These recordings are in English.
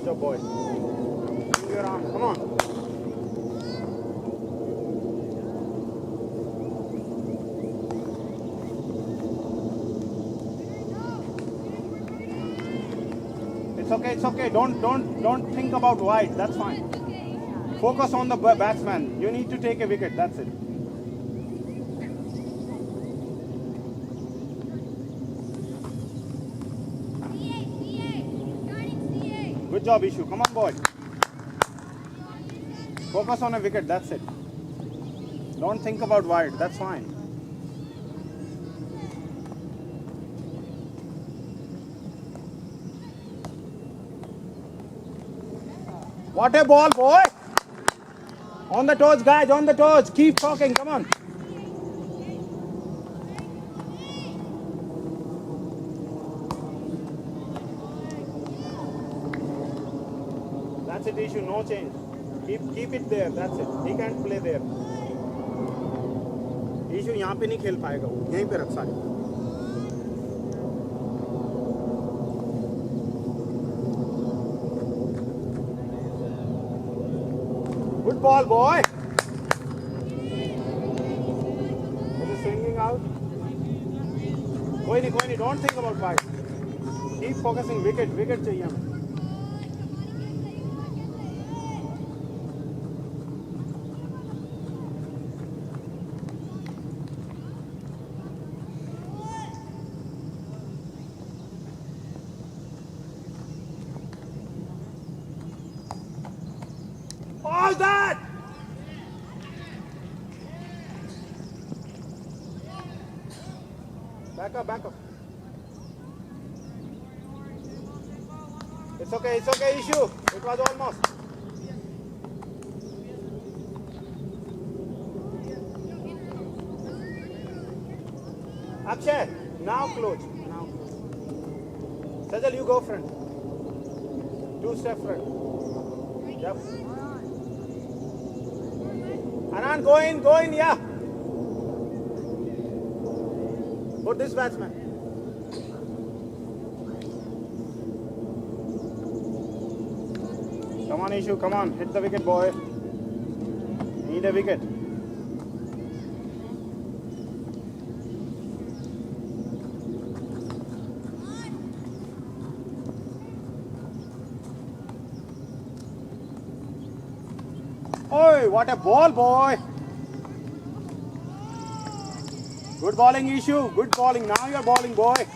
job, boy. Bring your arm. Come on. It's okay. It's okay. Don't think about wide. That's fine. Focus on the batsman. You need to take a wicket. That's it. Good job, Ishu. Come on, boy. Focus on a wicket. That's it. Don't think about wide. That's fine. What a ball, boy. On the toes, guys. On the toes. Keep talking. Come on. That's it, Ishu. No change. Keep it there. That's it. He can't play there. Ishu यहाँ पे नहीं खेल पाएगा वो. यहीं पे रख सारे. Good ball, boy. It is swinging out. कोई नहीं. Don't think about fight. Keep focusing. Wicket चाहिए हमें. How's that? Back up. It's okay, Ishu. It was almost. Akshay, now close. Sajal, you go front. 2 step front. Yep. Anand, go in, yeah. Put this batsman. Come on, Ishu, come on. Hit the wicket, boy. Need a wicket. Oi, what a ball, boy. Good bowling, Ishu. Good bowling. Now you're bowling, boy.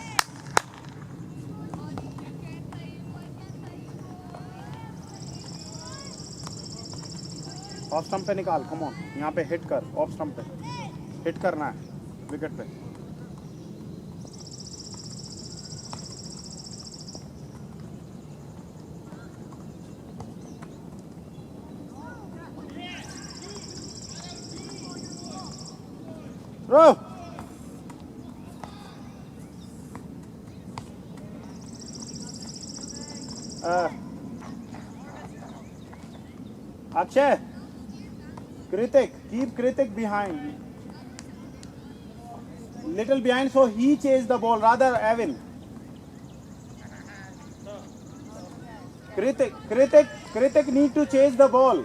Off stump पे निकाल. Come on. यहाँ पे hit कर. Off stump पे hit करना है wicket पे. Bro. Akshay. Kritik. Keep Kritik behind. Little behind so he chase the ball. Rather Evan. Kritik need to chase the ball.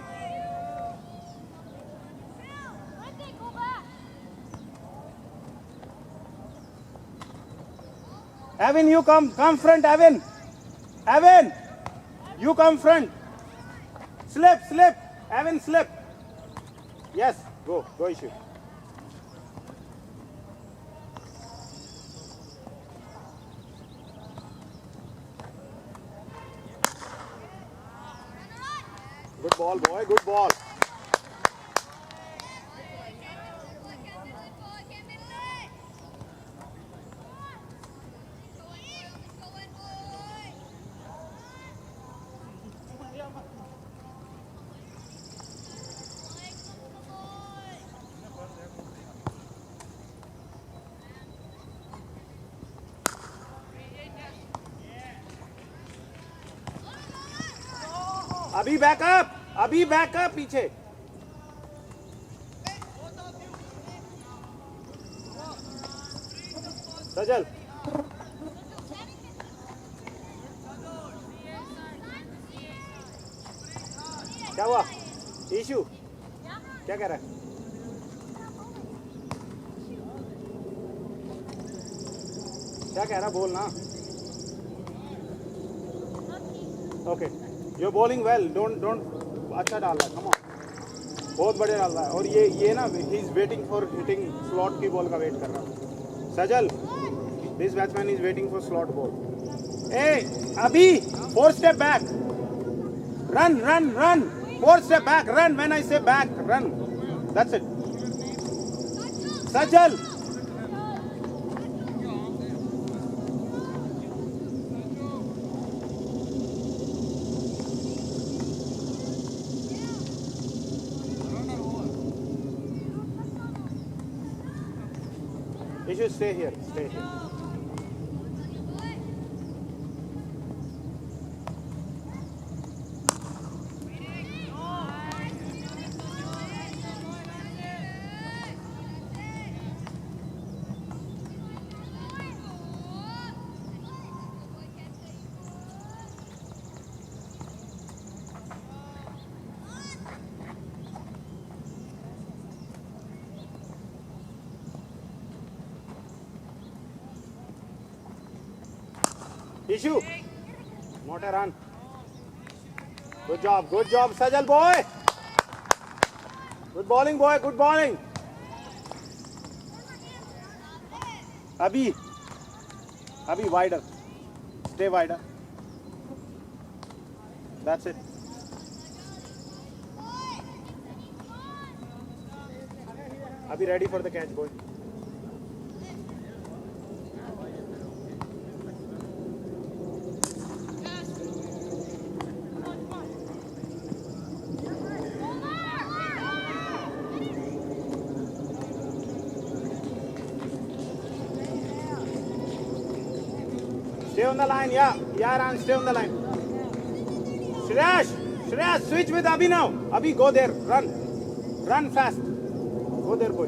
Evan, you come front, Evan. Evan, you come front. Slip. Evan, slip. Yes, go Ishu. Good ball, boy. Good ball. अभी backup पीछे. सजल. क्या हुआ ईशू क्या कह रहा है क्या कह रहा बोल ना okay you bowling well don't अच्छा डाल रहा है कम ऑन बहुत बढ़िया डाल रहा है और ये ना ही is waiting for hitting slot की बॉल का वेट कर रहा है Sajal this batsman is waiting for slot ball ए अभी 4 step back run 4 step back run when I say back run that's it Sajal you should stay here Issue. Not a run. Good job, Sajal boy. Good bowling, boy. Good bowling. Abhi wider. Stay wider. That's it. Abhi ready for the catch, boy. Stay on the line, yeah, Ran, stay on the line. Shreyash, switch with Abhi now. Abhi, go there, run fast. Go there, boy.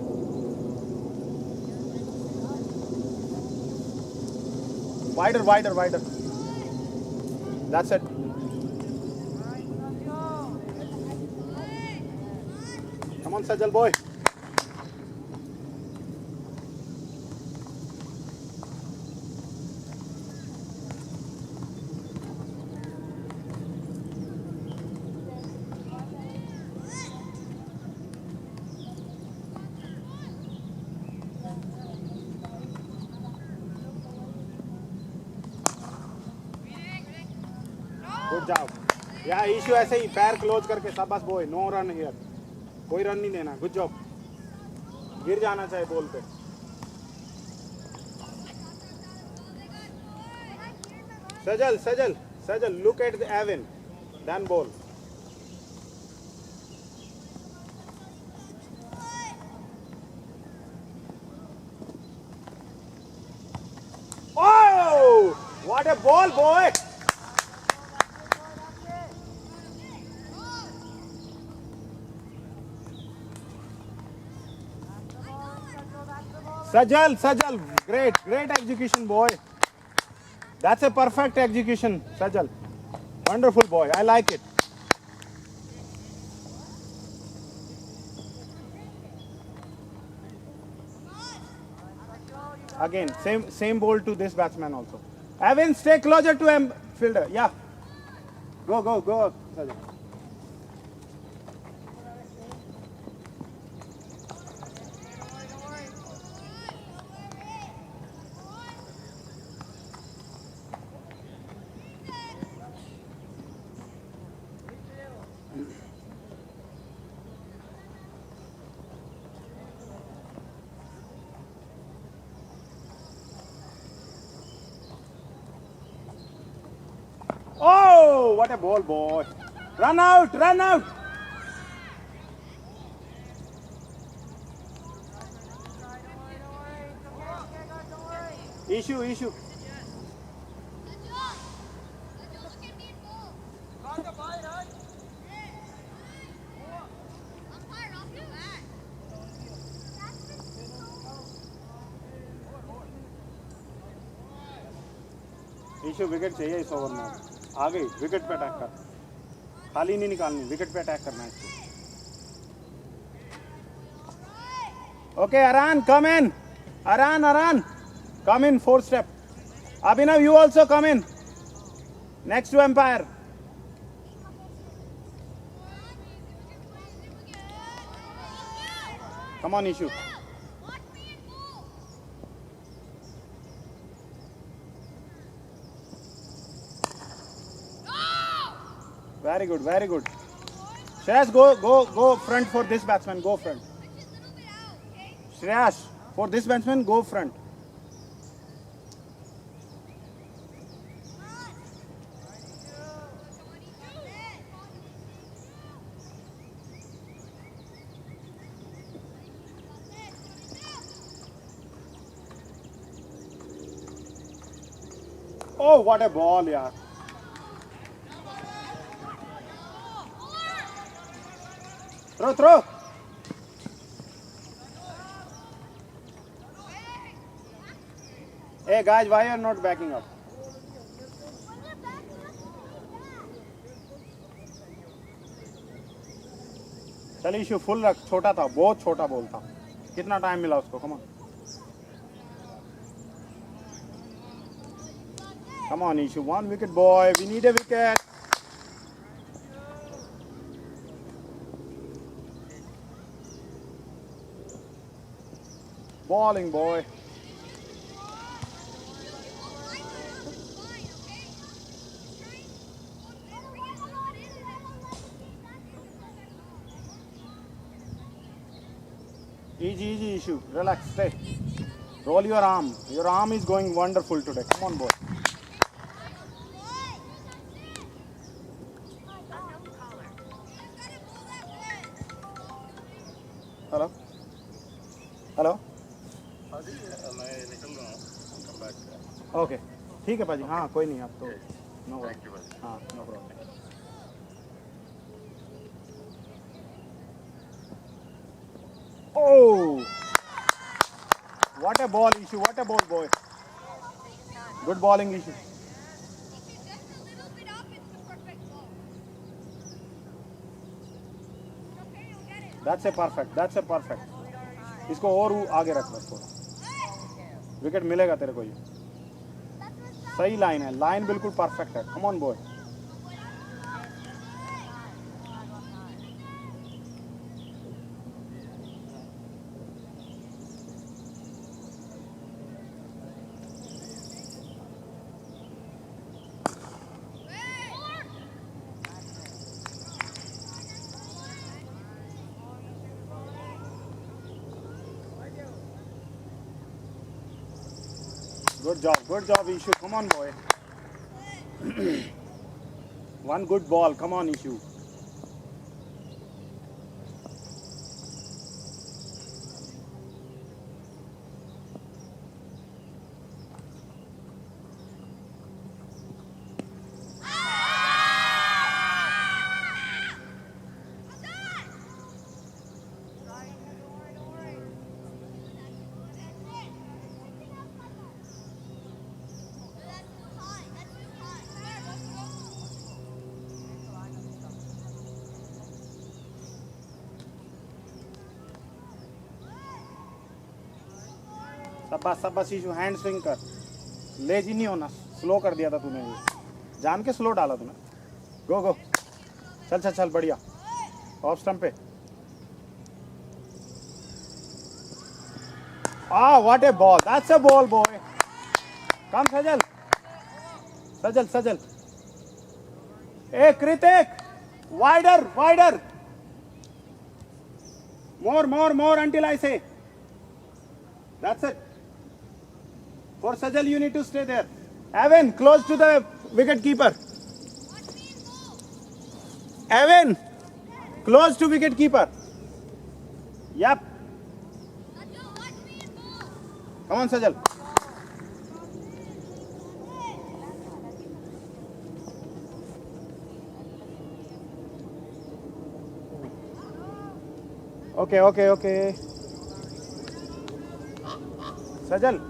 Wider. That's it. Come on, Sajal boy. Good job या इशू ऐसे ही पैर close करके शाबाश boy no run here कोई run नहीं देना good job गिर जाना चाहिए बॉल पे Sajal look at the even then ball oh what a ball boy Sajal, great execution, boy. That's a perfect execution, Sajal. Wonderful, boy. I like it. Again, same ball to this batsman also. Evan, stay closer to him, fielder. Yeah. Go, Sajal. Oh, what a ball, boy. Run out. Issue. Ishu wicket चाहिए इस over में आ गई wicket पे attack कर खाली नहीं निकालनी, wicket पे अटैक करना है इसको. Okay, Aran, come in. Aran, come in, 4 step. Abhinav, you also come in. Next to umpire. Come on, Ishu. Very good, very good. Shreyas, go front for this batsman. Go front. Shreyas, for this batsman, go front. Oh, what a ball, yaar. Throw. Hey guys, why are you not backing up? चल issue full रख, छोटा था, बहुत छोटा ball था. कितना time मिला उसको? Come on. Come on, Ishu. 1 wicket, boy. We need a wicket. Bowling, boy. Easy, Ishu. Relax, stay. Roll your arm. Your arm is going wonderful today. Come on, boy. Hello पाजी, मैं निकल रहा हूँ. Come back. Okay, ठीक है पाजी. हाँ, कोई नहीं, आप तो नो. थैंक यू पाजी. हाँ, no problem. Oh, what a ball, Ishu. What a ball, boy. Good bowling, Ishu. That's a perfect. इसको और आगे रख बस थोड़ा. विकेट मिलेगा तेरे को. ये सही लाइन है, लाइन बिल्कुल परफेक्ट है. Come on boy. Good job, Ishu. Come on, boy. One good ball. Come on, Ishu. शाबाश इशू. हैंड स्विंग कर. लेजी नहीं होना. स्लो कर दिया था तूने, ये जान के स्लो डाला तूने. गो. चल बढ़िया. ऑफ स्टंप पे. What A ball. That's a ball, boy. Come Sajal. A Kritik, wider. More until I say. That's it. For Sajal, you need to stay there. Evan, close to the wicket keeper. Evan, close to wicket keeper. Yep. Come on, Sajal. Okay. Sajal,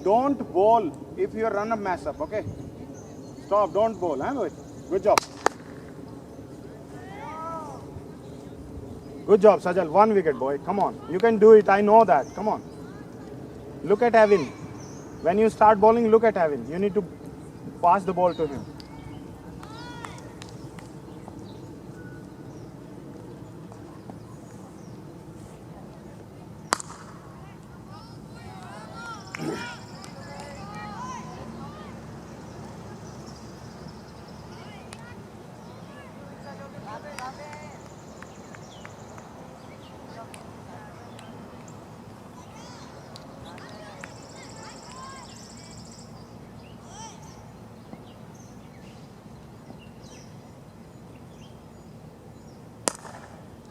don't bowl if your run-up mess up, okay? Stop, don't bowl, huh, boy? Good job. Good job, Sajal. 1 wicket, boy. Come on. You can do it. I know that. Come on. Look at Avin. When you start bowling, look at Avin. You need to pass the ball to him.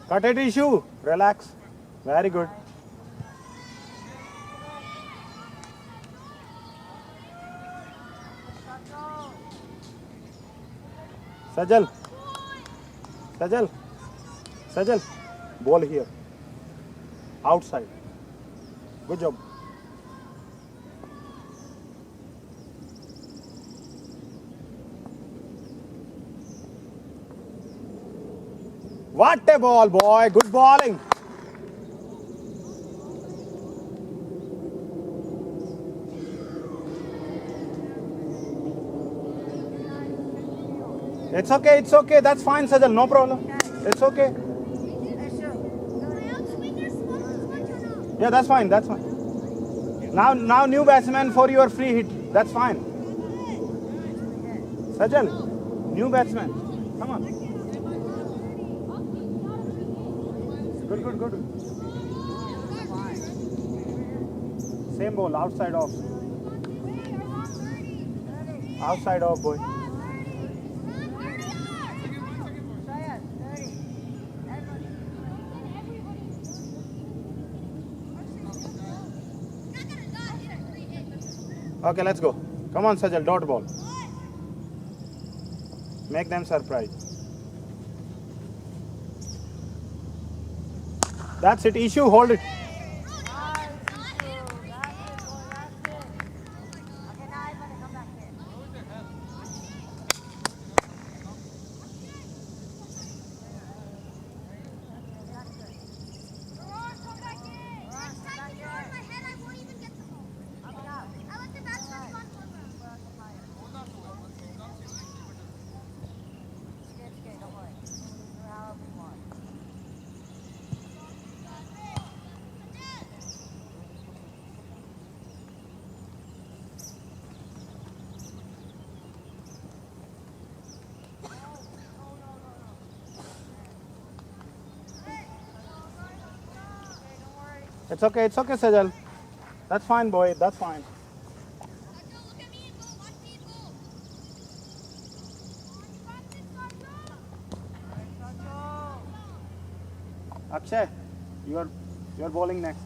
Cut it, issue. Relax. Very good. Sajal. Sajal. Sajal. Ball here. Outside. Good job. What a ball, boy. Good bowling. It's okay, it's okay. That's fine, Sajal. No problem. It's okay. Yeah, that's fine, that's fine. Now new batsman for your free hit. That's fine. Sajal, new batsman. Come on. Good, good, good. Same ball, outside off. Outside off, boy. Okay, let's go. Come on, Sajal, dot ball. Make them surprised. That's it, issue, hold it. It's okay, Sajal. That's fine, boy, that's fine. Akshay, you're bowling next.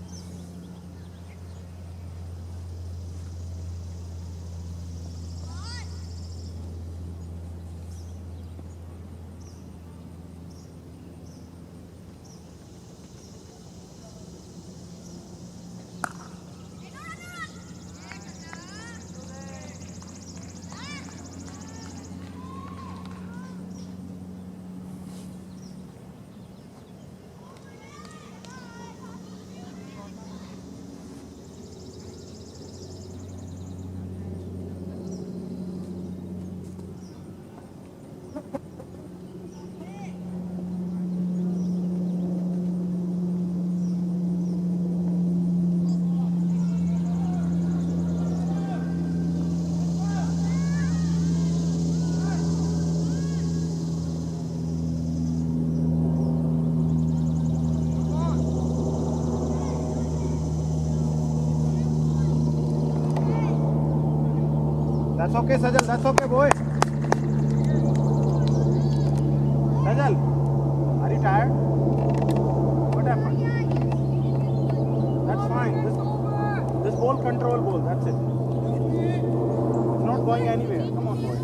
That's okay, Sajal. That's okay, boy. Sajal, are you tired? What happened? That's fine. This ball control ball. That's it. It's not going anywhere. Come on, boy.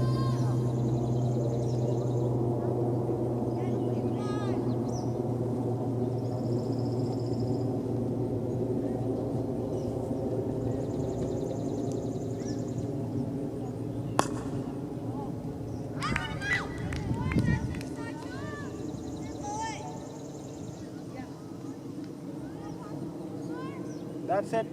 That's it.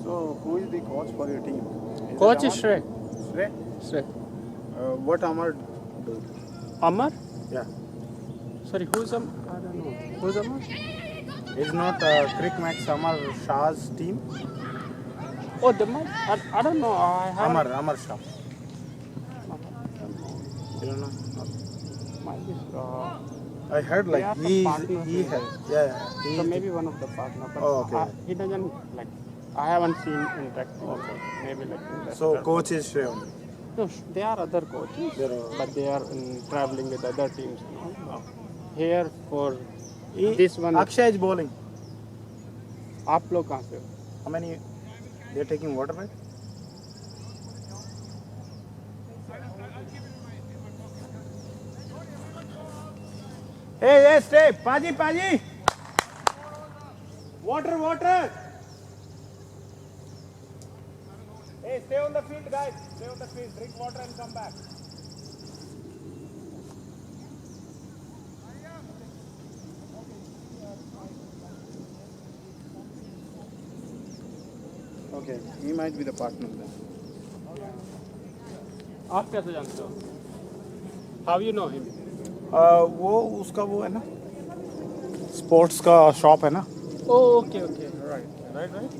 So, who is the coach for your team? Coach it is Shrey. Shrey? Shrey. What Amar do? Amar? Yeah. Sorry, who's Amar? I don't know. Who's Amar? Is not Crick Max Amar Shah's team? Oh, the man? I don't know. I have Amar Shah. You don't know? I heard They like are some he partners in had this. he So is maybe one of the partner, but Oh, okay. he doesn't like. I haven't seen interacting. Okay. Maybe like in the so start. coach is Shrey only. No, there are other coaches, There are- but they are traveling with other teams. You know? Here for He- this one, Akshay is bowling. आप लोग कहाँ से हो? How many? They're taking water, right? Hey, stay. Paji. Water. Hey, stay on the field, guys. Stay on the field. Drink water and come back. Okay, he might be the partner then. आप कैसे जानते हो? How you know him? वो उसका वो है ना sports का शॉप है ना Oh, okay, right.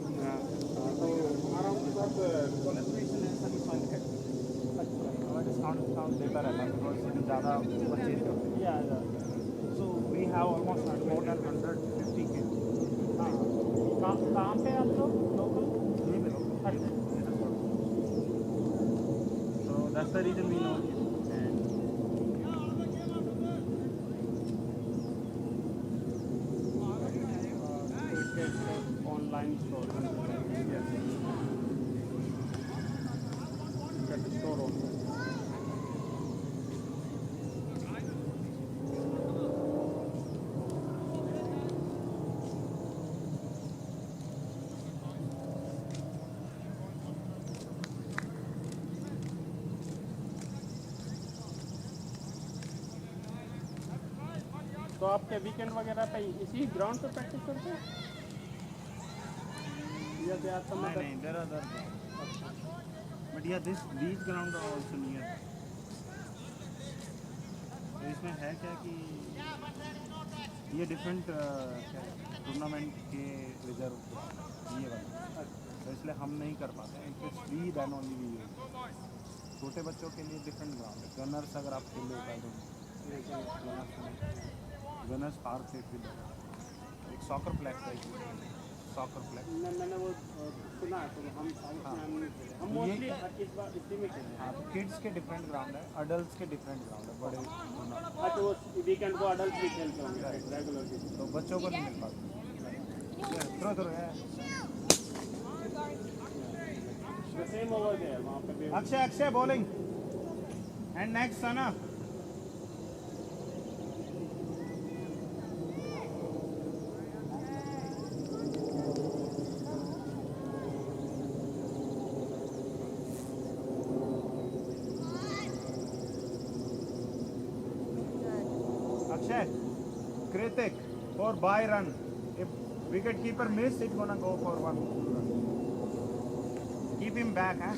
ज़्यादा परचेज करते हैं so we have almost more than 150 के कहाँ पे आप लोग लोकल? यहीं पे so that's the reason we no Online store. Get the store open. तो आपके वीकेंड वगैरह पे इसी ग्राउंड पे प्रैक्टिस करते हैं या they are some other? There are other but yeah these ground are also near तो इसमें है क्या कि ये डिफरेंट टूर्नामेंट के रिजर्व ये वाले तो इसलिए हम नहीं कर पाते हैं it's free then only we use छोटे बच्चों के लिए डिफरेंट ग्राउंड है गनर्स अगर आप खेल लो गनर्स पार्क से एक सॉकर फ्लैग का सॉकर फ्लैग मैंने वो सुना है तो हम मोस्टली इस बार इसी में खेले हाँ तो किड्स के डिफरेंट ग्राउंड है अडल्ट के डिफरेंट ग्राउंड है बड़े टूर्नामेंट अच्छा वो वीकेंड को अडल्ट भी खेलते होंगे रेगुलर भी तो बच्चों को नहीं मिल पाता थ्रो है सेम ओवर देयर वहाँ पे भी Akshay bowling and next Sana Akshay, Kritik for by run. If wicket keeper miss, it's gonna go for 1 run. Keep him back, huh?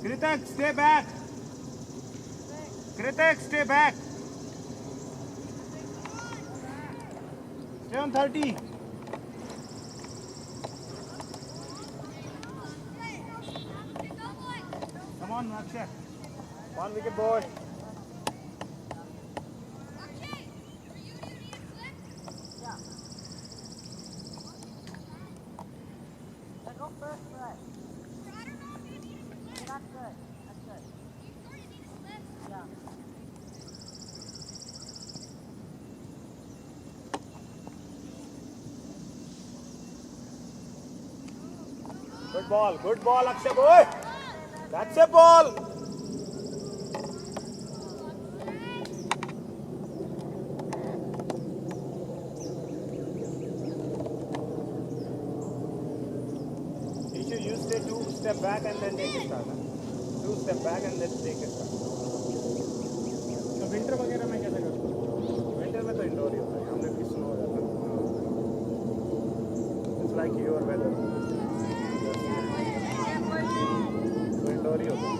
Kritik, stay back. Kritik, stay back. Stay on 30. Come on, Akshay. One wicket boy. Go first, right? That's good. That's good. Yeah. Good ball, Akshay boy. That's a ball. You stay 2 step back and then take a start. 2 step back and then take a start. तो winter वगैरह में कैसे करूँ? Winter में तो indoor ही होता है, हमने भी स्नो हो जाता है. It's like your weather. तो इंडोर ही होता है.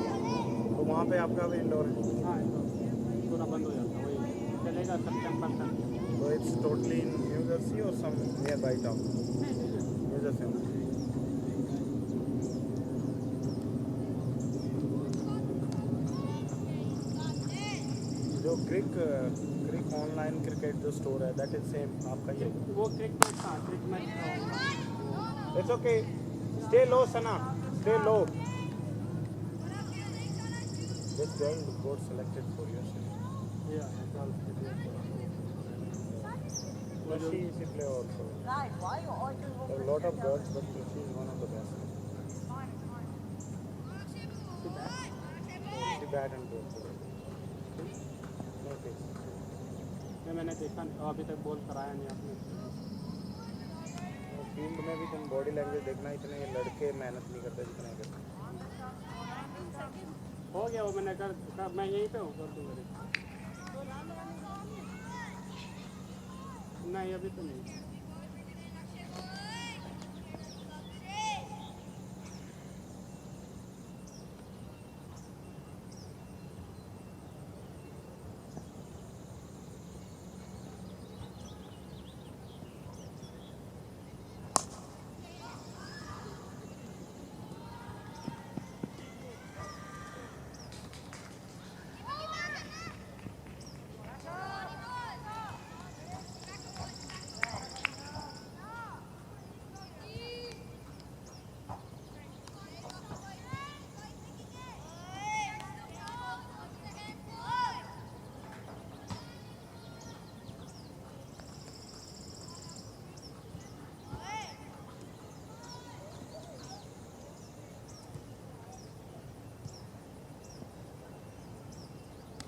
तो वहाँ पे आपका भी इंडोर है. हाँ तो पूरा बंद हो जाता है वही चलेगा सितंबर तक. So it's totally in New Jersey or some nearby town? New Jersey. जो क्रिक ऑनलाइन क्रिकेट जो स्टोर है दैट इज सेम आपका ये वो क्रिकेट हाँ क्रिक match it's okay stay low Sana stay low this girl got selected for your she play also Guys, why are you arguing there over are a lot of girls but she is one of the best she bat and ball okay मैंने देखा नहीं अभी तक ball कराया नहीं आपने. Field में भी तुम बॉडी लैंग्वेज देखना इतने लड़के मेहनत नहीं करते जितना करते हो गया वो मैंने कर मैं यहीं पे हूँ कर दूँगा. नहीं अभी तो नहीं.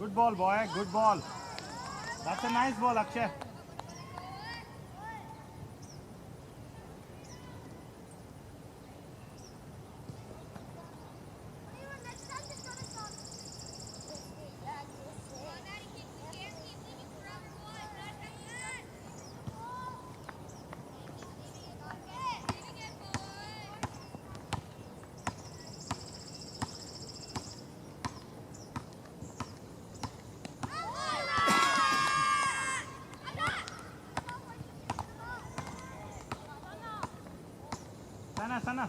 Good ball, boy. Good ball. That's a nice ball, Akshay. Sana.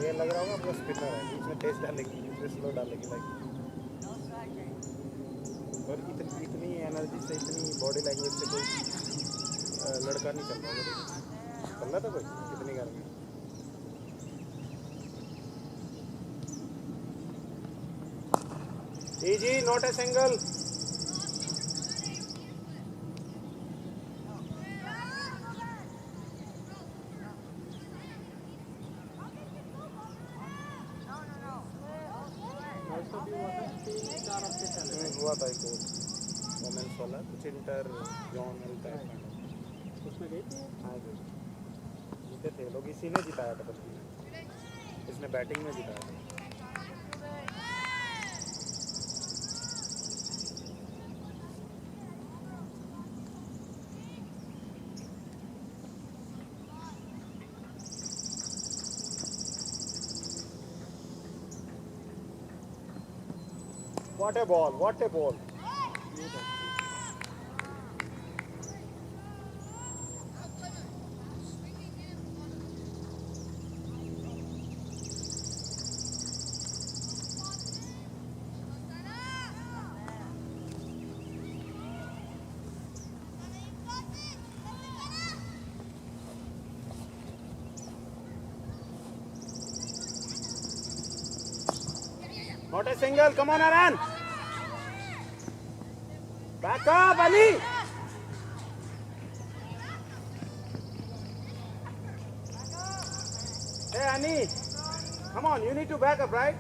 ये लग रहा होगा आपका स्पिनर है बीच में तेज डालेगी बीच में स्लो डालेगी लाइक और इतनी एनर्जी से, इतनी बॉडी लैंग्वेज से कोई लड़का नहीं चल रहा है। चल रहा था कोई इतनी गर्मी। Easy, not a single. Also भी हुआ था 3-4 हफ्ते चले हुआ था एक वोमेंस वाला कुछ इंटर जॉन मिलता है उसमें गई थी हाँ जीते थे लोग। इसी ने जिताया था बल्कि, इसने बैटिंग में जिताया था। What a ball! What a ball! Not a single. Come on, Aran. Back up, Ali. Hey, Ani. Come on, you need to back up, right?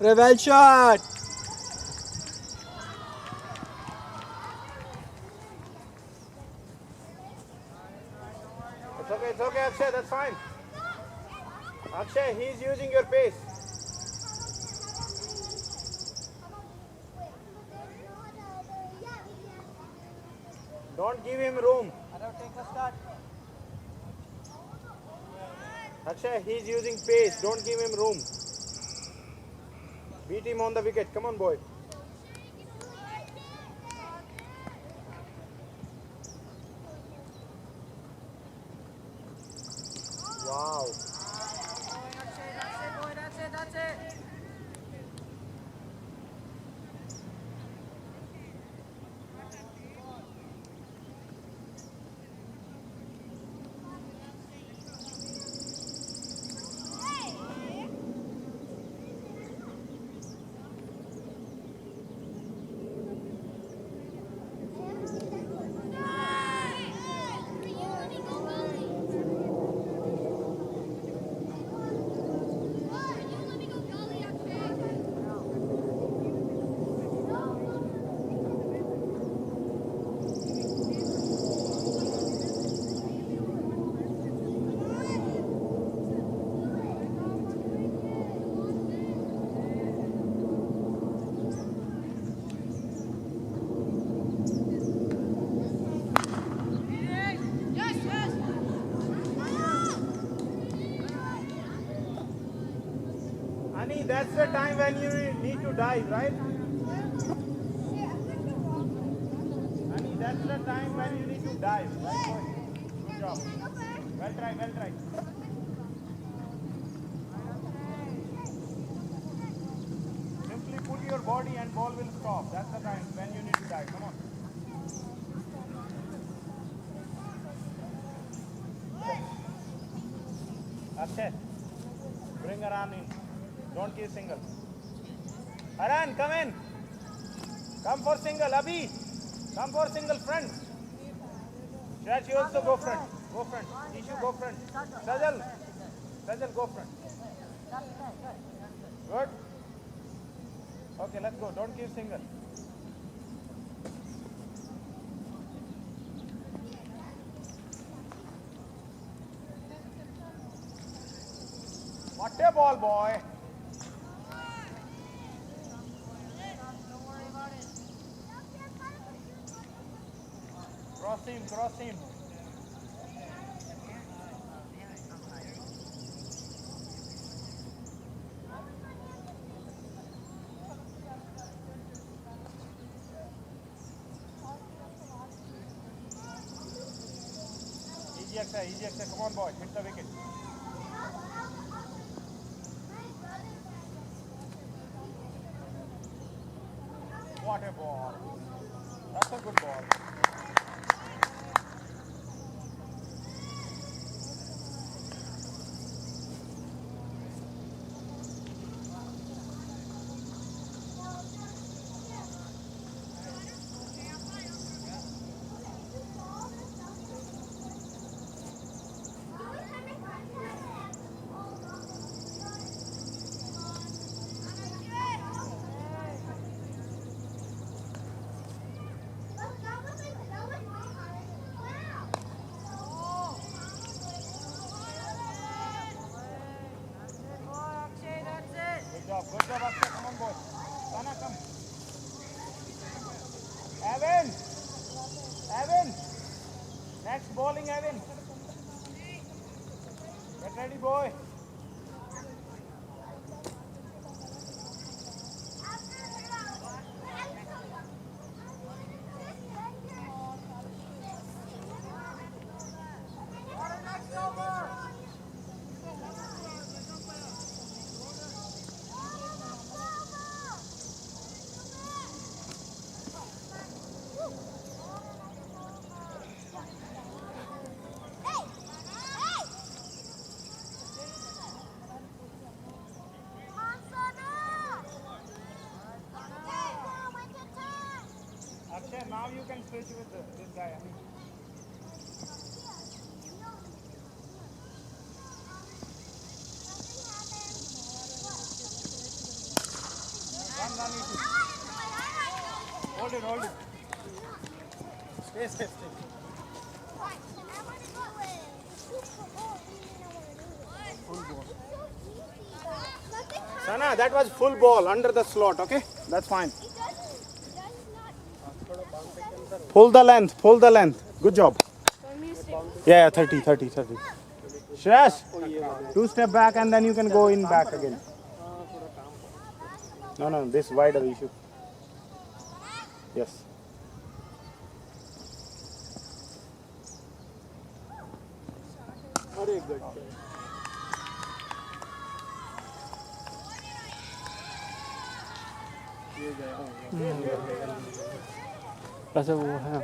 Revel shot. It's okay, Akshay, that's fine. Akshay, he's using your pace. Don't give him room. Akshay, he's using pace. Don't give him room. Beat him on the wicket. Come on, boy. Wow. That's it. Ani, that's the time when you need to dive, right? Ani, that's the time when you need to dive, right, boy? Good job. Well tried, well tried. Simply put your body and ball will stop. That's the time when you need to dive. Come on. Akshay, bring Aran in. Don't give single. Aran, come in. Come for single. Abhi, come for single front. Shall you also go front? Go front. Ishu, go front. Sajal. Sajal, go front. Good. Okay, let's go. Don't give single. What a ball, boy. Cross him, cross him. Easy extra. Come on, boy. Hit the wicket. What a ball. That's a good ball. Good job, Akshay. Come on, boy. Sana, come. Evan. Next bowling, Evan. Get ready, boy. Akshay, now you can switch with this guy. Run, easy. Hold it. Stay. Sana, that was full ball under the slot, okay? That's fine. Pull the length. Good job. Yeah, 30. Shreyash, 2 step back and then you can go in back again. No, this wider issue. Yes. Very good. अच्छा वो है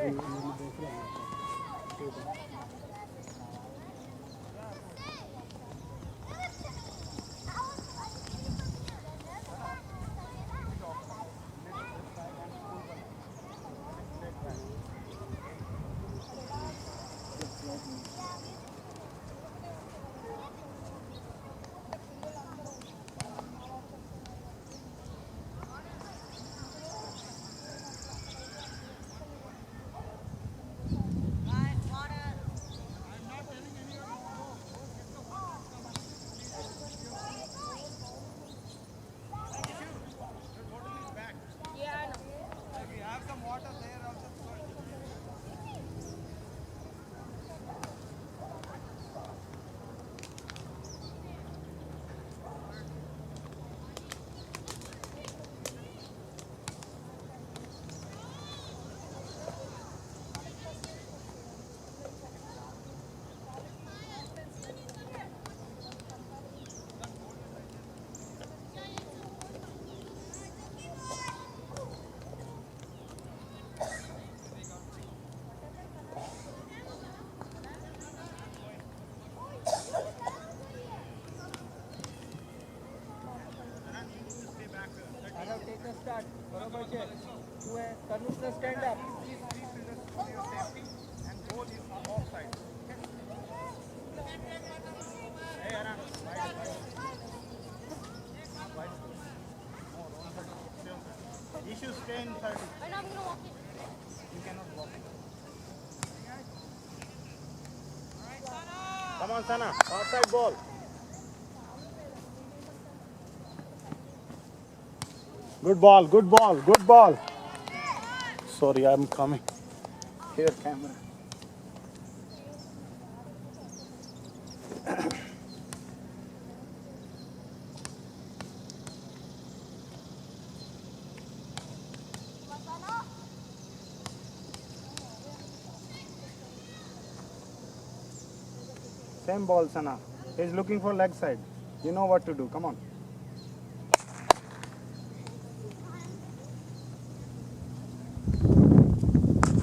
start बरोबर છે તું એ તનુષને stand up And goal is offside. You should stay in 30. Right now I'm gonna walk in. You cannot walk. Come on, Sana. Outside ball. Good ball, good ball, good ball. Sorry, I'm coming. Here, camera. Same ball, Sana. He's looking for leg side. You know what to do. Come on.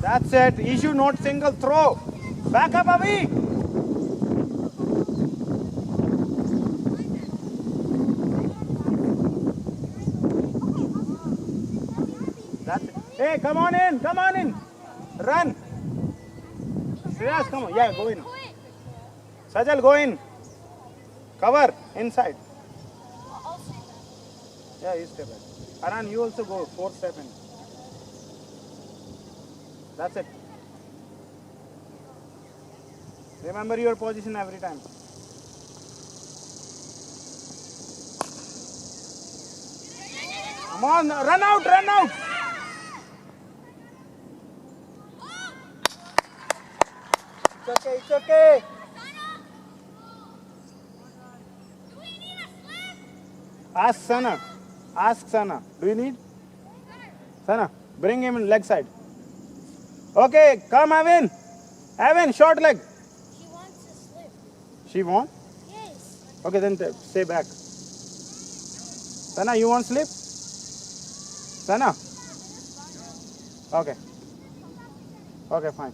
That's it. Issue not single throw. Back up, Avi. That's it. Hey, come on in. Come on in. Run. Shreyas, come on. Yeah, go in. Sajal, go in. Cover inside. Yeah, you stay back. Aran, you also go. 4-7. That's it. Remember your position every time. Come on, run out, run out. It's okay, it's okay. Ask Sana. Ask Sana. Do you need? Sana, bring him in leg side. Okay, come Avin. Avin, short leg. She wants to slip. She won't? Yes. Okay, then stay back. Sana, you want slip? Sana? Okay. Okay, fine.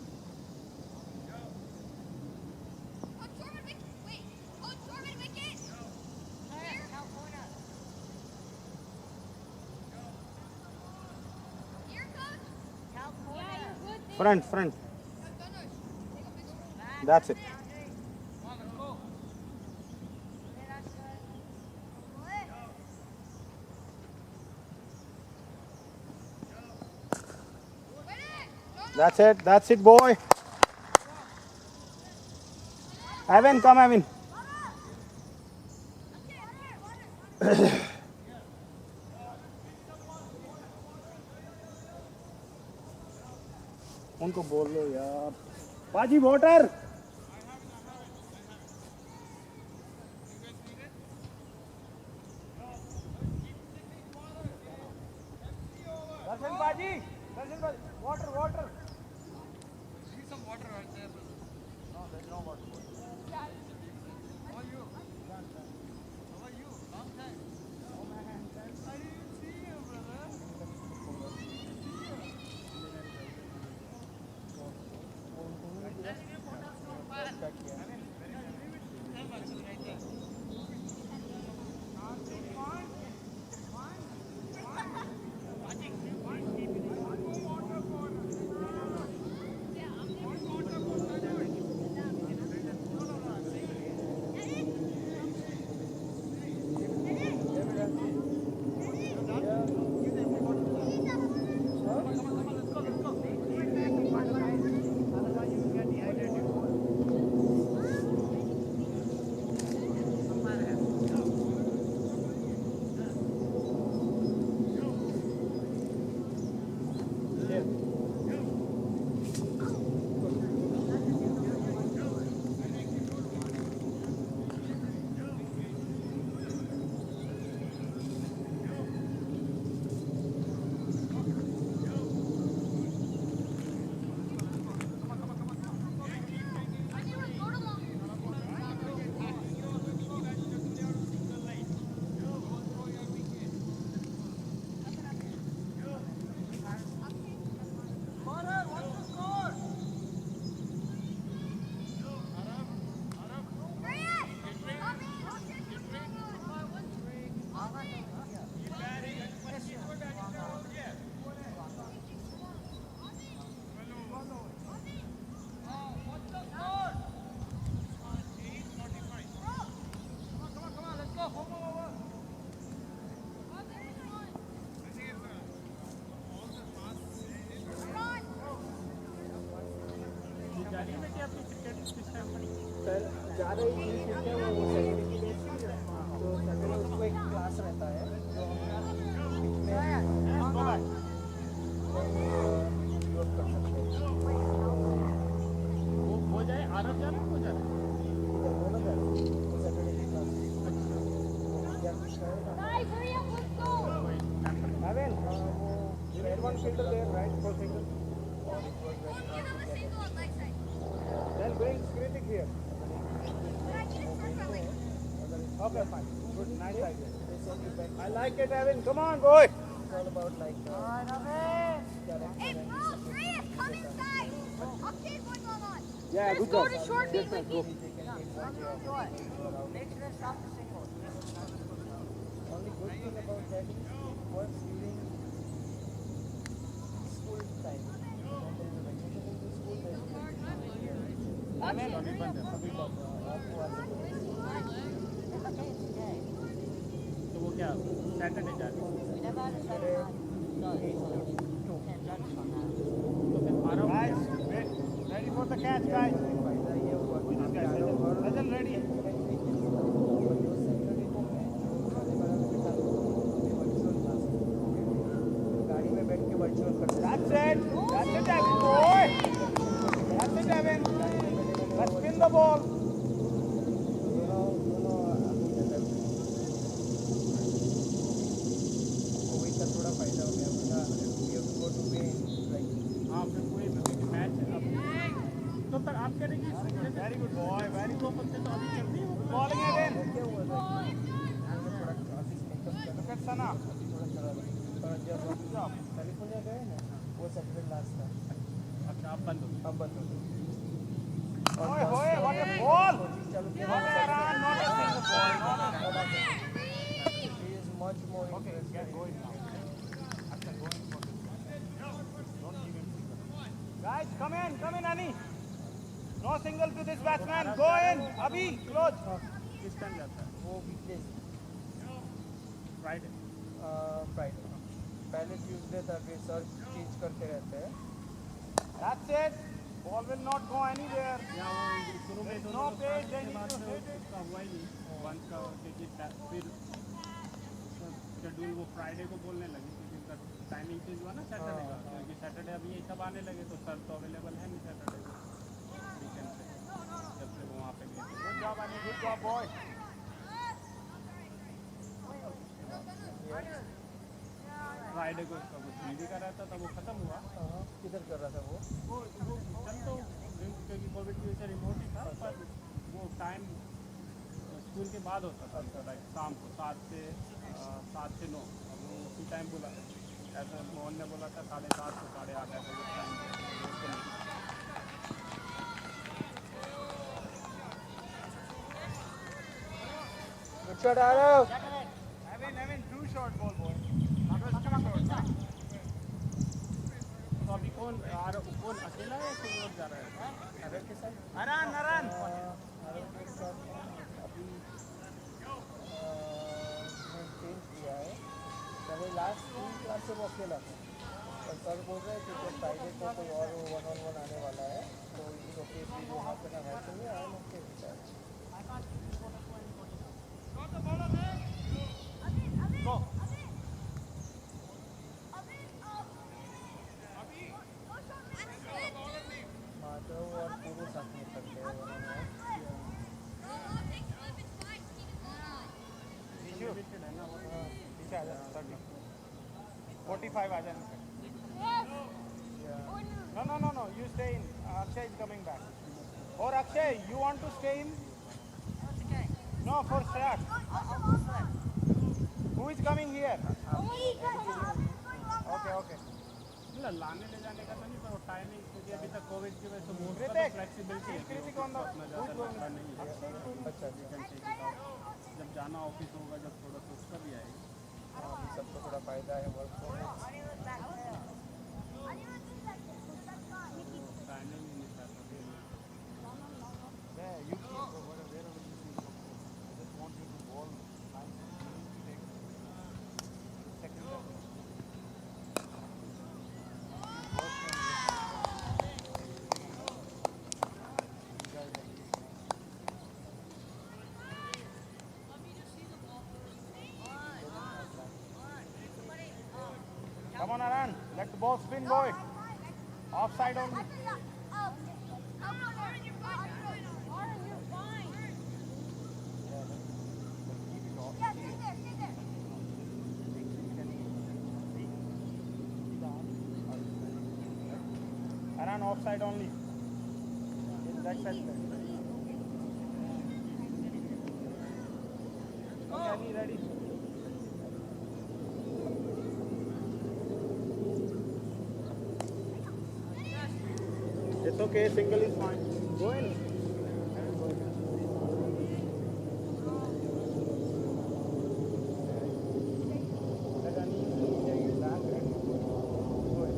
Front, front. That's it. That's it. That's it, boy. Evan, come, Evan. उनको बोल लो यार बाजी voter दर्शन बाजी water water see some water right there no there's no water how are you how are you long time oh man I didn't see you brother थी आपकी cricket किस time पड़ी? Sir जा रही थी ठीक है वो सैटरडे की बेस थी तो सैटरडे उसको एक क्लास रहता है जो Go back. यूज़ कर सकते हैं वो हो जाए आरब जाना हो जाए इधर वो ना सर वो सैटरडे की क्लास या Guys, hurry up, let's go. Evan, you need one fielder there, right? For single. और it was very hard to get Then bring Kritik here. Okay, fine. Good, nice idea. I like it, Evan. Come on, boy. It's all about like Hey, Paul, Freya, come inside. Okay, what's going on? Yeah, Let's good go job. to short meet with you. only good thing about that is it works during school time. When there is a vacation in the school, there is Evan, अभी बंद तो वो क्या Saturday जा रही है तो फिर आरब guys, wait. Ready for the catch, guys. फायदा ये हुआ Who is this guy? Sajal. Sajal, ready? गाड़ी में बैठ के वर्चुअल कर That's it. That's it, Evan, boy. That's it, Evan. Let's spin the ball. Covid का थोड़ा फायदा हो गया वरना we have to go to win like हाँ फिर कोई मैच अब तो पर आप कह रहे हैं कि Very good, boy. Very दो बच्चे तो अभी चल रही है वो Bowling, Evan. क्या हुआ था मैंने थोड़ा ऑफिस मेकअप किया Look at Sana. थोड़ा चला और जब हम कैलिफोर्निया गए ना वो सैटरडे लास्ट था अच्छा आप बंद हो अब बंद हो गई Oi, oi, what a ball. Coaching चालू किया Not a run, not a single ball. Not a He is much more Okay, interested get going now. Acha, go in for this guy. Don't give him single. Guys, come in, Ani. No single to this batsman. Go in. Abhi, close. किस time जाता है वो weekdays Friday Friday पहले Tuesday था फिर sir change करते रहते हैं That's it. Ball will not go anywhere. या वो शुरू में No pace, they need to hit it. उसका हुआ ही नहीं वन का क्योंकि फिर शेड्यूल वो फ्राइडे को बोलने लगे क्योंकि उनका टाइमिंग चेंज हुआ ना सैटरडे का क्योंकि सैटरडे अभी ये सब आने लगे तो सर तो अवेलेबल है नहीं सैटरडे को वीकेंड पे जब से वो वहाँ पे गए थे Good job, Ani. Good job, boy. Friday को उसका कुछ मीडी का रहता था वो खत्म हुआ किधर कर रहा था वो वो चल तो क्योंकि कोविड की वजह से रिमोट ही था पर वो टाइम स्कूल के बाद होता था लाइक शाम को 7 से 9 अब वो उसी टाइम बोला ऐसा मोहन ने बोला था 7:30 से 8:30 ऐसा कुछ time good shot Aarav Evan, too short ball, boy. That was too short. तो अभी कौन अकेला है या कोई और जा रहा है आरव के साथ Naran, Naran. आरव के साथ अभी चेंज किया है पहले लास्ट 3 क्लास से वो अकेला था और सर बोल रहे थे कि फ्राइडे को कोई और 1-on-1 आने वाला है तो इस ओके फिर वहाँ पे ना है चलिए I am okay with that Go. Madhav और पूरे साथ में करते हैं 1-on-1 Issue. लिमिटेड है ना वो पीछे आ जा 30. 45 आ जाने से. No. You stay in. Akshay is coming back. Or Akshay, you want to stay in? No, for start. Who is coming here? Okay. मतलब लाने ले जाने का तो नहीं पर वो टाइमिंग क्योंकि अभी तक कोविड की वजह से मोड का Kritik. फ्लेक्सिबिलिटी है Kritik on the. अपना Who is ज़्यादा going? लंबा नहीं है अच्छा वीकेंड टेक इट आउट जब जाना ऑफिस होगा जब थोड़ा तो उसका भी आएगा हाँ सबको थोड़ा फायदा है वर्क फ्रॉम होम टाइमिंग ही नहीं था कभी Yeah, you keep wherever you see. I just want you to bowl nicely. Take second time. Come on, Aran. Let the ball spin, boy. Offside only. Aran, offside only. That side. Okay, Ali, ready. It's okay, single is fine. Go in. Let Ani take it back and go in.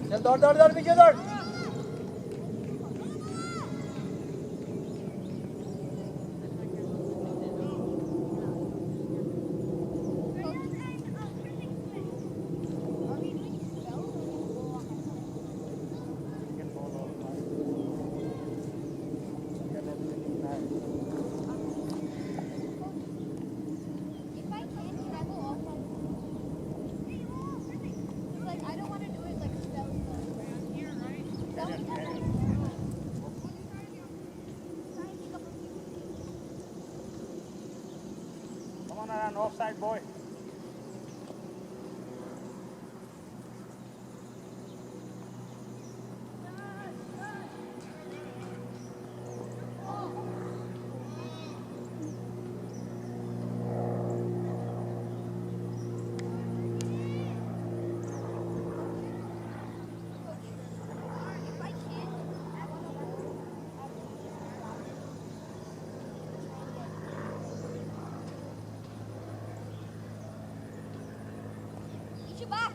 चल दौड़ दौड़ दौड़ पीछे दौड़ Come on, Aran, offside, boy. Back.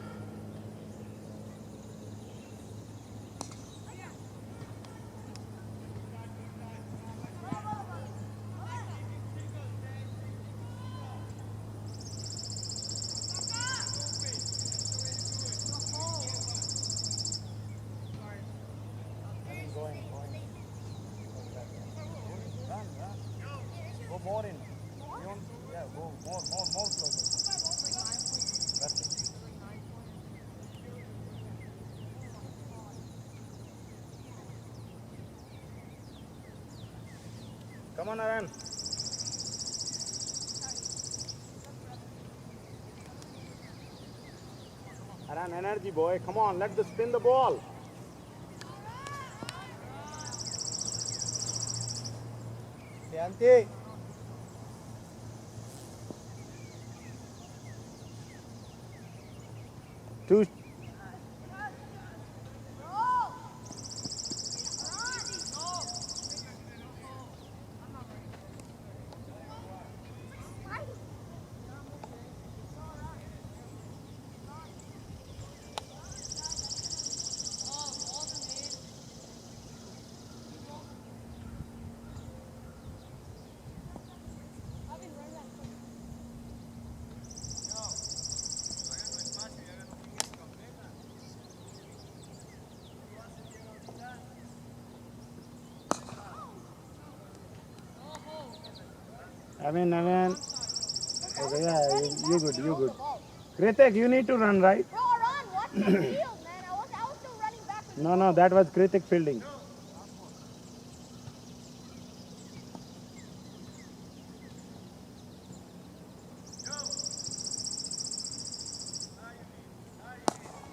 Run. Go more in. Yeah, go more closer. That's it. Come on, Aran. Aran, energy, boy. Come on, let the spin the ball. Shanti Two. Amin. Okay, yeah, you good. Kritik, you need to run, right? Bro, run. Watch the field, man. I was still running back. No, that was Kritik fielding.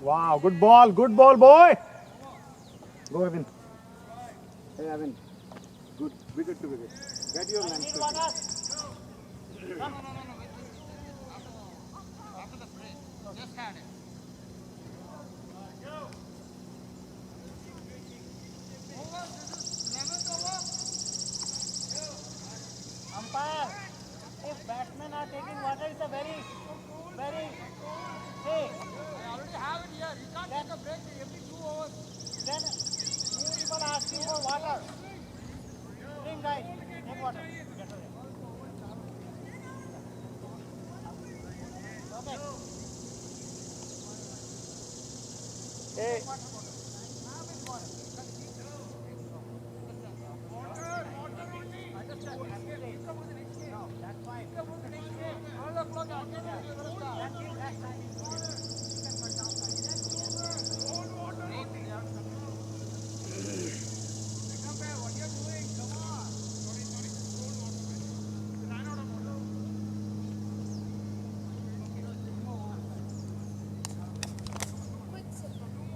Wow, good ball, boy. Go, Evan. Hey, Evan. Good, wicket to wicket. Get your length. umpire if batsmen are taking water it's a very hey Hey.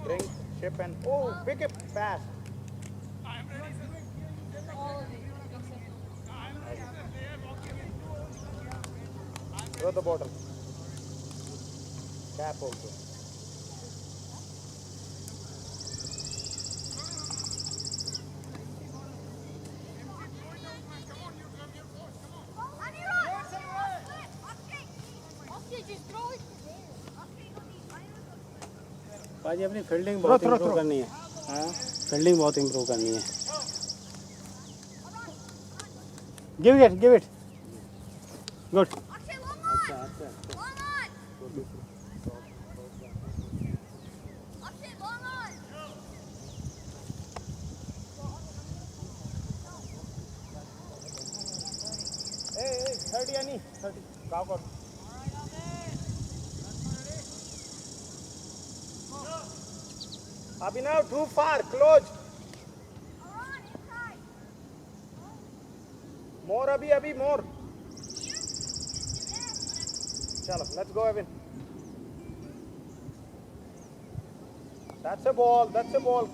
Bring ship and oh, pick it fast. Throw the bottle. Cap also. पाजी अपनी fielding बहुत improve करनी है। हाँ, fielding बहुत improve करनी है। Give it good. Hey, 30 Annie, 30. Cow got. Abhinav, too far, close. More, Abhi, more. Chalo, let's go, Evan. That's a ball.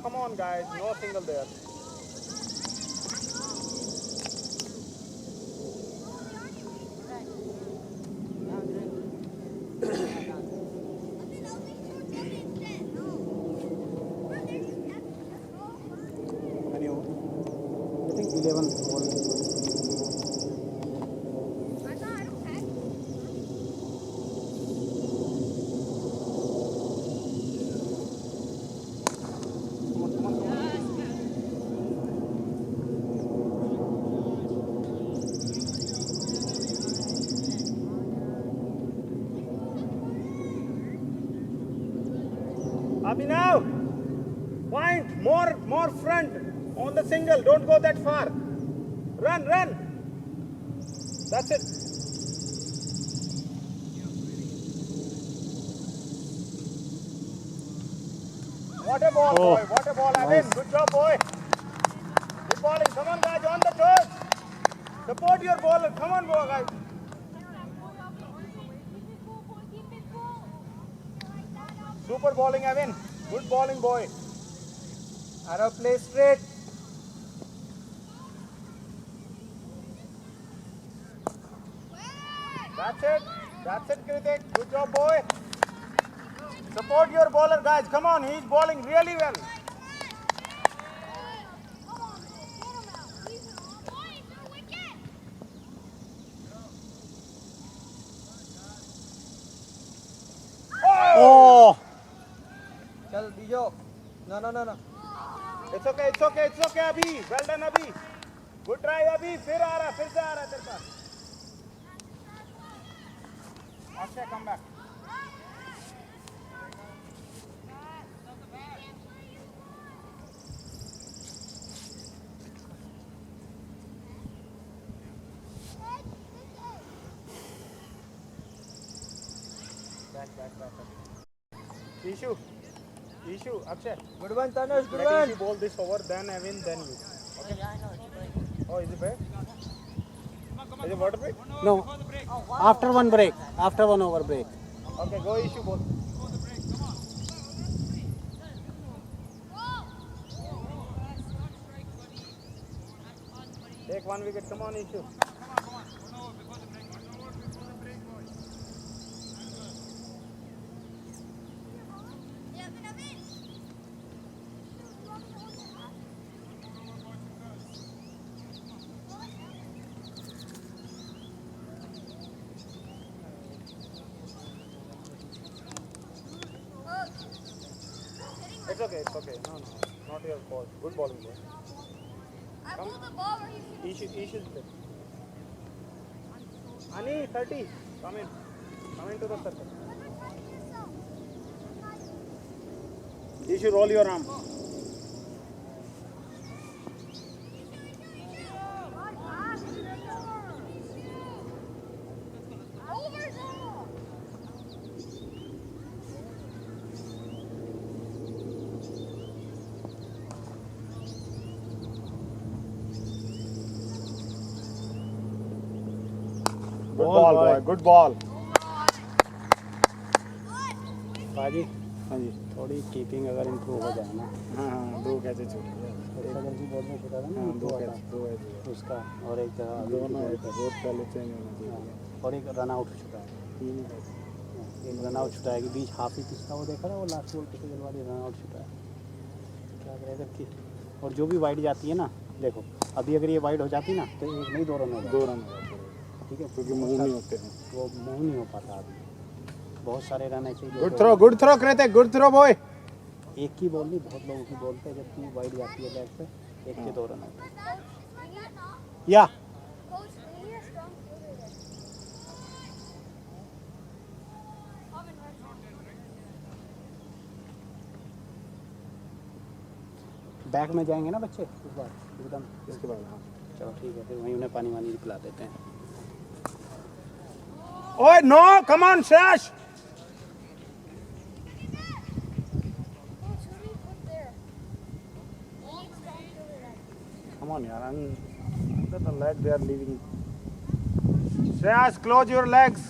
Come on, guys. No single there. I think 11 ball. Abhinav, point, more front on the single. Don't go that far. Run. That's it. What a ball, boy. What a ball, Evan. Good job, boy. Good bowling. Come on, guys, on the toes. Support your bowler. Come on, boy, guys. Super bowling, Evan. Good bowling, boy. Arrow, play straight. That's it, Kritik. Good job, boy. Support your bowler, guys. Come on, he's bowling really well. Oh! चल बीजो. No. It's okay, Abhi. Well done, Abhi. Good try, Abhi. फिर से आ रहा तेरे पास. Akshay, come back. Ishu, Akshay. Good one, Tanush. Good Let one. Ishu bowl this over, then Evan, then you. Okay? Oh, is it bad? Is it water break? No. After one break. After 1 over break. Okay, go Ishu bowl. Take 1 wicket. Come on, Ishu. It's okay. No. Not your fault. Good bowling, boy. I pulled the ball where he should. Ishu's play. Ani, 30. Come in. Come into the circle. You should roll your arm. Good ball, boy. Good ball. बाजी हाँ जी थोड़ी keeping अगर improve हो जाए ना, हाँ दो कैसे छूट गए सदर की बॉल में छुटा था ना, हाँ दो हुआ कैच था दो कैच उसका, और एक दोनों बहुत पहले चेंज होना चाहिए और एक रन आउट छुटा है, तीन कैच एक रन आउट छुटा है कि बीच हाफ ही पिछला वो देखा ना, वो लास्ट बॉल पे जलवादी रन आउट छुटा है। क्या करेगा कि, और जो भी वाइड जाती है ना, देखो अभी अगर ये वाइड हो जाती ना तो एक नहीं 2 रन हो जाते, 2 रन हो जाते हैं ठीक है, क्योंकि मूव नहीं होते हैं वो मूव नहीं हो पाता अभी, बहुत सारे रन ऐसे ही गुड थ्रो करते गुड थ्रो बॉय एक की बॉल नहीं, बहुत लोगों की बॉल पे जब वाइड जाती है बैक पे, एक के 2 रन होते हैं। या बैक में जाएंगे ना बच्चे इस बार एकदम, इसके बाद हाँ चलो ठीक है, फिर वहीं उन्हें पानी वानी पिला देते हैं। ओए नो कम ऑन शैश come on yaar under the leg they are leaving Shreyas close your legs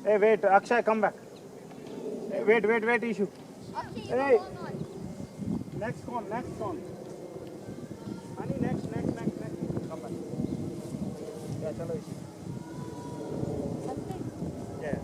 hey wait Akshay come back hey, wait Ishu hey next one Honey next come back yeah chalo Ishu yeah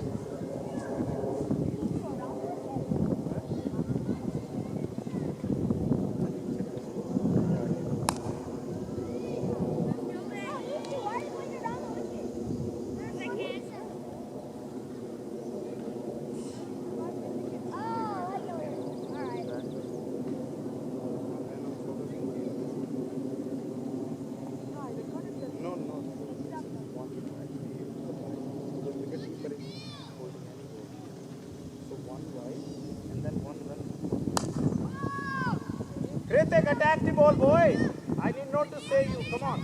Kritik, attack the ball, boy. I need not to say you. Come on.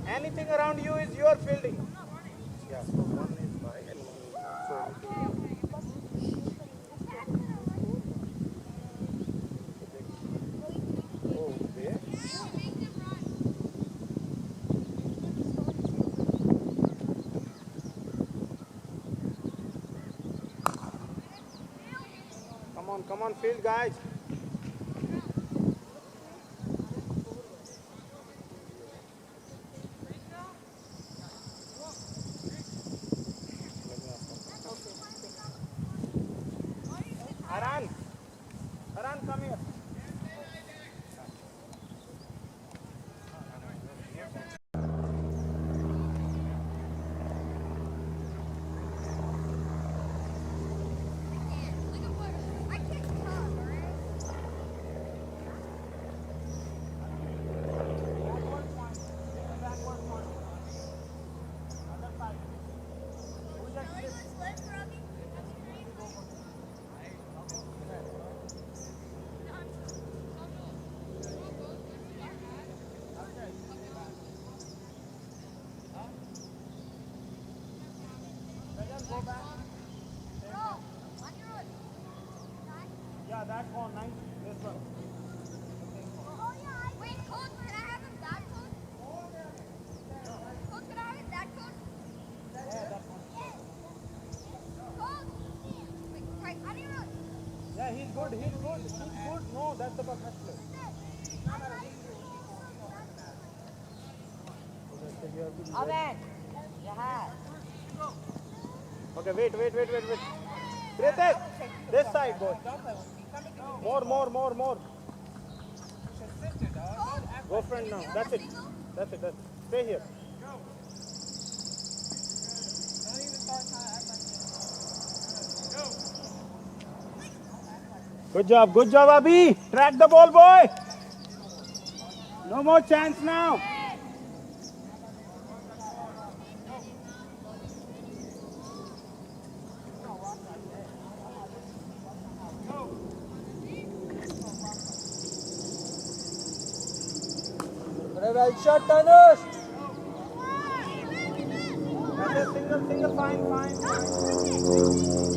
Anything around you is your fielding. Yeah, so one is by and oh, there. Come on, field guys. Haran, come here. I can't tell, alright? Yeah, that one, nice. This one. Wait, Coach, can I have him that coach? Coach, can I have him that coach? Coach! Wait, right, I didn't know. Yeah, he's good. No, that's the perfect play. Amen. Yeah. Okay, wait. Kritik, this side, boy. More. Go front now. That's it. Stay here. Good job, Abhi. Track the ball, boy. No more chance now. Well shot, Tanush. That's a single, fine.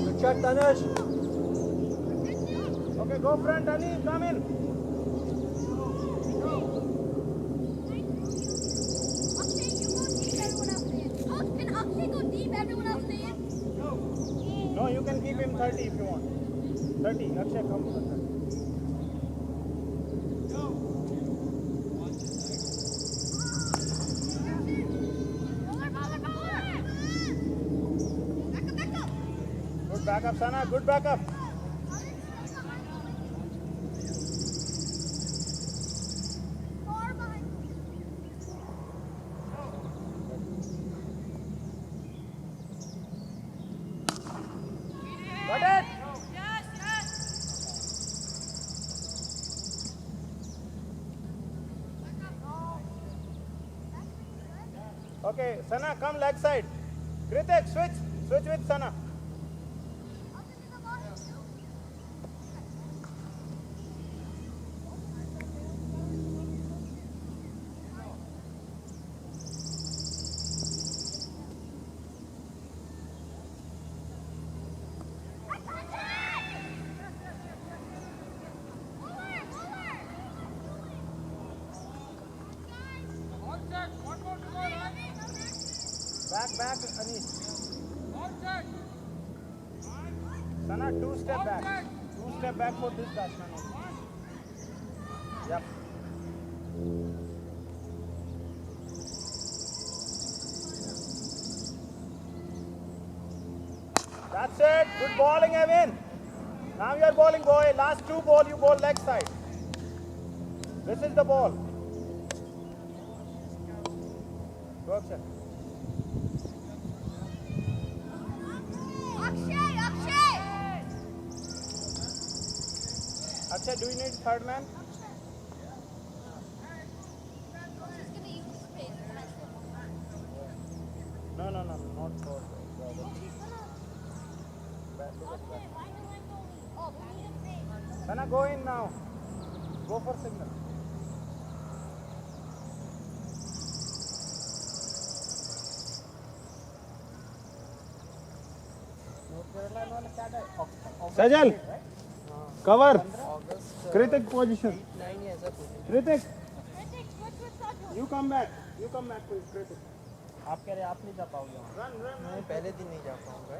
Good shot, Tanush. Okay, go front, Ali, come in. Akshay, you go deep, everyone else in. Can Akshay go deep, everyone else in? No, you can keep him 30 if you want. 30, Akshay, come. Good backup, Sana, good backup. Far behind. Got it? Okay, Sana, come leg side. Kritik, switch with Sana. Back, Anis. Sana, two step back. Two step back for this batsman. Yep. That's it. Good bowling, Evan. Now you are bowling, boy. Last two ball, you bowl leg side. This is the ball. Go, Akshay. Akshay, do you need third man? No, not for Sana, go in now. Go for signal. Sajal, cover. Kritik position. 9 ऐसा कुछ Kritik, you come back. Please, Kritik. आप कह रहे आप नहीं जा पाओगे वहाँ? मैं पहले दिन नहीं जा पाऊंगा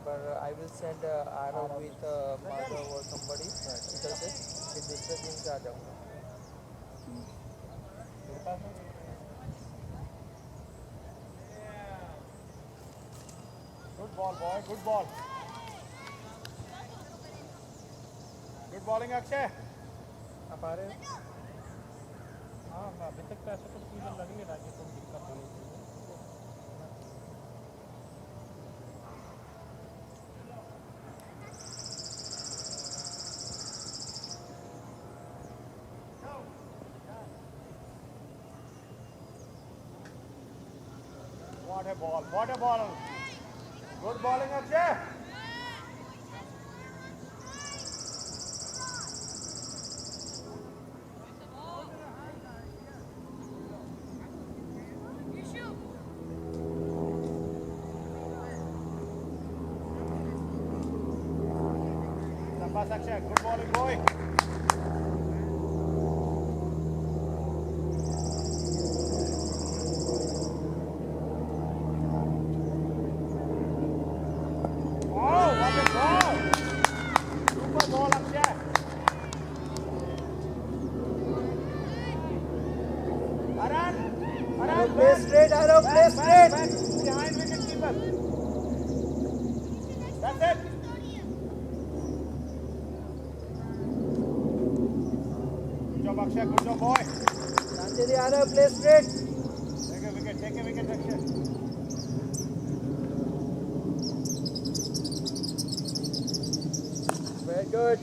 पर I will send Aarav with Madhav और somebody इधर से फिर दूसरे दिन से आ जाऊंगा Good ball, boy. Good ball. Good bowling, Akshay. आप आ रहे हो हाँ अभी तक तो ऐसा कुछ मुझे लग नहीं रहा कि कोई दिक्कत होनी चाहिए What a ball. What a ball. Good bowling, Akshay. Shabash, Akshay. Good bowling, boy. play straight Arrow play straight Behind wicket keeper. That's it. Good job, Akshay. Good job, boy. Sanjay Arrow play straight Take a wicket, Akshay. very good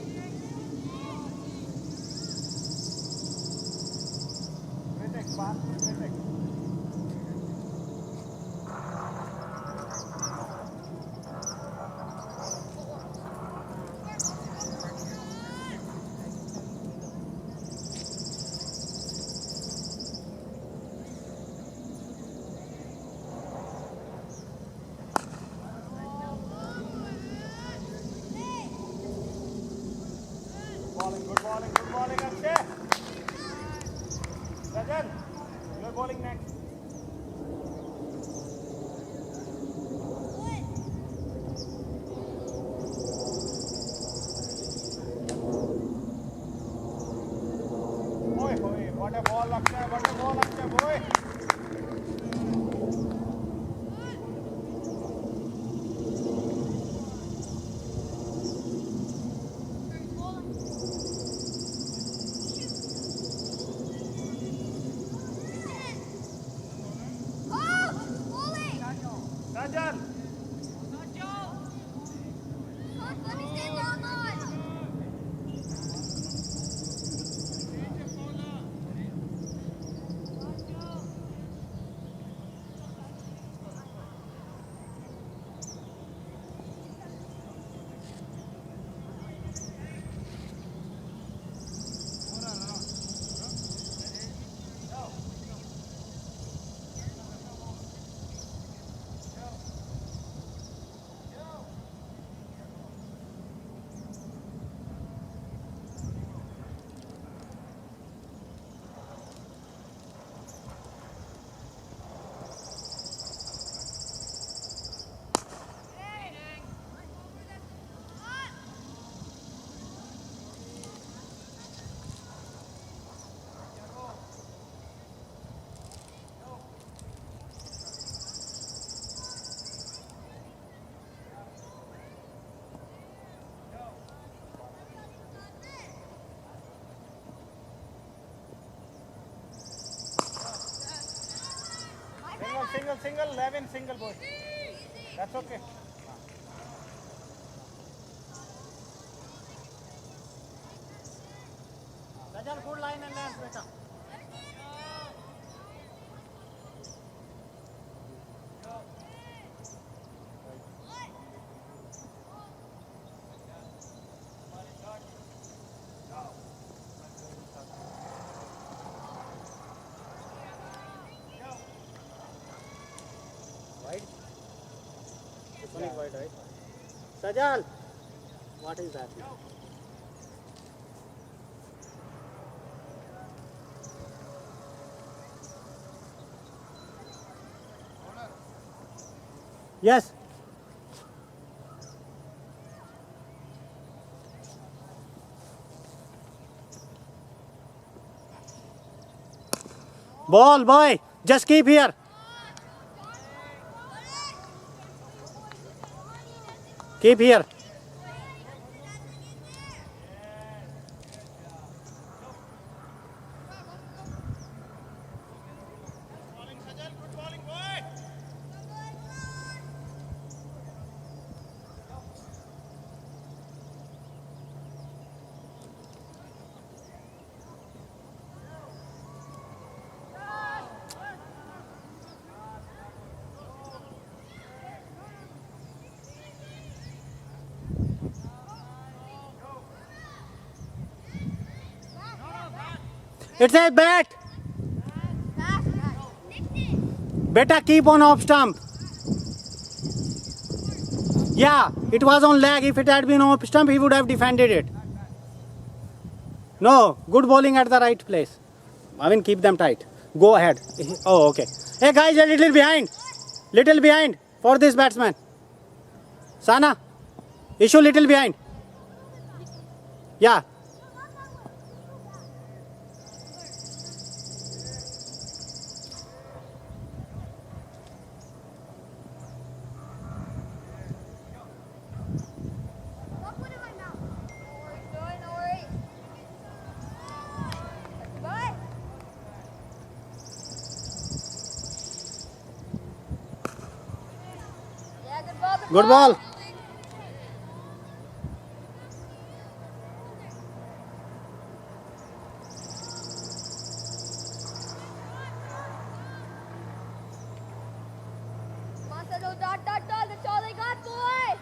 single, 11 single, boy. That's okay. Sajal, good line and length, beta. Wide? This one is wide, right? Sajal! What is that? Yes. Ball, boy. Just keep here. Keep here. Good bowling, boy. It's a bat. Better keep on off stump. Yeah, it was on leg. If it had been off stump, he would have defended it. No, good bowling at the right place. I mean, keep them tight. Go ahead. Oh, okay. Hey guys, a little behind. Little behind for this batsman. Sana, issue little behind. Yeah. Don't put it in my mouth. No worries, boy, no worries. Boy. Yeah, good ball, Good ball. Come on, Sajal, dot, dot, dot. That's all they got, boy.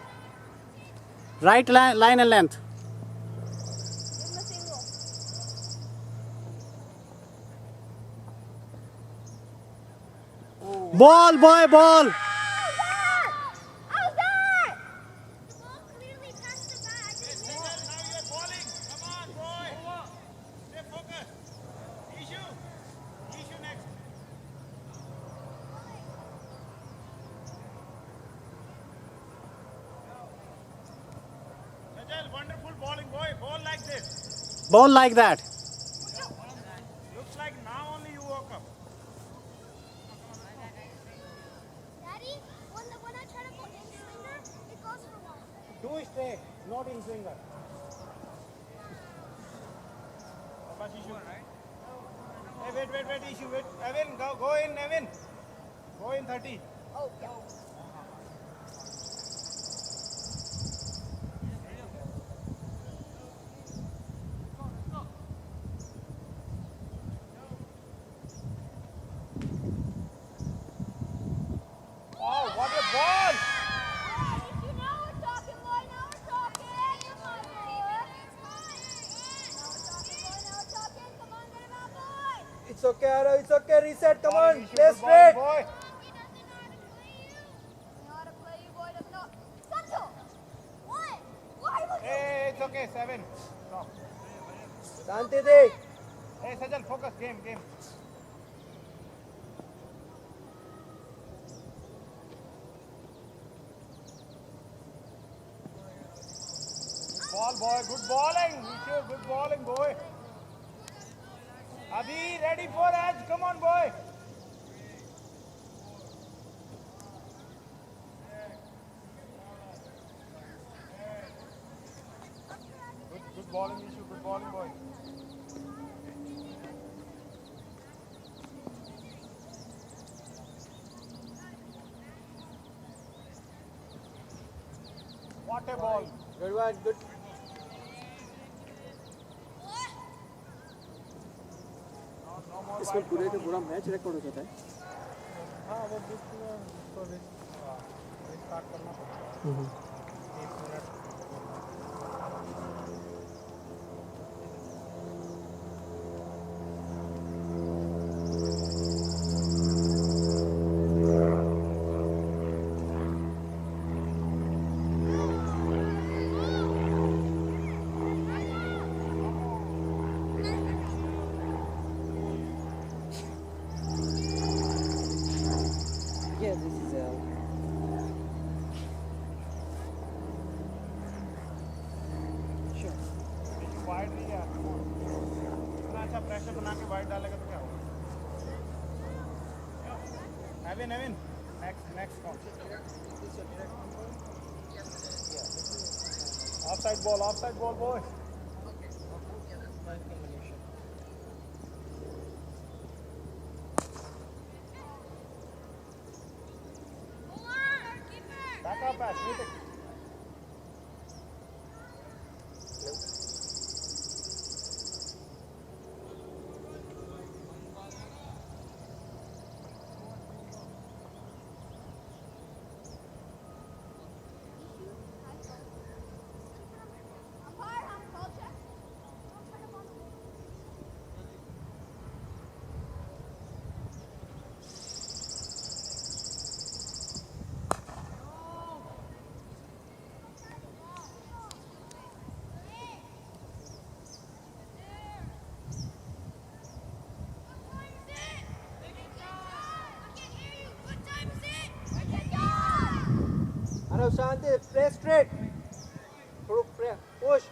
Right line and length. Give him a single. Ball, boy, ball. How's that? How's that? The ball clearly touched the bat. Now you're bowling. Come on, boy. Stay focused. Issue next. Sajal, wonderful bowling, boy. Ball like this. Ball like that. Looks like now only you woke up. Daddy, when I try to go in swinger, it goes for one. Two straight, not in swinger. Bas issue. Hey, wait, issue, wait. Evan, go in, Evan. Go in 30. Oh, yeah. Oh, what a ball! You know we're talking, boy. Now we're talking. Come on, boy. Now we're talking. Come on, get him out, boy. It's okay, Aro. It's okay. Reset. Come on. Issue, Play good bowling, straight. boy. He doesn't know how to play you. Boy doesn't know. Sancho! What? Why would you? Hey, it's okay, 7. Stop. Shanti de. Hey, Sajal, focus. Game. Ball, boy. Good bowling. Issue, good bowling, boy. Abhi, ready for edge. Come on, boy. Good bowling, Issue. Good bowling, boy. What a ball. Good one, good. No more इसमें wide. पूरे का पूरा match record हो जाता है. हाँ वो बीच में तो रिस्टार्ट करना पड़ता है. 1 minute. Yeah, this is wide नहीं है. इतना अच्छा प्रेशर बना के वाइड डालेगा तो क्या होगा? नवीन नेक्स्ट कौन? Offside ball boy. Back up, pass. Meet it. Umpire, call check. Turn him on. अरे शांति, play straight. थोड़ा play, push.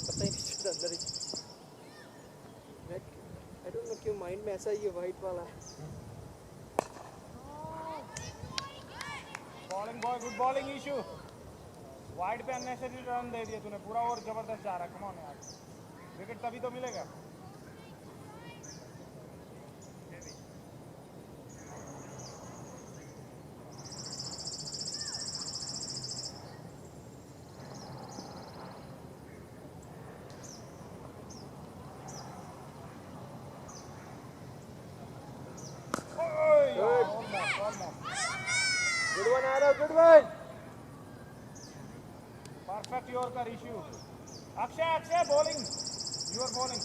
पता ही नहीं चलता अंदर ही. I don't know क्यों mind में ऐसा ये white वाला है. Bowling boy, good bowling issue. Wide पे अननेसेसरी रन दे दिया तूने. पूरा ओवर जबरदस्त जा रहा है. कम ऑन यार. विकेट तभी तो मिलेगा. Good one, Arav, good one. Perfect Yorker issue. Akshay, bowling. You are bowling.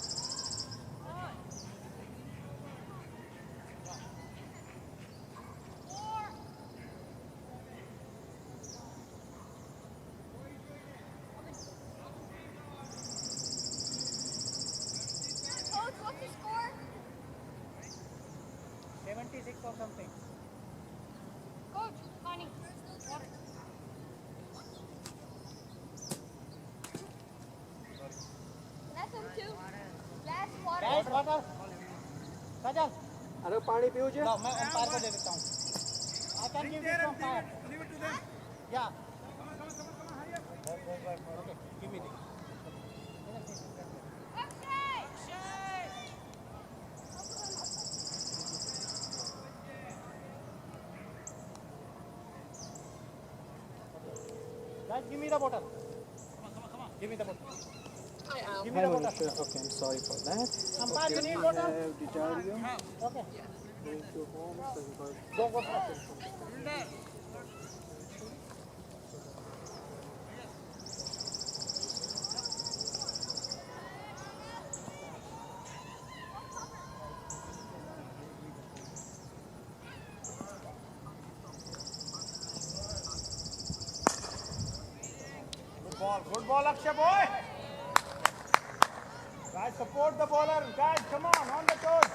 Coach, what's the score? 76 or something. Coach, honey, water. That's him too. Glass water. Guys, water. Sajal. अरे पानी पीऊ जे. मैं umpire को दे देता हूँ. I can give it to umpire. Leave it to them. Yeah. Okay, give me this. Guys, give me the bottle. Give me the bottle. Give me the bottle. Okay, I'm sorry for that. Umpire, you need I bottle? have deterred you. Okay. Going to home so because Go first. Good ball, Akshay boy. Guys, support the bowler. Guys, come on the toes.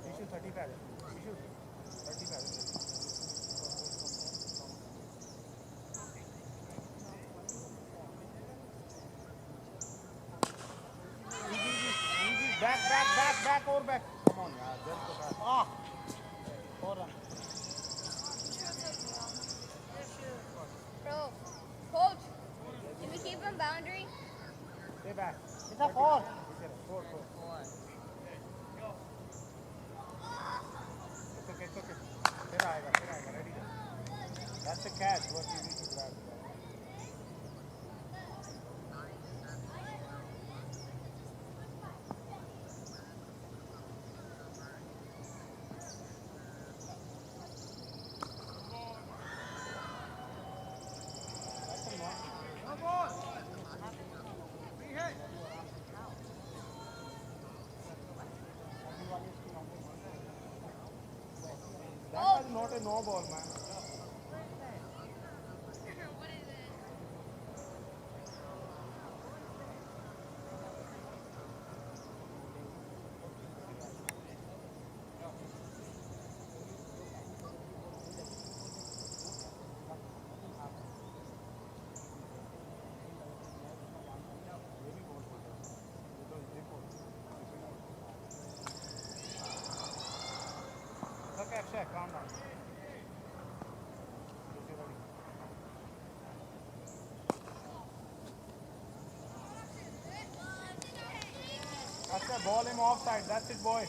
Issue 35. Issue 35. Easy. Back, over back. Come on, yaar. Just the back. Ah. 4 run. Bro, coach, can we keep him boundary? Stay back. It's a 4. Four. It's okay. Stay back. say no ball, man. Okay, Akshay, calm down. Akshay, ball him offside. That's it, boy.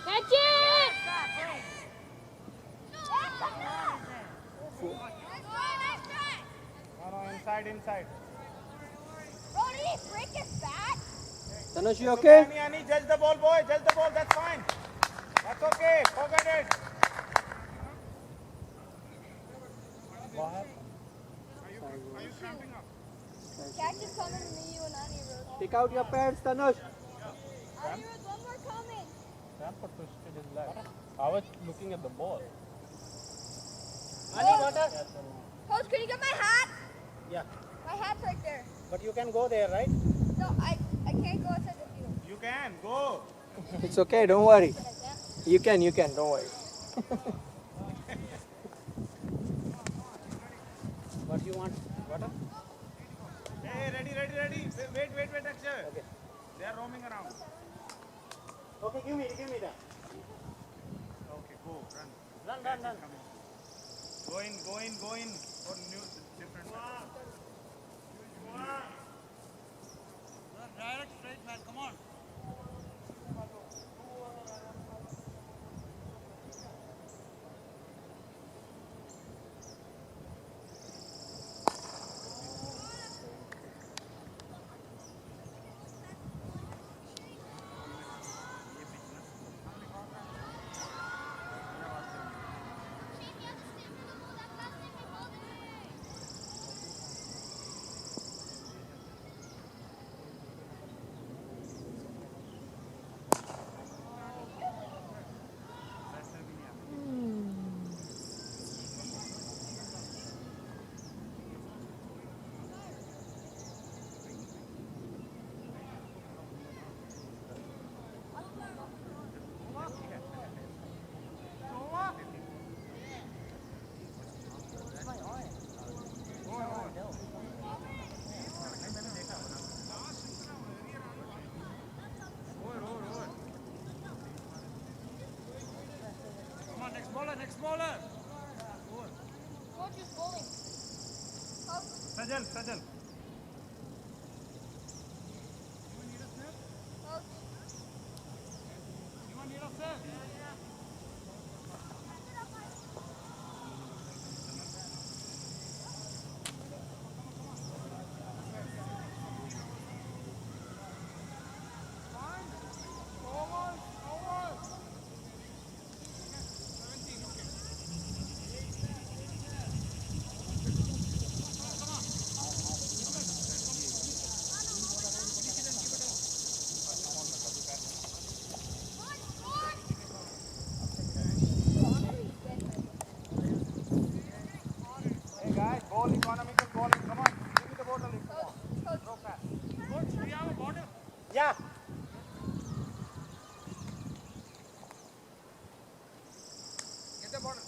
Catch it! No, inside. Bro, did he break his back? Tanush, you okay? Ani, judge the ball, boy. Judge the ball. That's fine. That's okay. Forget it. Catch is coming to me, you and Anirudh. Take out your pants, Tanush. Anirudh, one more coming. Rampart twisted his leg. I was looking at the ball. Coach, can you get my hat? Yeah, My hat's right there. but you can go there, right? No, I can't go outside the field. You can go. It's okay, don't worry. But I can't. You can, don't worry. What you want? Water? Hey, ready. Wait, Akshay. Okay. They are roaming around. Okay, give me that. Okay, go. Run. Run. Go in. For new, different. Direct straight man, come on. Next bowler. Coach is bowling. Sajal. Coach. Hey guys, ball economical bowling. Come on, give me the bottle. Coach. Throw fast. Coach, do you have a bottle? Yeah. Get the bottle.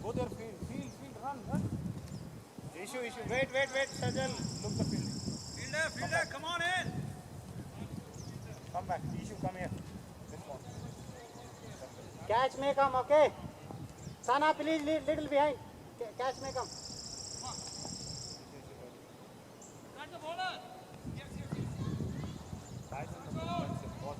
Go there, field, run. Issue. Wait, Sajal. Look the field. Fielder, come on in. Come back. Issue, come here. This one. Catch may come, okay? Sana, please little behind. Catch may come. Got the bowler. Yes. Tyson, the defensive ball.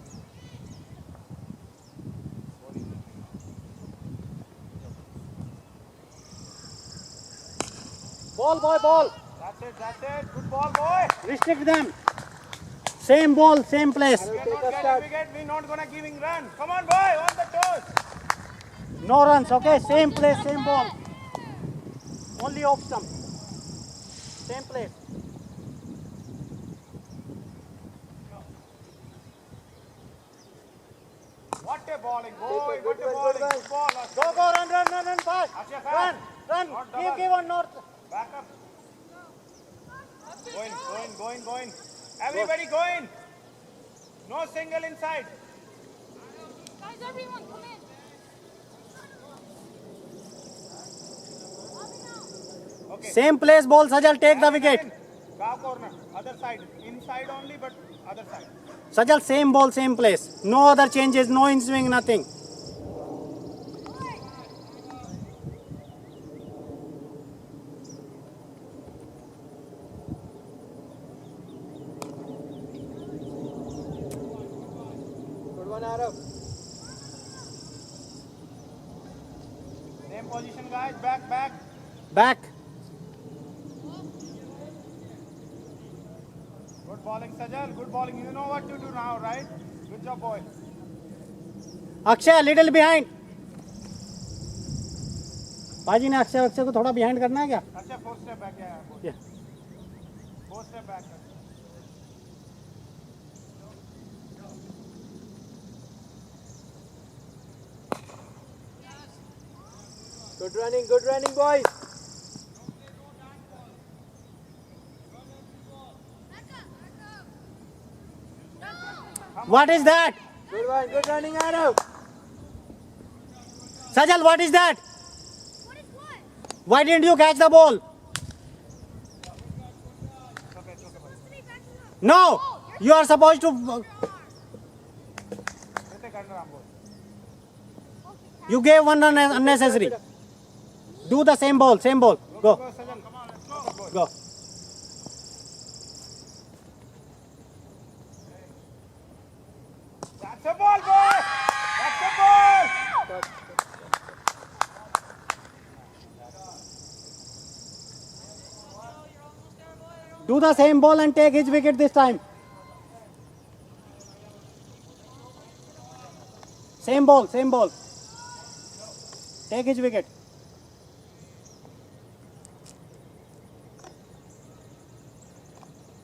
Ball, boy, ball. That's it, that's it. Good ball, boy. Restrict them. Same ball, same place. We are not getting wicket. We're not gonna giving run. Come on, boy, on the toes. No runs, okay? Same place, same ball. Only off stump. Same place. What a bowling, boy. What a good bowling. one. Good ball. Go, run fast. Ashraf, Run. Not double. Give on north. Back up. Going. Everybody going. No single inside. Guys, everyone, come in. Okay. Same place, ball, Sajal, take the wicket. Cow corner. Other side. Inside only, but other side. Sajal, same ball, same place. No other changes, no in swing, nothing. Good one, Arav. Same position, guys. Back. Back. Good bowling, Sajal. Good bowling. You know what to do now, right? Good job, boy. Akshay little behind बाजी ने अक्षय को थोड़ा behind करना है क्या अच्छा 4 step back. Yeah. 4 step back. Good running, boys. What is that? Good one, good running, Arav. Sajal, what is that? What is what? Why didn't you catch the ball? No, you are supposed to. You gave one run unnecessary. Do the same ball. Go. Go, Sajal. Come on, let's go. Go. That's a ball, boy. That's a ball. Do the same ball and take his wicket this time. Same ball. Take his wicket.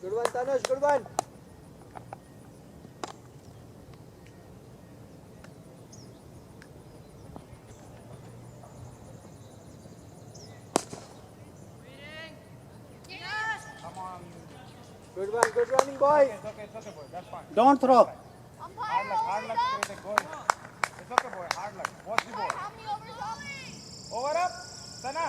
Good one, Tanush, good one. Come on. Good one, good running, boys. It's okay, boy. That's fine. Don't throw. Hard luck, critic. Go. It's okay, boy. Hard luck. Watch the ball. How many overs are we? Over up. Sana.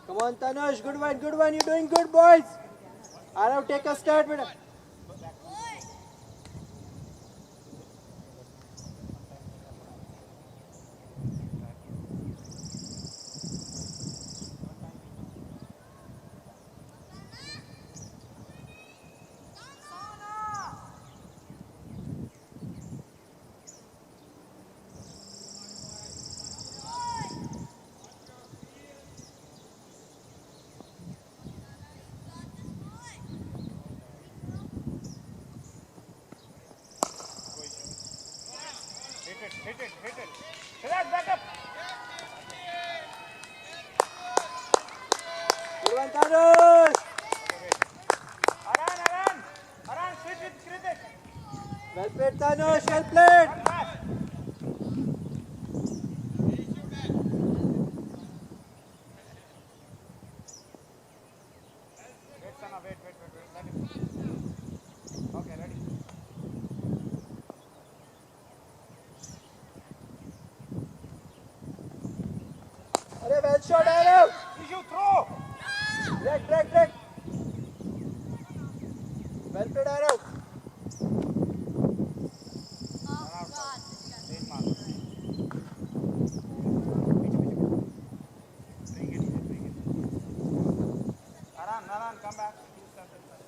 Come on, Tanush, good one. You're doing good, boys. Arav, take a start, beta. Hit it. Relax, back up. Good one, Tanush. Aran, switch with critic. Well played, Tanush, well played. Run fast. Wait, Sana, wait. Let him. Okay, ready. Well shot, Arav. Issue throw. Drag. Well played, Arav. Oh, God. Late mark. Bring it, bring it. Aran, come back. Two steps inside.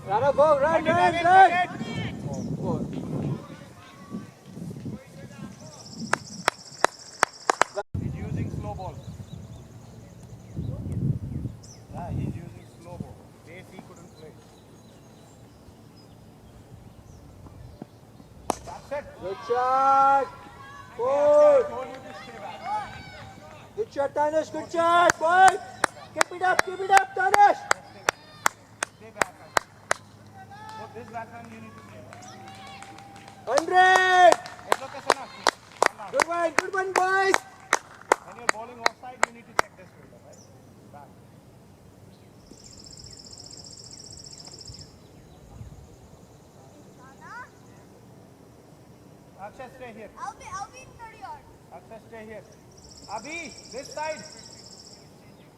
Arav, go, run, Get it, run, Evan, run. get it. Four. He's using slow ball. Yeah, he's using slow ball. Pace he couldn't play. That's it. Good shot. I Good. told you to stay back. Good shot, Tanush. Good shot, boy. Keep it up, Tanush. Stay back. So this batsman you need to stay back. 100. It's okay, Sana. Good one, boys. When you're bowling offside, you need to check this fielder, right? Back. Akshay, stay here. I'll be in 30 yards. Akshay, stay here. Abhi, this side.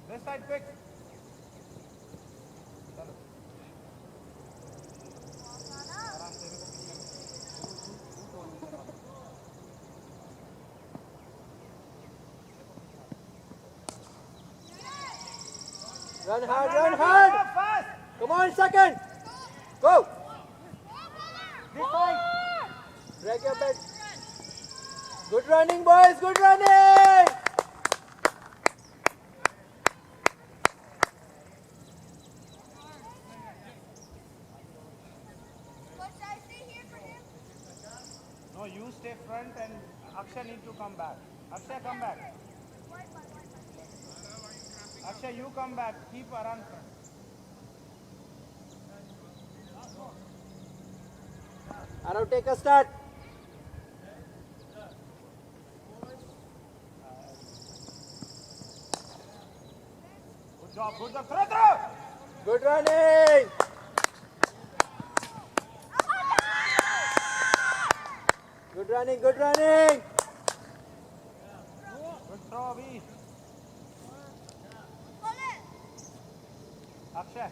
This side, quick. चलो. आराम से रुको पीछे. Run hard. Fast. Come on, second. Go. This side. Drag your bed. Good running, boys. Good running. What should I stay here for him? No, you stay front and Akshay need to come back. Akshay, come back. Akshay, you come back. Keep Aran front. Arav, take a start. Good job. Throw. Good running. Good running. Good throw, Abhi. Pull it. Akshay.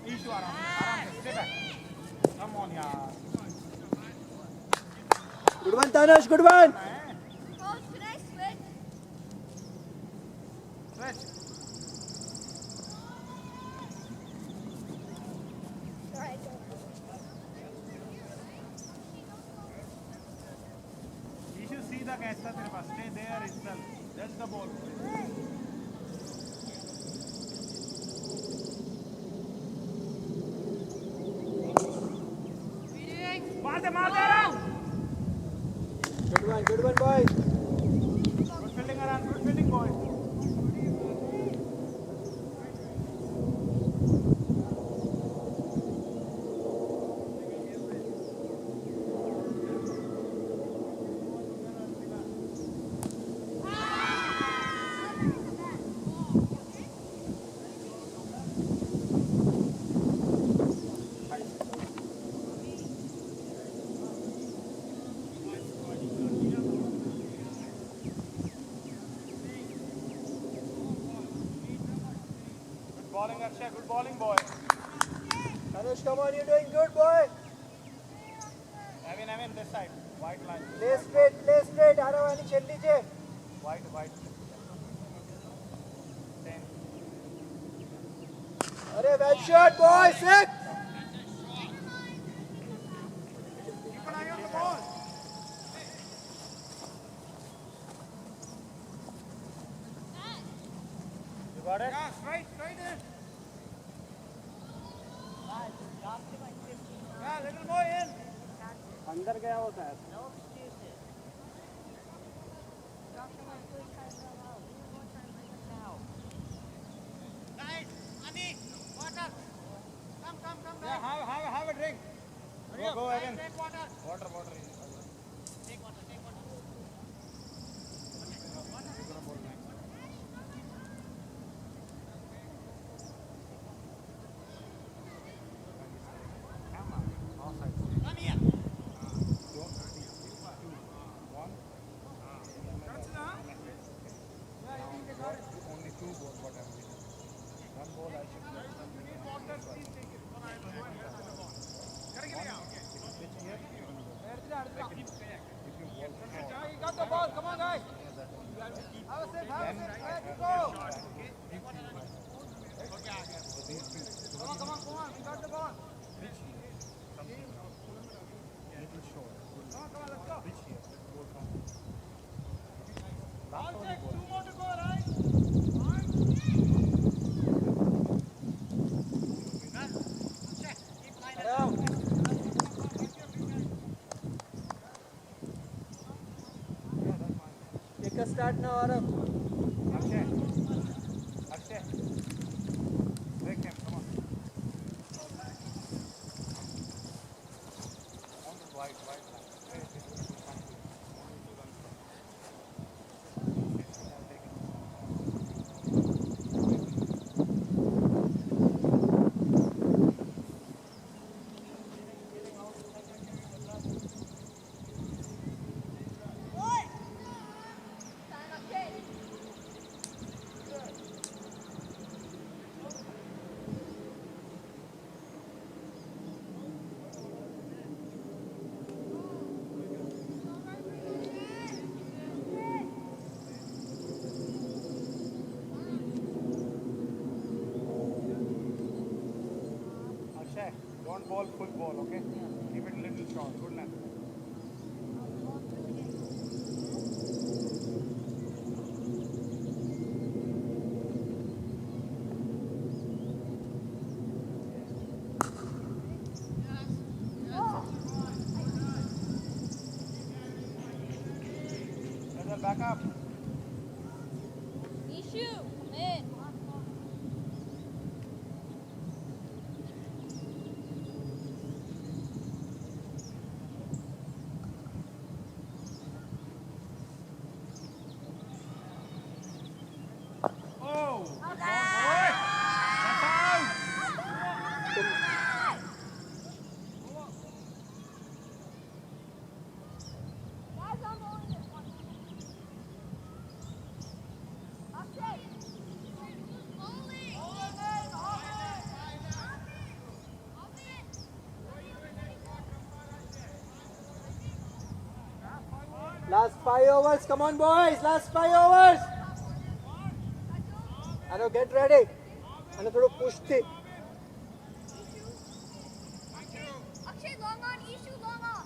Issue Aram se stay back. Come on, yaar. Good one, Tanush. Good one. Coach, can I switch? Switch. Alright, go. Issue सीधा कैसा तेरे पास. Stay there itself. That's the ball. मार दे Aram. Good one, boys. Good fielding Aram. Good fielding boy. Bowling Akshay, good bowling boy. Tanush, come on, you're doing good, boy. Evan, this side. White line. Play straight. Arav, ani chelli je. White. 10. Arey, well shot, boys. Sick. Keep an eye on the ball. You got it? Yeah, straight in. Yeah, little more in. अंदर गया वो शायद Yeah, have a drink. Go again. Water. Only 2 balls what I'm getting. 1 ball I should get something. You got the ball. Come on, guys. Have a sit. Let's go. Come on. We got the ball. Little short. Come on, let's go. Pitch here. Ball come. Last Ball only check. ball. 2 more to go, right? Around. Take a start now, Arav. Akshay. Break him, come on. On the wide line. Time up, kid. Akshay, don't ball full ball, okay? Keep it little short. Good enough. Back up. Ishu, come in. Oh! How's That's out! Guys, I'm holding this one. Update. Last 5 overs. Come on, boys. Last 5 overs. Anu, get ready. Anu, thoda push thi. Akshay, long on. Ishu, long on.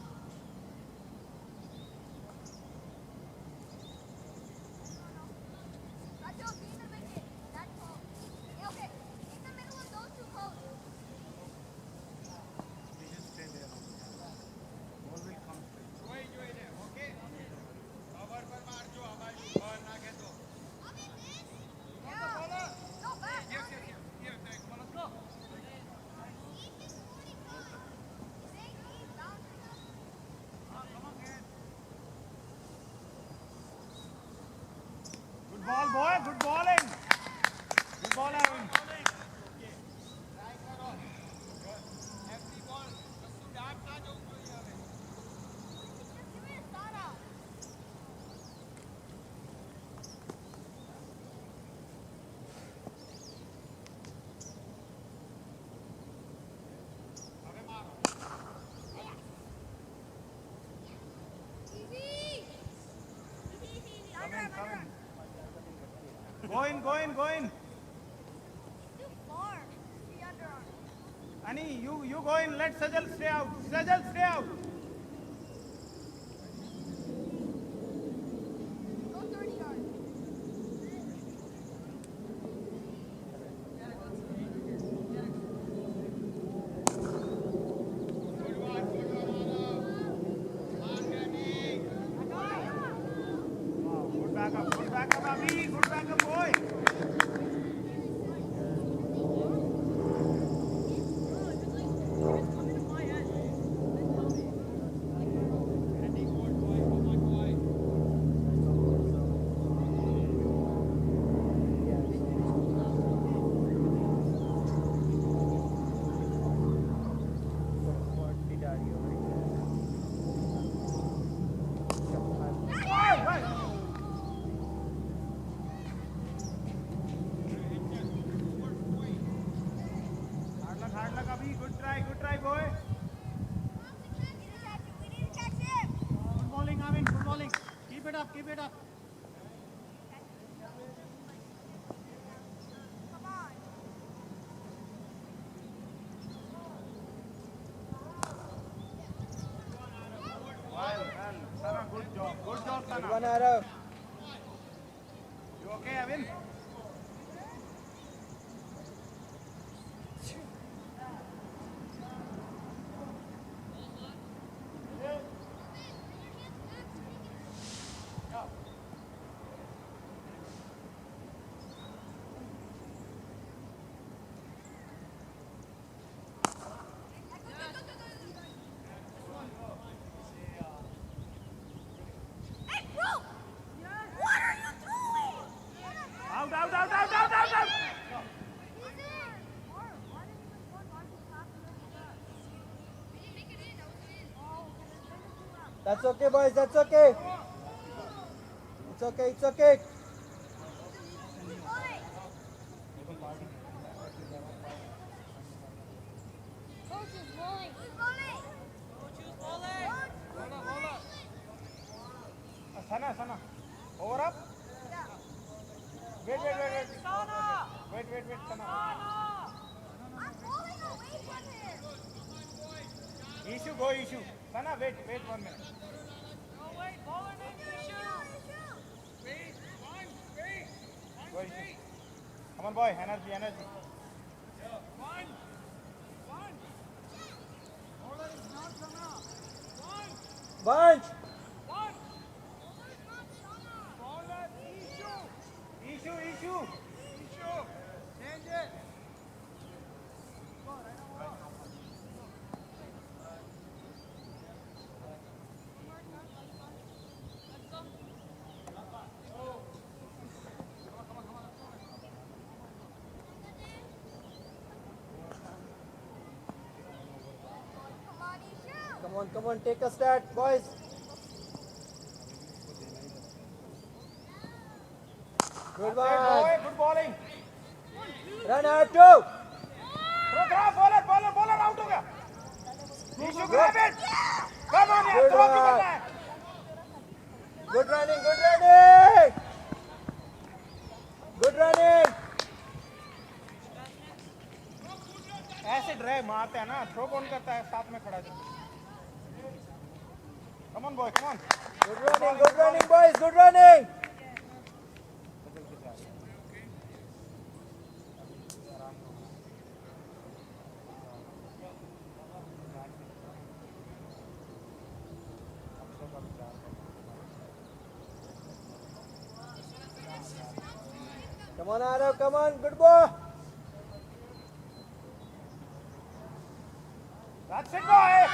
Raju, be in the wicket. That's all. Okay, in the middle of those two posts. You just stay there. Ball will come straight. Yeah. No, back. Good ball, boy. Good balling. Good ball, Aaron. Just give me a start out. Easy. Down there, Come Mother. in. Go in. Too far. Yeah, Honey, you go in. Let Sajal stay out. Sajal, stay out. Go 30 yards. Good backup, Abhi. Good backup, boy. Hard luck, Abhi. Good try, boy. We need to catch him. Good bowling, Amin. Good bowling. Keep it up. Keep it up. Come on. Well, Sana, good job. Good job, Good Sana. one, Arav. You okay, Avin? Hey, bro! What are you doing? Out. That's okay, boys. That's okay. It's okay. It's okay. Coach is bowling. Who's bowling? Sana. Over up. Wait. Wait, Sana. I'm bowling away from him. Issue. Sana, wait 1 minute. Go, Issue. Come on, boy. Energy. Bunch. Issue. Come on. Take a start, boys. Good one. Good bowling. Run out two. Throw. Bowler out हो गया. Issue grab it. Come on, Good throw one. it back. Good running. Good running. ऐसे drive मारते हैं ना, throw कौन करता है साथ में खड़ा है. Come on, boy, come on. Good running, boys. Good running. Come on, Arav. Come on. Good boy. That's it, boy.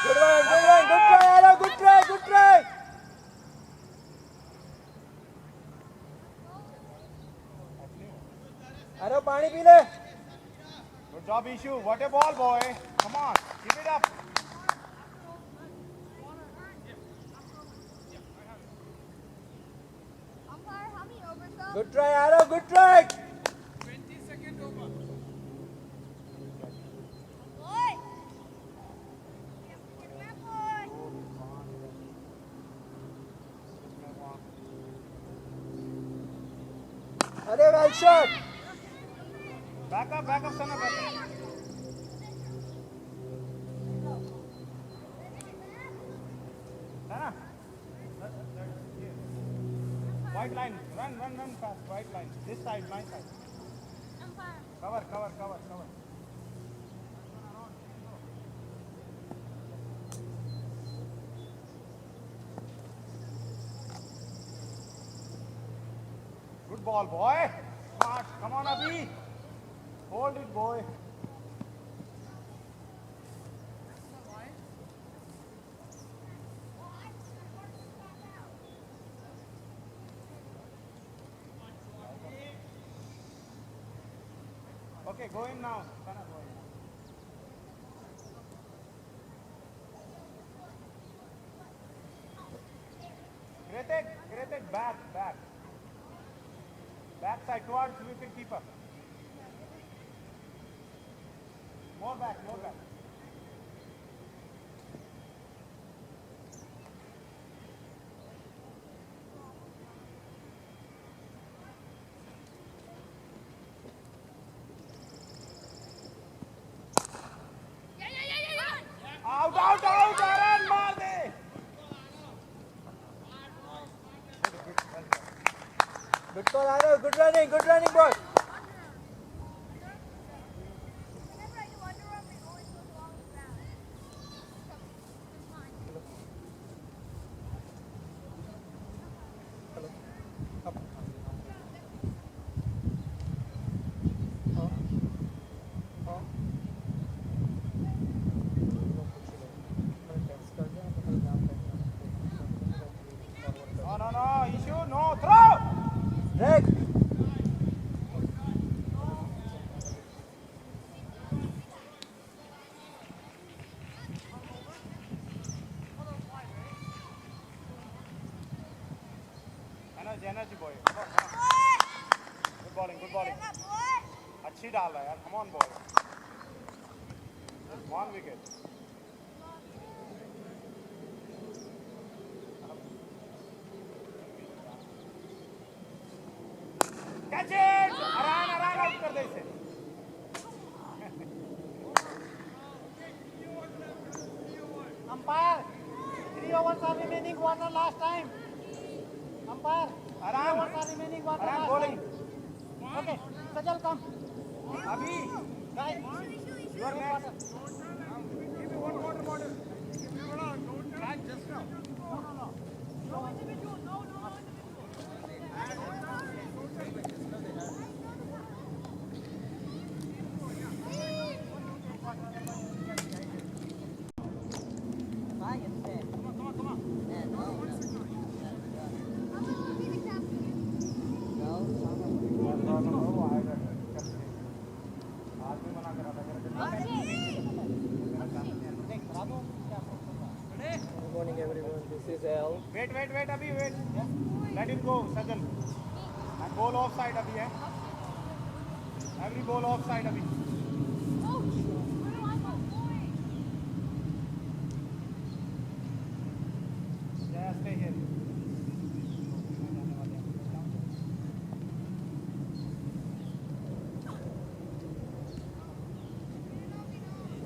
Good one. Good try, Arav. Good try. Arav, पानी पी ले. Good job, Issue. What a ball, boy. Come on, keep it up. Umpire, how many overs though? Good try, Arav. Good try. Boy! Get back, boy! Arey, well shot. Back up, Sana, back up. ना? White line, run fast. White line. This side, my side. Cover. Good ball, boy. Smart. Come on, Abhi. Hold it, boy. Okay, go in now. Sana, go in. Kritik, back. Back side towards wicket keeper. More back. Out, Aaron, मार दे. Good call, Arrow. Good running, boy. Whenever I do underarm, it always goes along with that. No, issue, no, throw. Drag. Energy boy. Good bowling. अच्छी डाल रहा है यार. Come on, boy. Just 1 wicket. Catch it! Aran out कर दे इसे. Umpire, 3 overs are remaining, 1 run last time. Umpire, 3 overs are remaining, 1 run Aran last bowling. time. Okay, Sajal come. Abhi, Guys, you are next. Give me 1 water bottle. If you don't catch just now. No individual, no individual. Good morning, everyone. This is Al. Wait, Abhi, wait. Let him go, Sajal. And ball offside, Abhi, hai. Every ball offside, Abhi. Yeah, stay here.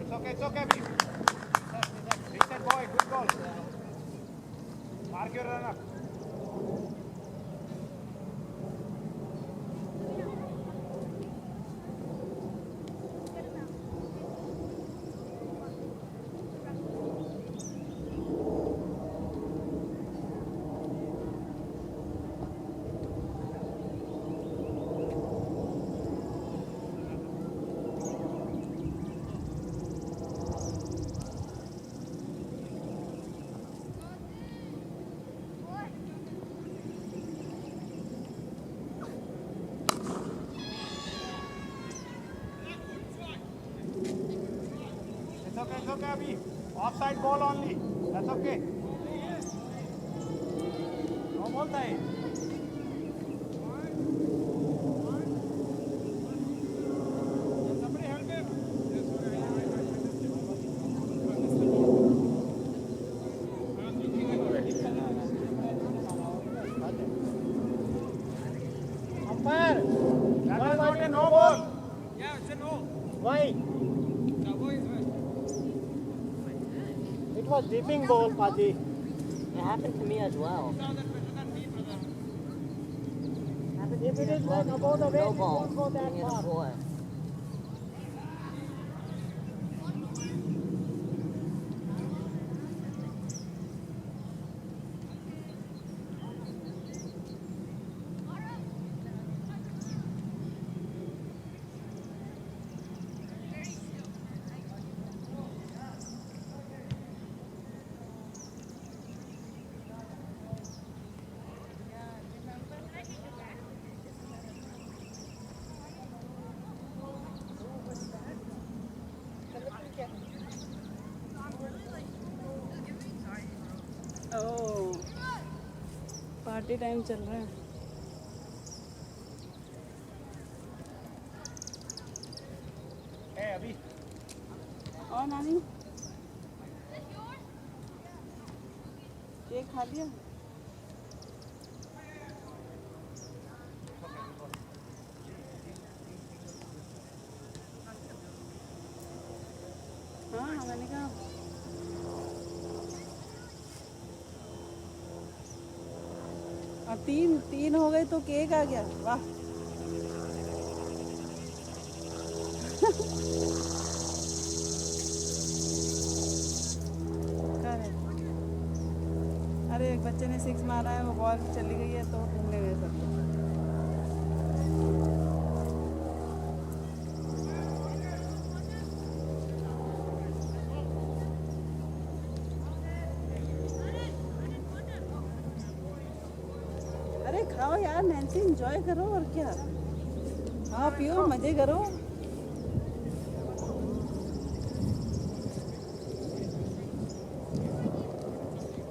It's okay, Abhi. Reset, boy. Good ball. Mark your run up. It's okay, Abhi. Offside ball only. That's okay. No bolta hai. Somebody help him. umpire, That was not a no ball. why? It was dipping ball, Paji. It happened to me as well. If it is like above the No waist, it ball. won't go that Being in a far. floor. Oh party time चल रहा है Hey, Abhi. और नानी cake खा लिया हाँ मैंने कहा और तीन हो गए तो केक आ गया वाह अरे एक बच्चे ने 6 मारा है वो बॉल चली गई है तो घूमने गए सब लोग। अरे खाओ यार नैन्सी एंजॉय करो और क्या हाँ पियो मजे करो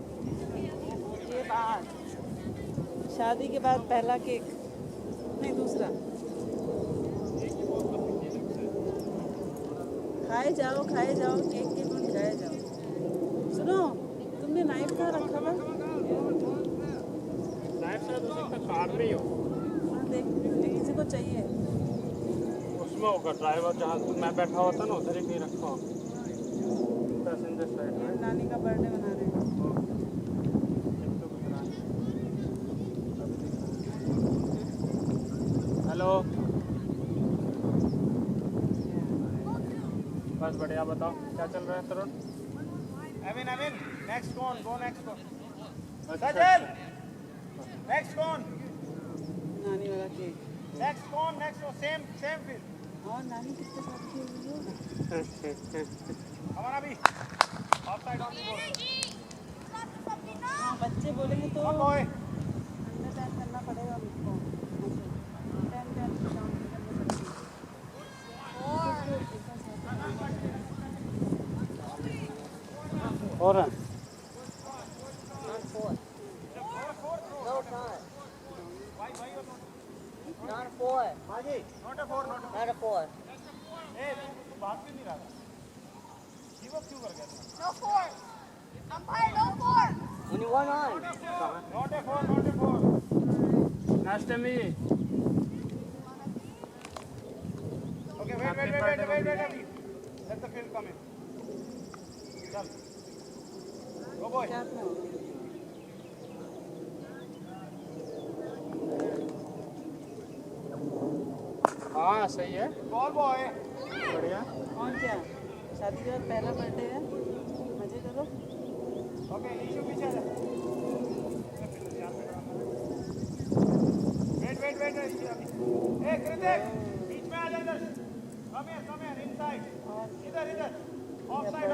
ये बात शादी के बाद पहला केक नहीं दूसरा खाए जाओ केक के गुण खाए जाओ सुनो तुमने नाइफ कहाँ रखा हुआ नाइफ शायद हो सकता कार में ही हो हाँ, देख किसी को चाहिए उसमें होगा ड्राइवर जहाँ मैं बैठा हुआ था ना उधर ही कहीं रखा हो पैसेंजर साइड में नानी का बर्थडे मना रहे हैं हेलो बस बढ़िया बताओ क्या चल रहा है तरुण Amin, next cone, go next cone. Sajal, next cone, नानी वाला cake next cone, same field. और नानी किसके साथ खेल रही हो Come on, Abhi. Offside on the ball. हाँ बच्चे बोलेंगे तो Come on, boy. Under time करना पड़ेगा मुझको टाइम करना हो रहा है Not a 4. No, it's not. Not a 4. Haji, not a four, not a Not a 4. Hey, तू भाग क्यों नहीं रहा था? Give up क्यों कर गया तू? No four. Umpire, no four. Only one on. Not a four. नाश्ते में Okay, wait, Abhi. Let the field come in. Chal. Go, boy. क्या था हाँ सही है Ball, boy. बढ़िया और क्या शादी के बाद पहला बर्थडे है मजे करो Okay, issue पीछे आ जा. Wait, Abhi. Hey, Kritik, बीच में आ जा इधर. Come here, inside. इधर. Offside.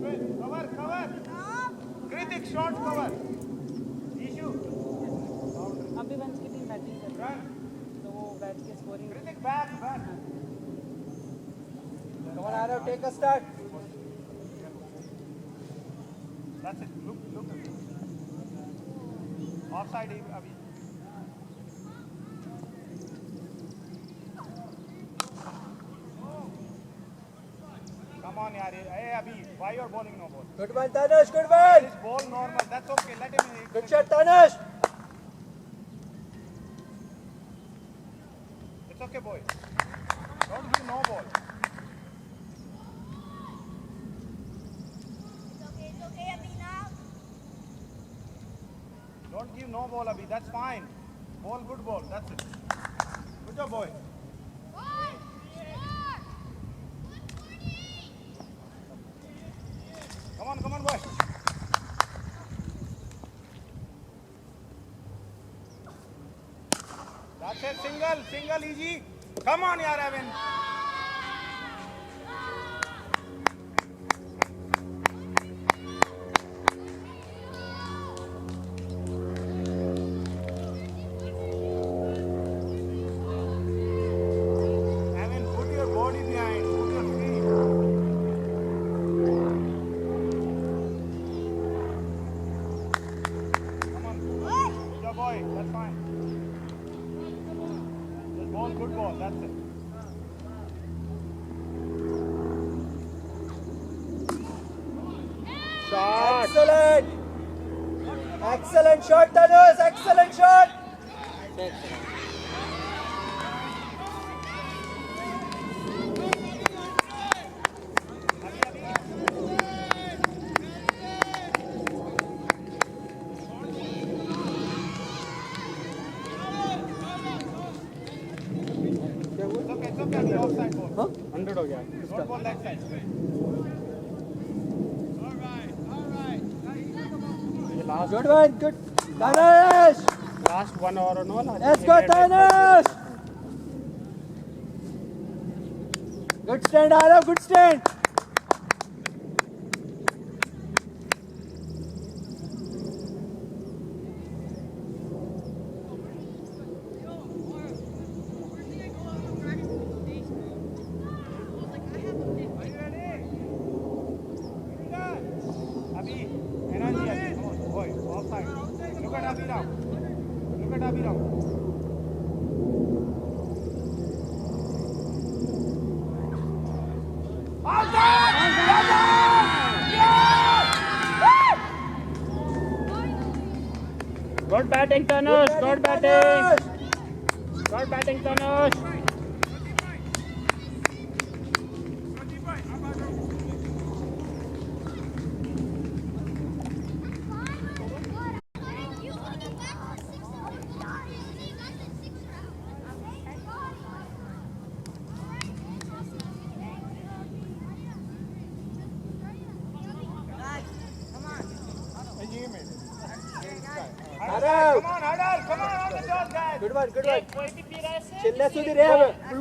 Wait, cover. Kritik, short cover. Issue. अभी वंश की टीम बैटिंग कर रही है Run. तो वो बैठ के scoring Kritik, back. Come on, Arav, take a start. That's it. Look. Offside, Abhi. Come on, yaar. Hey, Abhi, why you're bowling no ball? Good one, Tanush, good one. This ball normal. That's okay. Let him. Good shot, Tanush. It's okay, boy. Don't do no ball. It's okay, Abhi now. Don't give no ball, Abhi. That's fine. Ball, good ball. That's it. Good job, boy. Come on, boy. That's it. Single, easy. Come on, yaar, Evan. Evan, put your body behind. Put your feet. Come on. Good job, boy. That's fine. Just ball, good ball. That's it. Shot. Excellent. Excellent shot, Tanush. Excellent shot. Six. It's okay. Abhi offside ball. 100 हो गया. Don't ball that side. ये last Good one. Good. Tanush. 1 hour and all. Let's go, Tanush. Good stand, Arav. Good stand. Abhi, energy, Abhi. Come on, boy. Offside. Look at Abhi now. Look at Abhi now. Good batting, Tanush. Good batting. Good batting, Tanush. Arav. Come on, on the shot, guys. Good one. Good one. चिल्ले सुधी रे अब. Good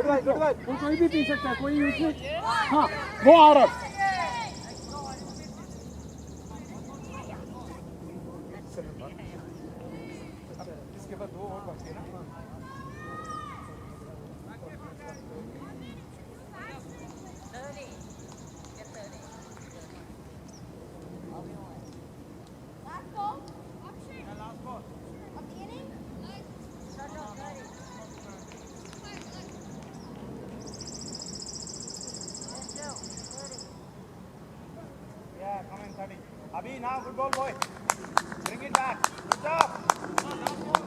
one. Good one. वो कोई भी P सकता है, कोई use नहीं. हाँ, वो आ रहा. इसके बाद 2 और बचे ना. Last ball. Last ball. Of the inning. Yeah, come in, 30. Abhi, now good ball, boy. Bring it back. Good job. Another one, boy.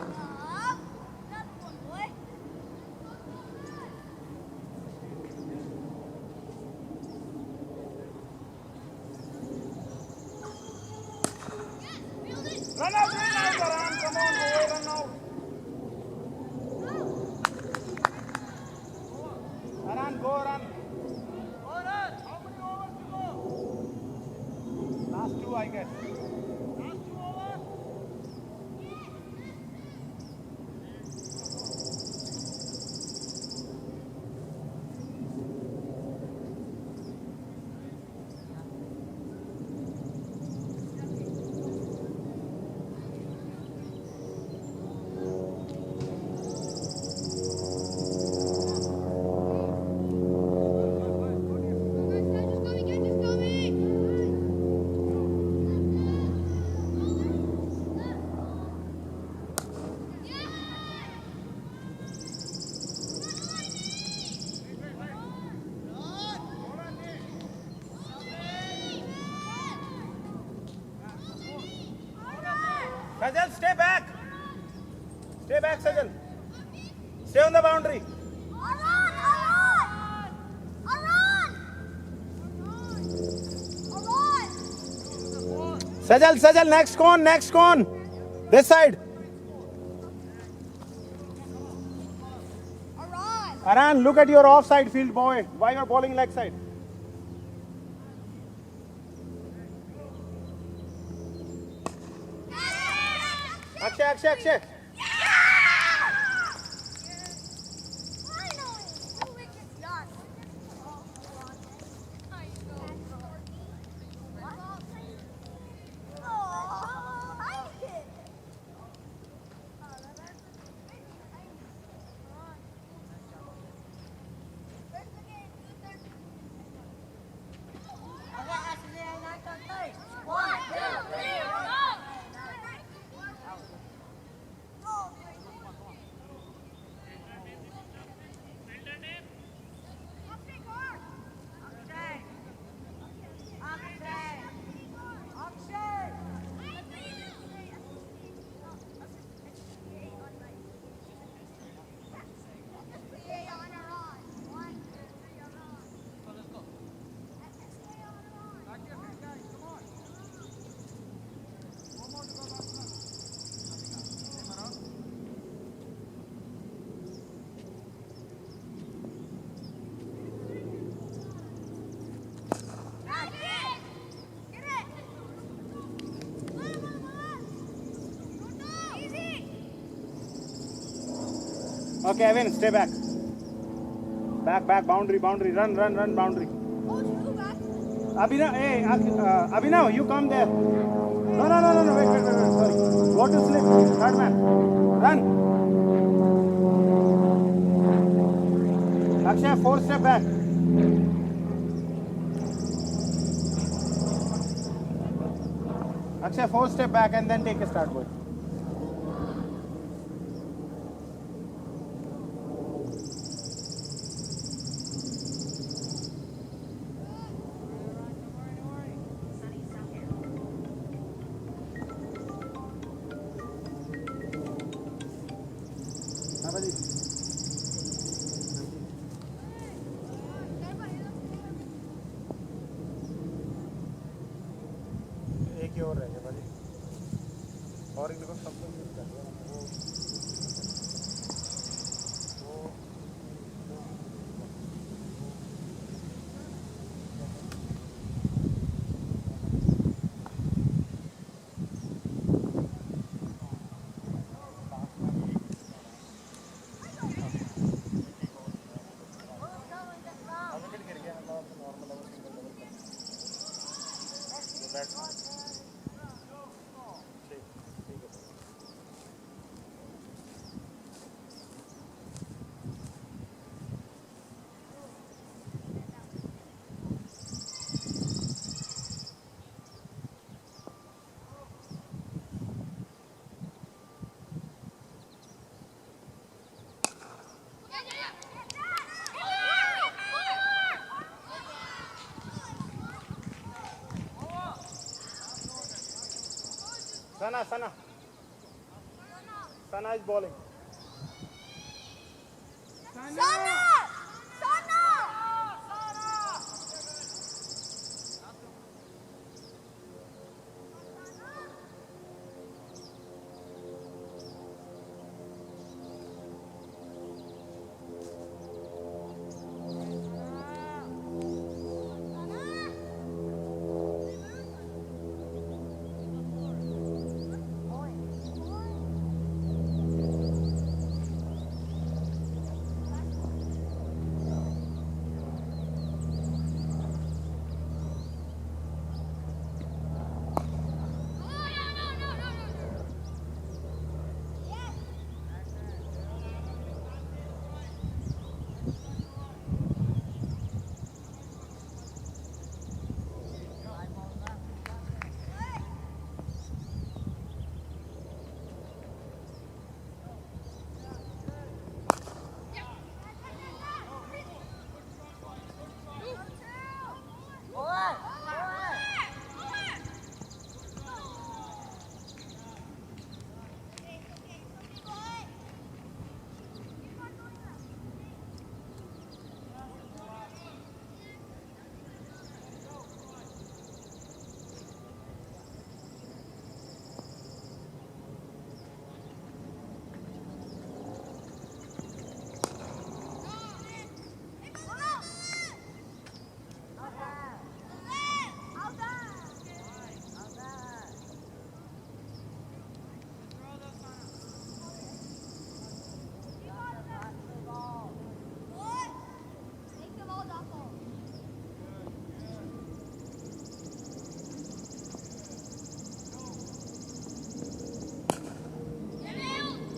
Run out, Aran. Come on, boy, run out. Aran, go, run. Last 2, I guess. Sajal, stay back. Stay back, Sajal. Stay on the boundary. Sajal, next cone. This side. Aran, look at your offside field, boy. Why you're bowling leg side? Akshay. Okay, Evan, stay back. Back, boundary, run, boundary. Abhinav, you come there. No, wait, sorry. Go to slip, third man. Run. Akshay, 4 step back. Akshay, 4 step back and then take a start ball. एक ही और रह गया भाई और इनको सबको use कर दिया Sana is bowling.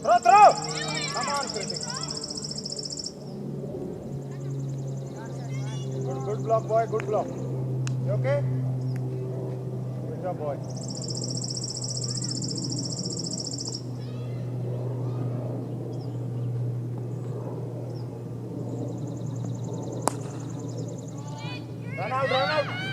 Throw! Come on, Kritik. Good block, boy. Good block. You okay? Good job, boy. Run out, run out.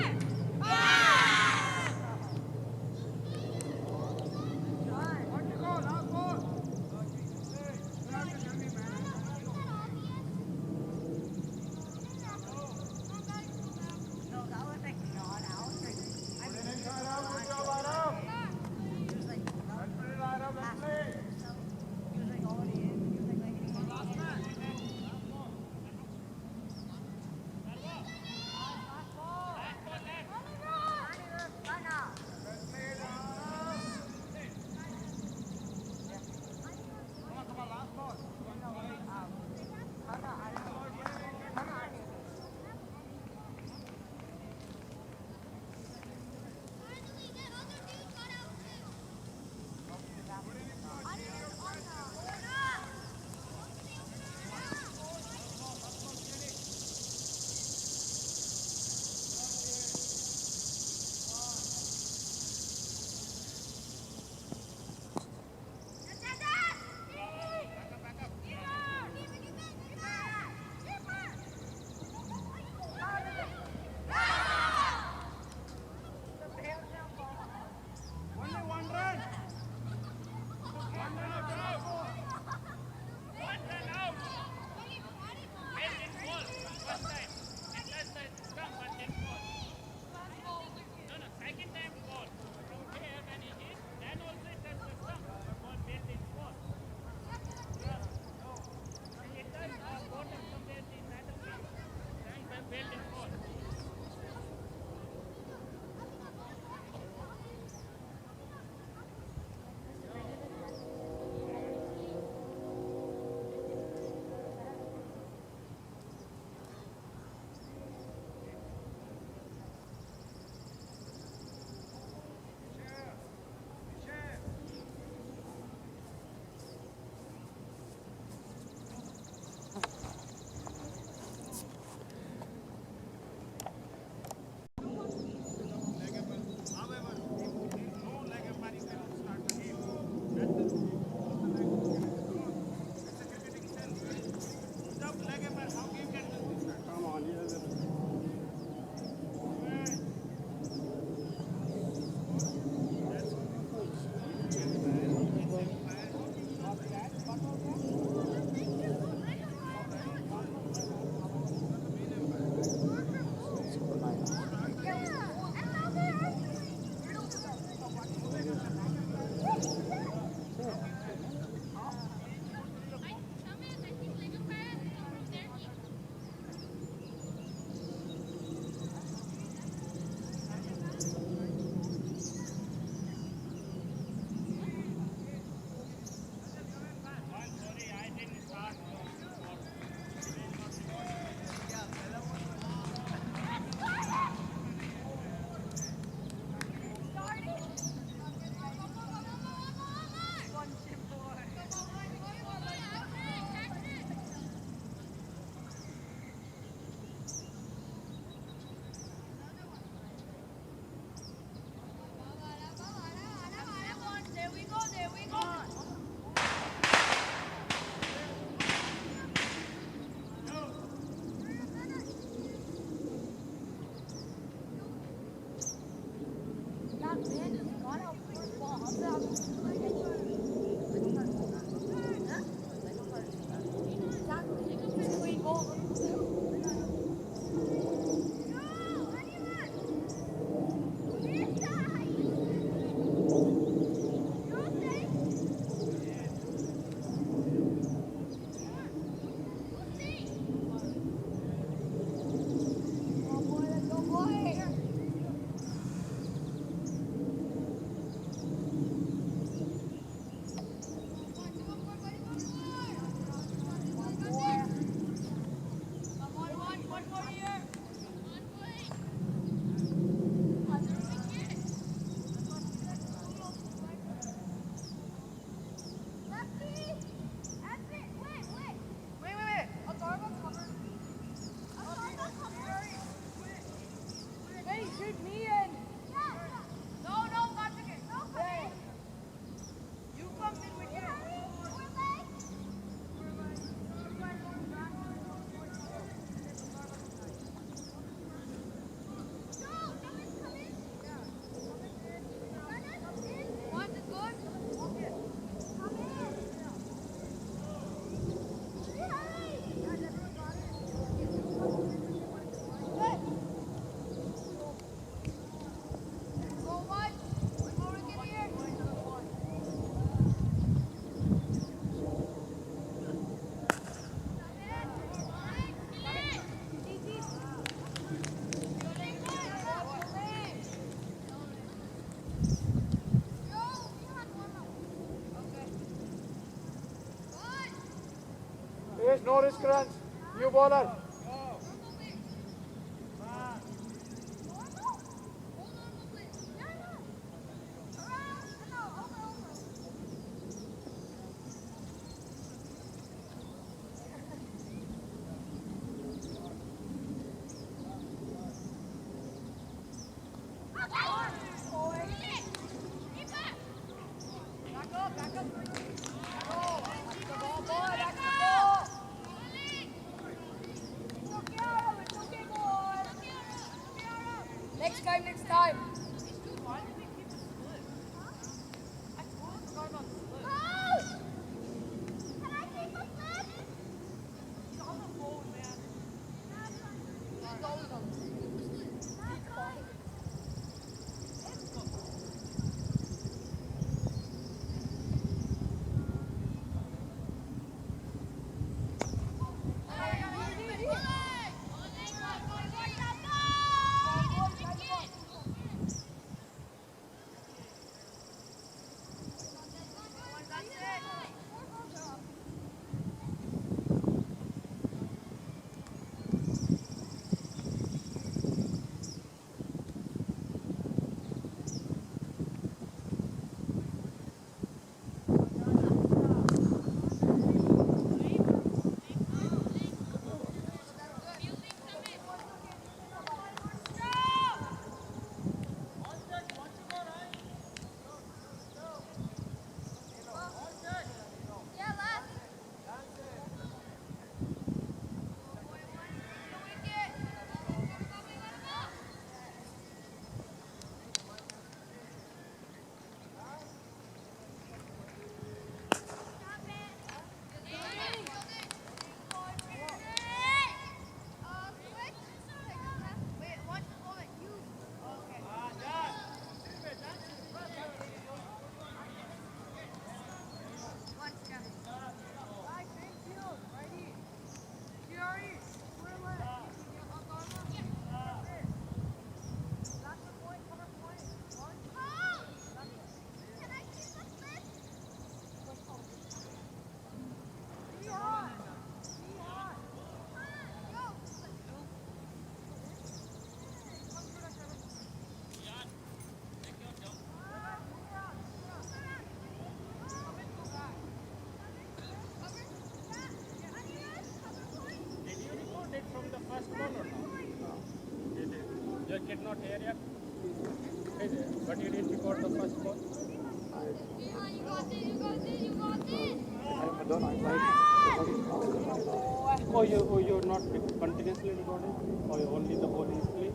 There's no risk runs. New bowler. Next time, next time. Your kid not here yet? But you didn't record the first ball? You're not continuously recording? Or only the ball is played?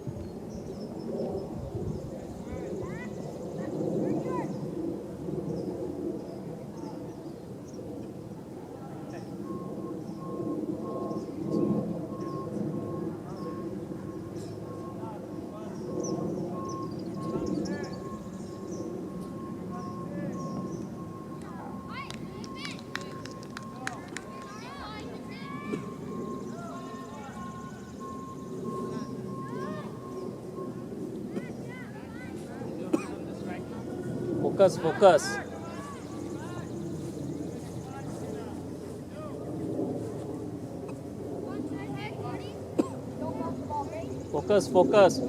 Focus, focus. Focus, focus.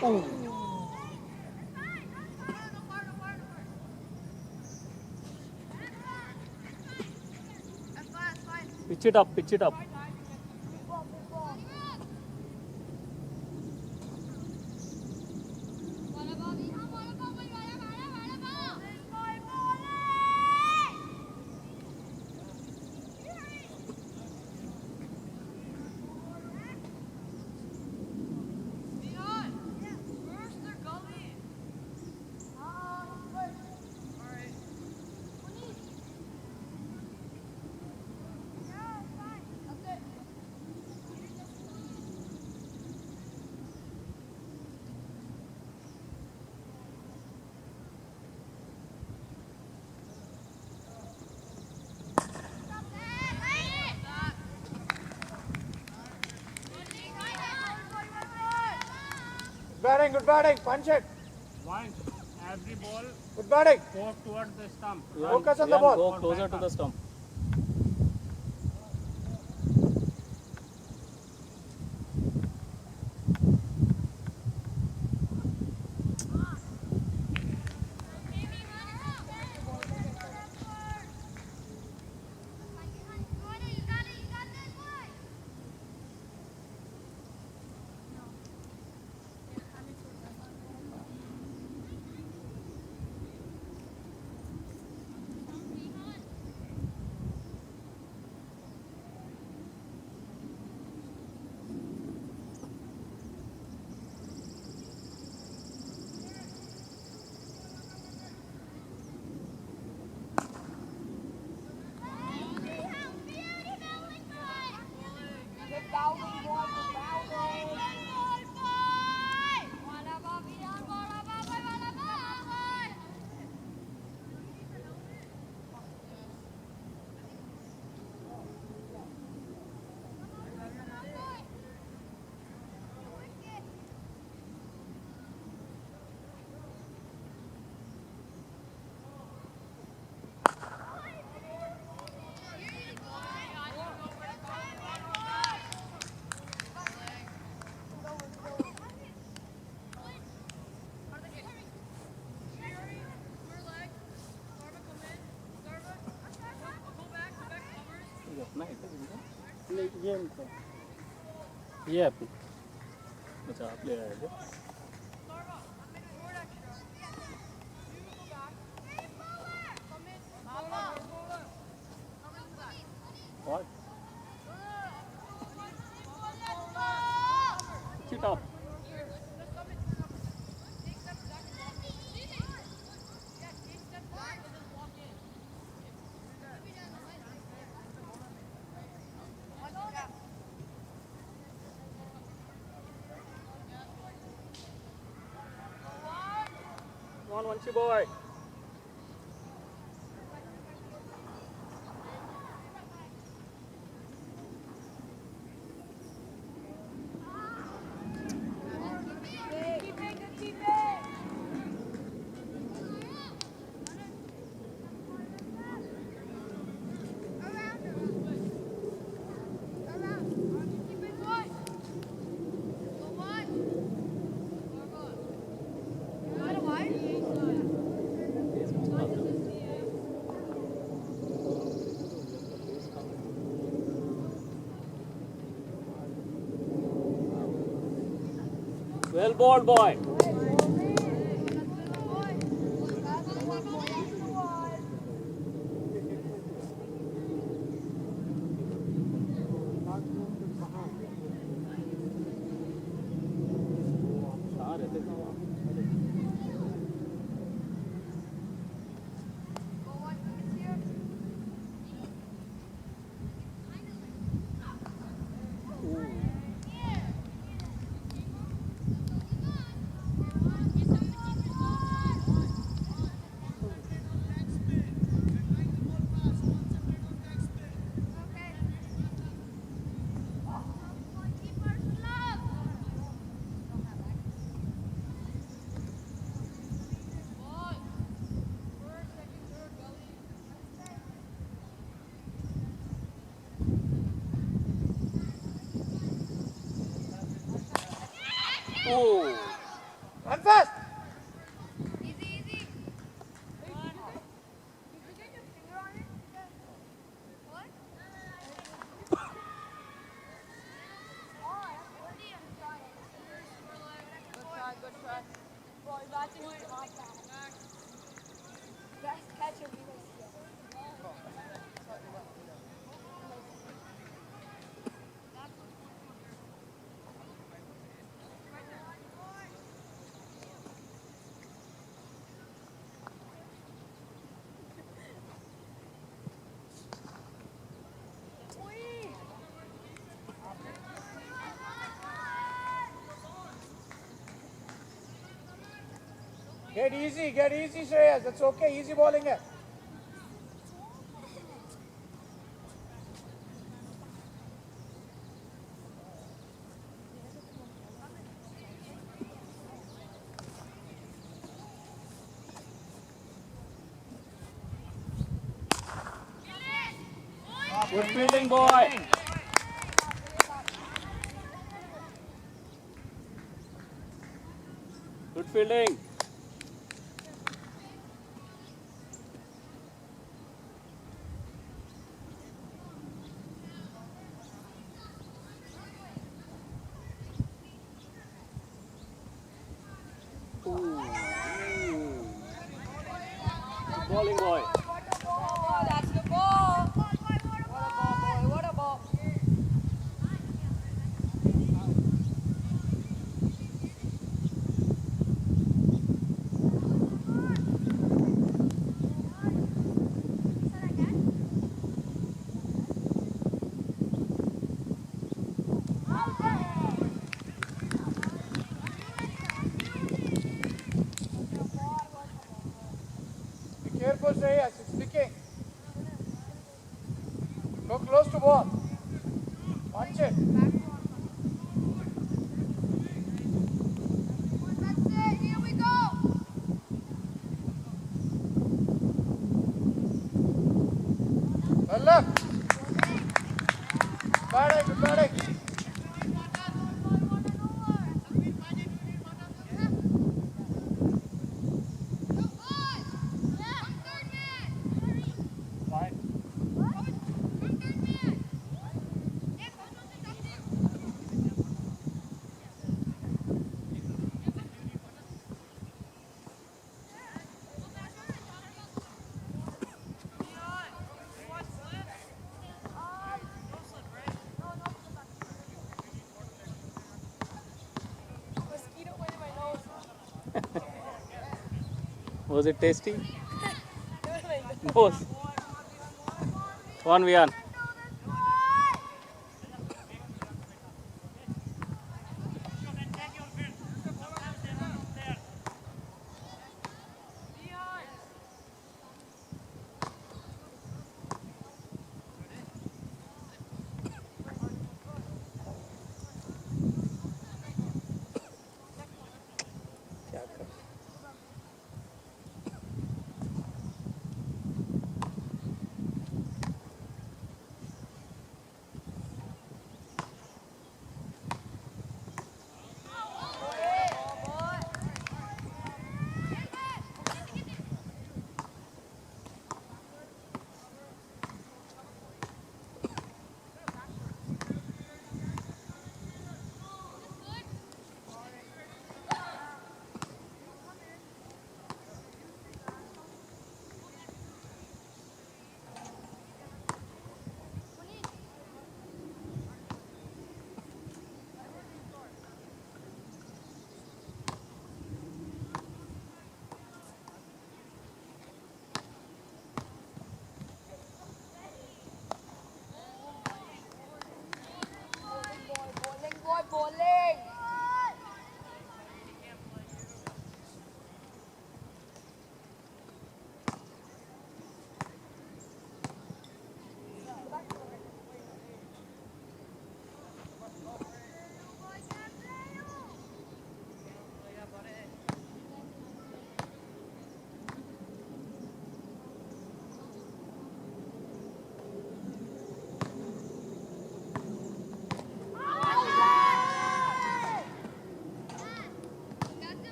Pitch it up, pitch it up. Batting, good batting. Punch it. One, every ball Good batting. go towards the stump. Focus on the ball. Go closer to the stump. ये अपनी अच्छा आप ले आए थे What? Pitch it up. Come on, Vanshi boy. Well bowled, boy. Oh. Run fast. Good try. Boy, batting with half back. Best catcher we will see. Get easy, Shreyas. That's okay. Easy bowling है. Good fielding, boy. Good fielding. Good bowling, boy. That's the ball. What a ball, boy. What a ball. Be careful, Shreyas. It's sticking. Go close to ball. Punch it. That's it. Here we go. Well left. Good batting. Fine. Mosquito went in my nose. Was it tasty? It was my Both. 1v1.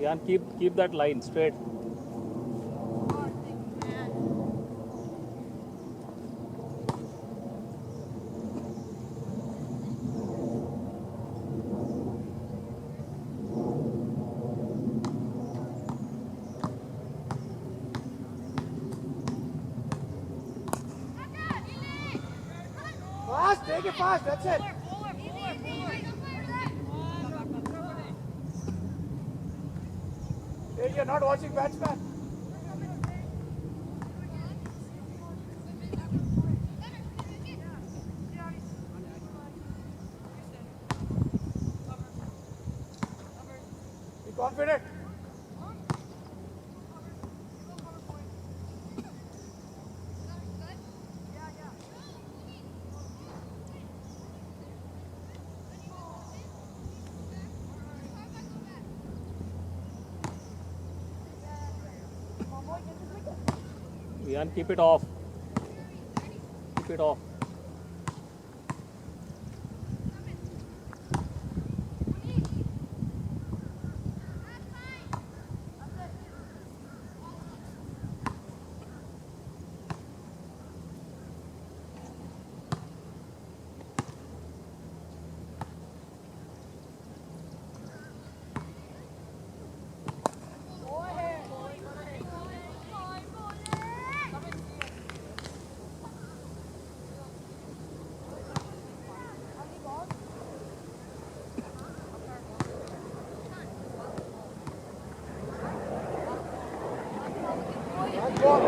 Jan, keep that line straight. Fast, take it fast, that's it. Hey, you're not watching batsman. Be confident. Jan, keep it off. Keep it off. Nice ball.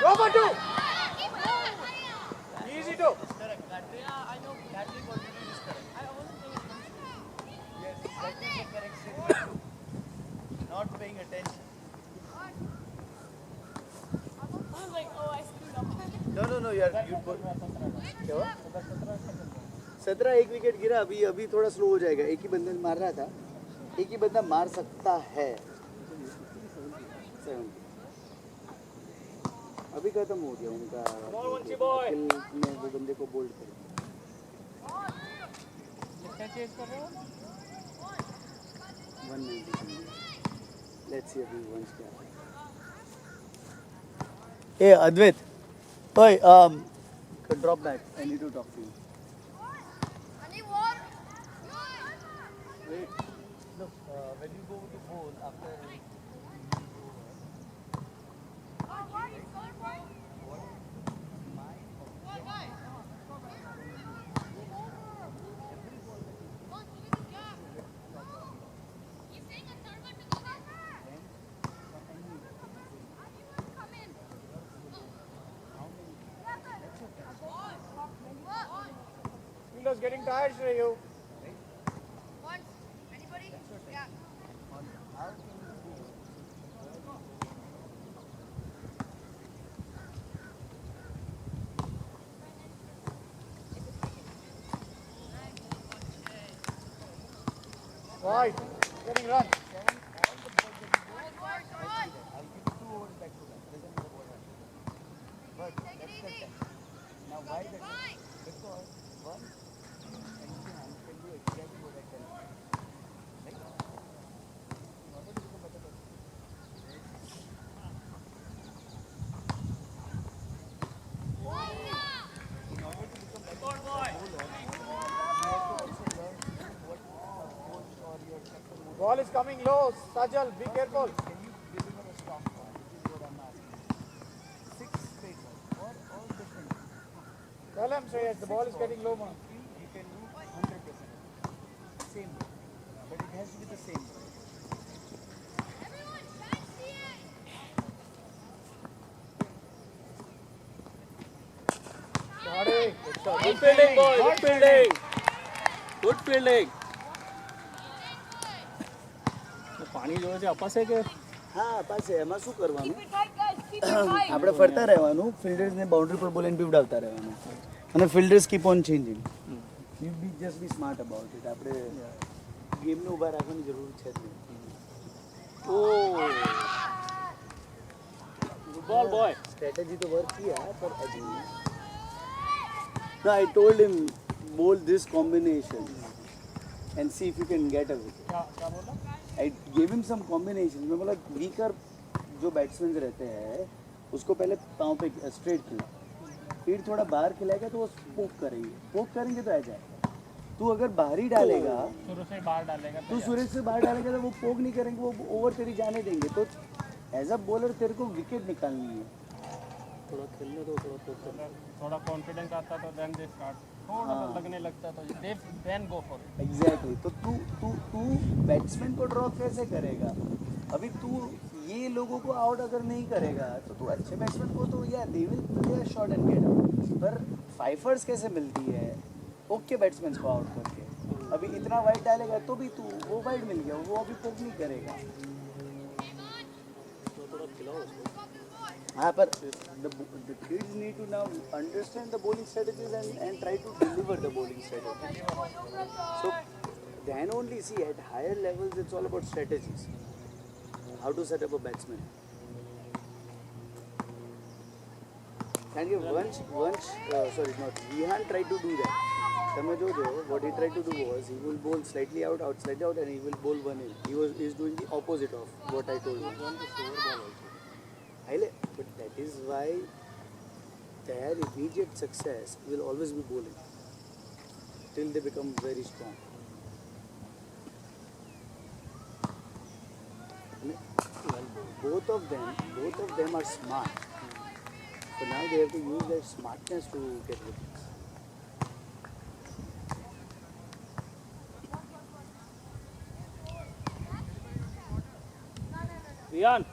Go for two. Easy two. I know Patrick what you did is correct. I wasn't paying attention. Yes, that is the correct statement. Not paying attention. I was like, oh, I screwed up. No, you क्या हुआ? 17 एक wicket गिरा अभी थोड़ा slow हो जाएगा एक ही बंदे ने मार रहा था एक ही बंदा मार सकता है 70 अभी खत्म हो गया उनका अखिल ने वो बंदे को बोल्ड कर दिया 190 लेट्स सी अभी वंस क्या Hey Advait, oi, drop back. I need to talk to you. I need water. Wait, look, when you go to bowl after Fielders getting tired, Shreyu. Anybody? Yeah. Right, getting run. now why that? Because one anything hand can do exactly what I tell you. Right? In order to become better person. In order to become better person, you have to also learn what coach or your captain would Ball is coming low. Sajal, be careful. Can you deliver a strong ball? This is what I'm asking. 6 straight balls, all different. Tell him, Shreyas, the ball is getting low, man. You can do 100%. Same way. But it has to be the same way. Everyone, fancy it. Got it. Good shot. Good fielding, boy. Good fielding. Good fielding. પાણી જોવે છે અપાશે કે હા પાસે એમાં શું કરવાનું Keep it tight, guys. Keep it tight. આપણે ફરતા રહેવાનું ફિલ્ડર્સને બાઉન્ડ્રી પર બોલીને પીવડાવતા રહેવાના અને fielders keep on changing you be just be smart about it આપણે ગેમને ઊભા રાખવાની જરૂર છે જ નહીં. Good ball, boy. स्ट्रेटेजी तो वर्क किया पर no, I told him bowl this combination and see if you can get a wicket. क्या बोला? I gave him some combination. मैं बोला वीकर जो बैट्समैन रहते हैं उसको पहले पाँव पे स्ट्रेट खिला, फिर थोड़ा बाहर खिलाएगा तो वो पोक करेंगे तो आ जाएगा. तू अगर बाहर ही डालेगा, शुरू से बाहर डालेगा तू सूरज से बाहर डालेगा तो वो पोक नहीं करेंगे, वो ओवर तेरी जाने देंगे. तो एज अ बॉलर तेरे को विकेट निकालनी है. थोड़ा खेलने दो, थोड़ा पोक करना. थोड़ा कॉन्फिडेंस आता तो देन दे स्टार्ट, थोड़ा सा लगने लगता तो दे then go for it. Exactly. तो तू बैट्समैन को ड्रॉ कैसे करेगा? अभी तू ये लोगों को आउट अगर नहीं करेगा तो तू अच्छे बैट्समैन को तो या they will play shot and get out. पर फाइफर्स कैसे मिलती है ओके बैट्समैन को आउट करके? अभी इतना वाइड डालेगा तो भी तू वो वाइड मिल गया, वो अभी पोक नहीं करेगा. हाँ, पर the kids need to now understand the bowling strategies and try to deliver the bowling strategies. So then only see at higher levels it's all about strategies. How to set up a batsman. And Vihan tried to do that. What he tried to do was he will bowl slightly out, slightly out, and he will bowl one in. He is doing the opposite of what I told him. But that is why their immediate success will always be bowling till they become very strong. Both of them are smart. So now they have to use their smartness to get wickets. Riyan,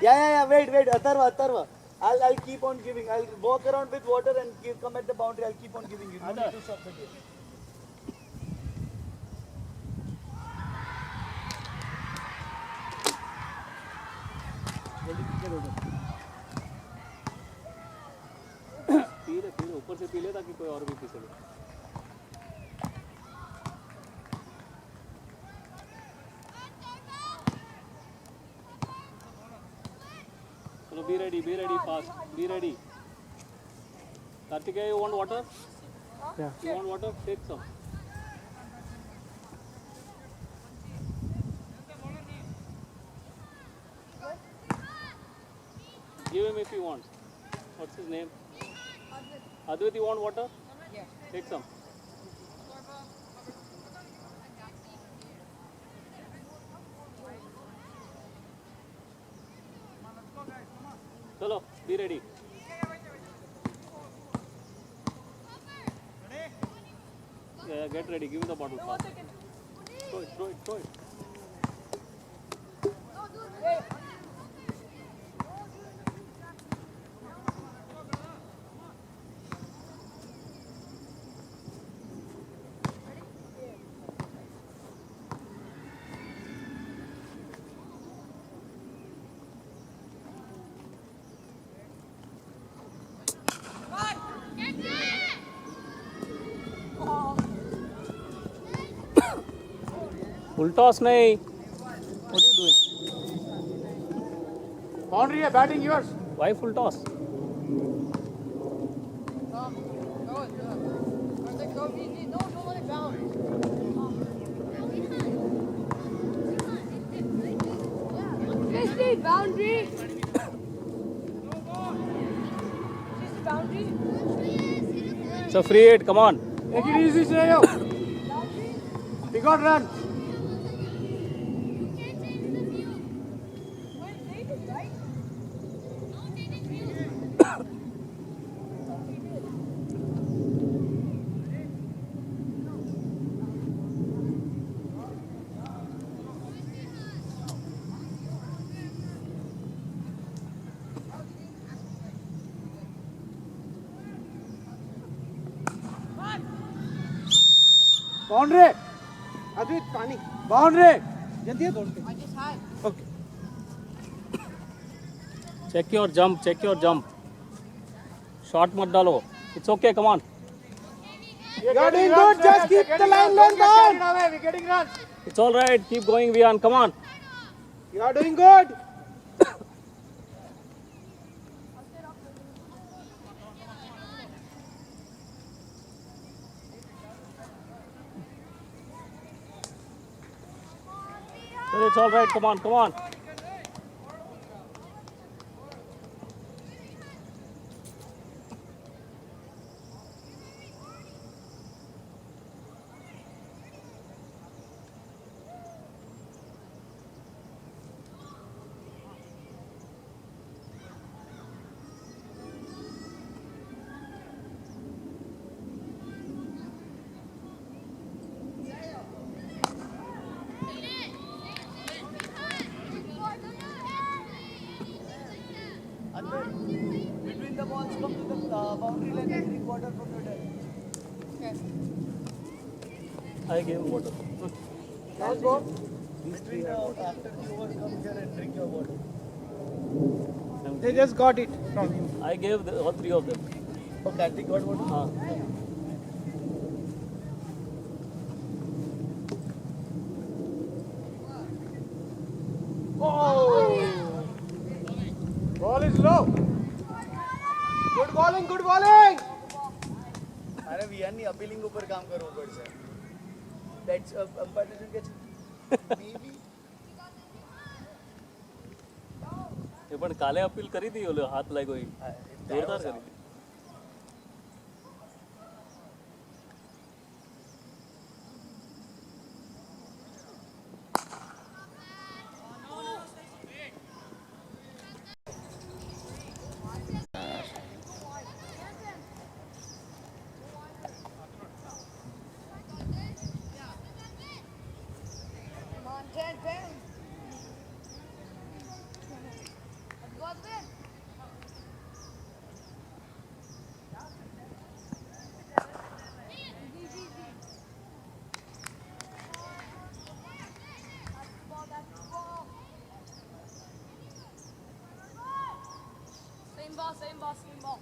Yeah. Wait. Atharva. I'll keep on giving. I'll walk around with water and come at the boundary. I'll keep on giving you. No need to stop the game. P ले ऊपर से P ले ताकि कोई और भी P सके. चलो be ready fast, be ready. Kartikeya, you want water? Yeah. You want water? Take some. Give him if you want. What's his name? Advait, you want water? Yeah. Take some. Chalo, be ready. Yeah, get ready. Give me the bottle fast. Throw it. Full toss नहीं. What are you doing? Boundary है, batting yours. Why full toss? Boundary. It's a free hit. Come on. Take it easy, Shreyo. We got run. Boundary. Advait, pani. Boundary. जल्दी है दौड़ते. Okay. Check your jump. Shot मत डालो. It's okay. Come on. You are doing good. Just keep the line length on. We're getting runs. It's all right. Keep going, Vian. Come on. You are doing good. It's all right. Come on. Come on. Between the balls, come to the boundary line and 3/4 from your deck. I gave him water. Nice ball. Between after the over, come here and drink your water. They just got it from you. I gave all three of them. Oh, Karthik got water? Oh! Ball is low. Good bowling, good bowling. अरे वियान नी appealing ऊपर काम करो ऊपर से. That's umpire decision catch. Maybe. એ પણ કાલે appeal કરી હતી ઓલો હાથ લાગ્યો એ જોરદાર કરી હતી. Come on, 10 pounds. Let's go, Advin. Same ball, same ball, same ball.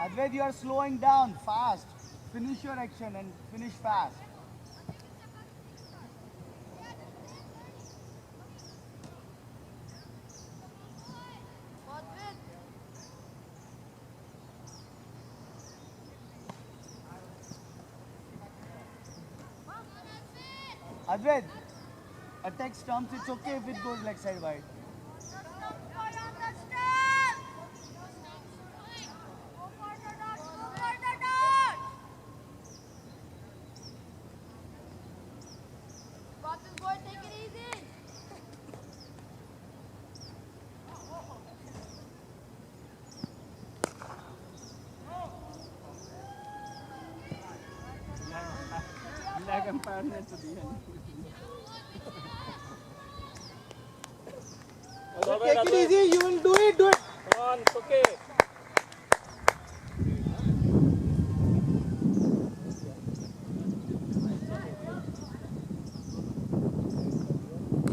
Advait, you are slowing down fast. Finish your action and finish fast. Advin. Advait, attack stumps. It's okay if it goes leg side wide. Got this, boy. Take it easy. Leg umpire ने तो दिया नहीं. Take it easy. You will do it. Do it. Come on, it's okay.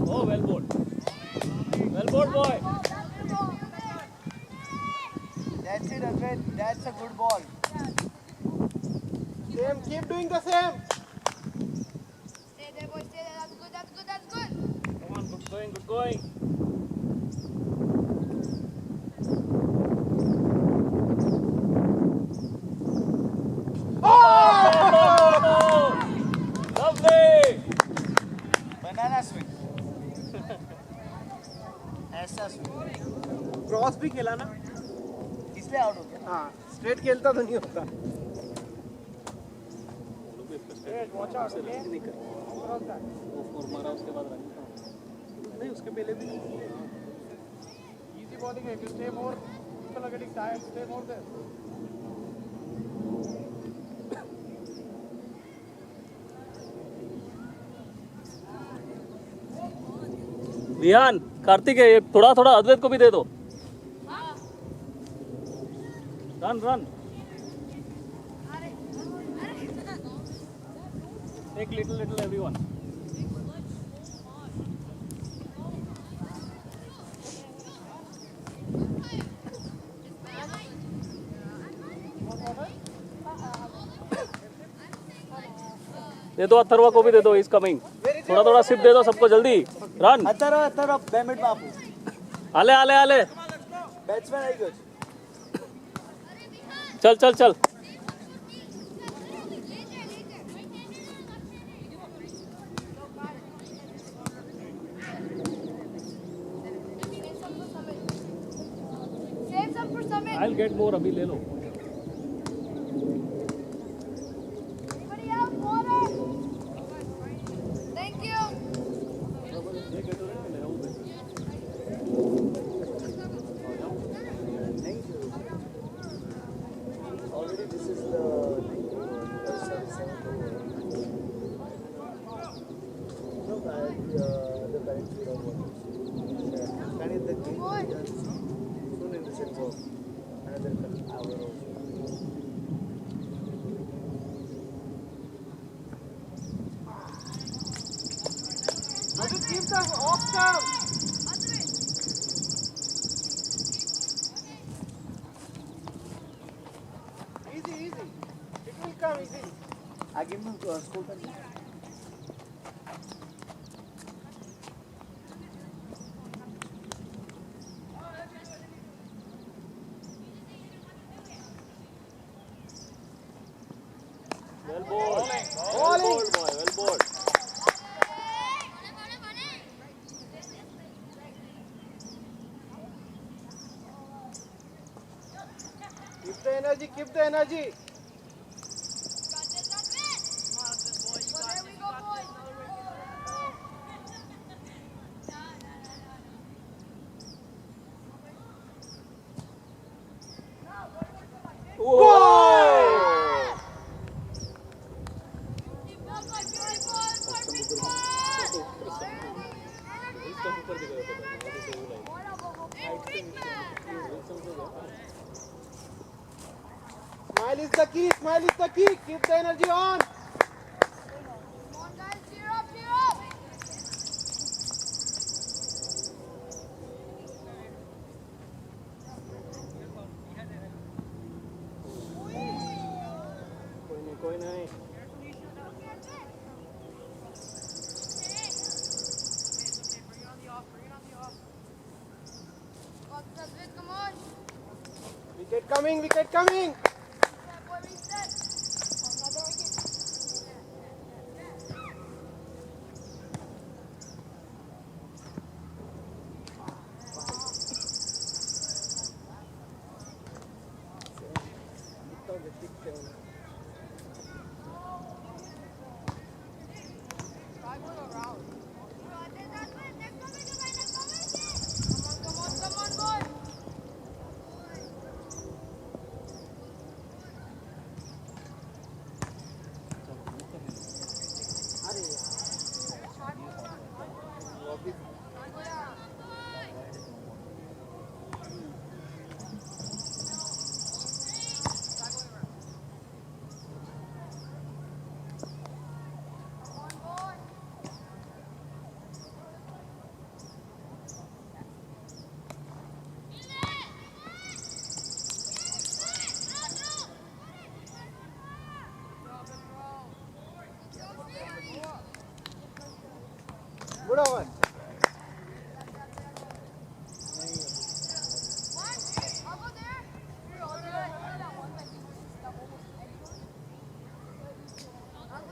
Oh, well bowled. Well bowled, boy. That's it, Advait. That's a good ball. Same. Keep doing the same. Stay there, boy. Stay there. That's good. That's good. That's good. Come on, good going, good going. Oh! Lovely! Banana swing. ऐसा swing. Cross भी खेला ना. इसलिए out हो गया. हाँ. Straight खेलता तो नहीं होता. Watch out. Okay. Cross that. वो फोर मारा उसके बाद रन नहीं उसके पहले भी easy bowling है. If you stay more, people are getting tired. Stay more there. Vihaan, Kartik है, थोड़ा थोड़ा अद्वैत को भी दे दो. Run run. Take little everyone. दे दो अथर्वा को भी दे दो, इज कमिंग. थोड़ा थोड़ा सिप दे दो सबको जल्दी. रन. अथर्व 2 मिनिट में आपू. आले आले आले. बैट्समैन आई गयो. चल चल चल. Save some for Summit. I'll get more. अभी ले लो. Anybody else? Water. Thank you. Already this is the seventh over. No, the current speed of water. Can it the game will be done soon in the sense of another hour or so. Keep the off stump. Easy. It will come easy. I give him score card. Well bowled. Well bowled, boy. Well bowled. Keep the energy. There we go, boys. Smile is the key. Keep the energy on. Come on, guys, cheer up, cheer up. कोई नहीं. Come on. Wicket coming. Boy, reset. Another wicket. Come on, boy. Good over. I'll go there. Here, I'll do it. I'll go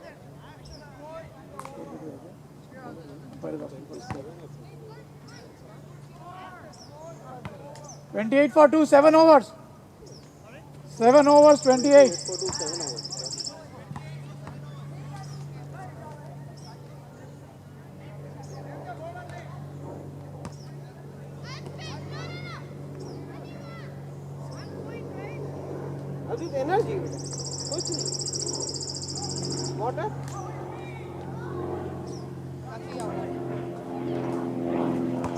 there. 28 for 2, 7 overs. 7 overs, 28. अभी energy कुछ नहीं motor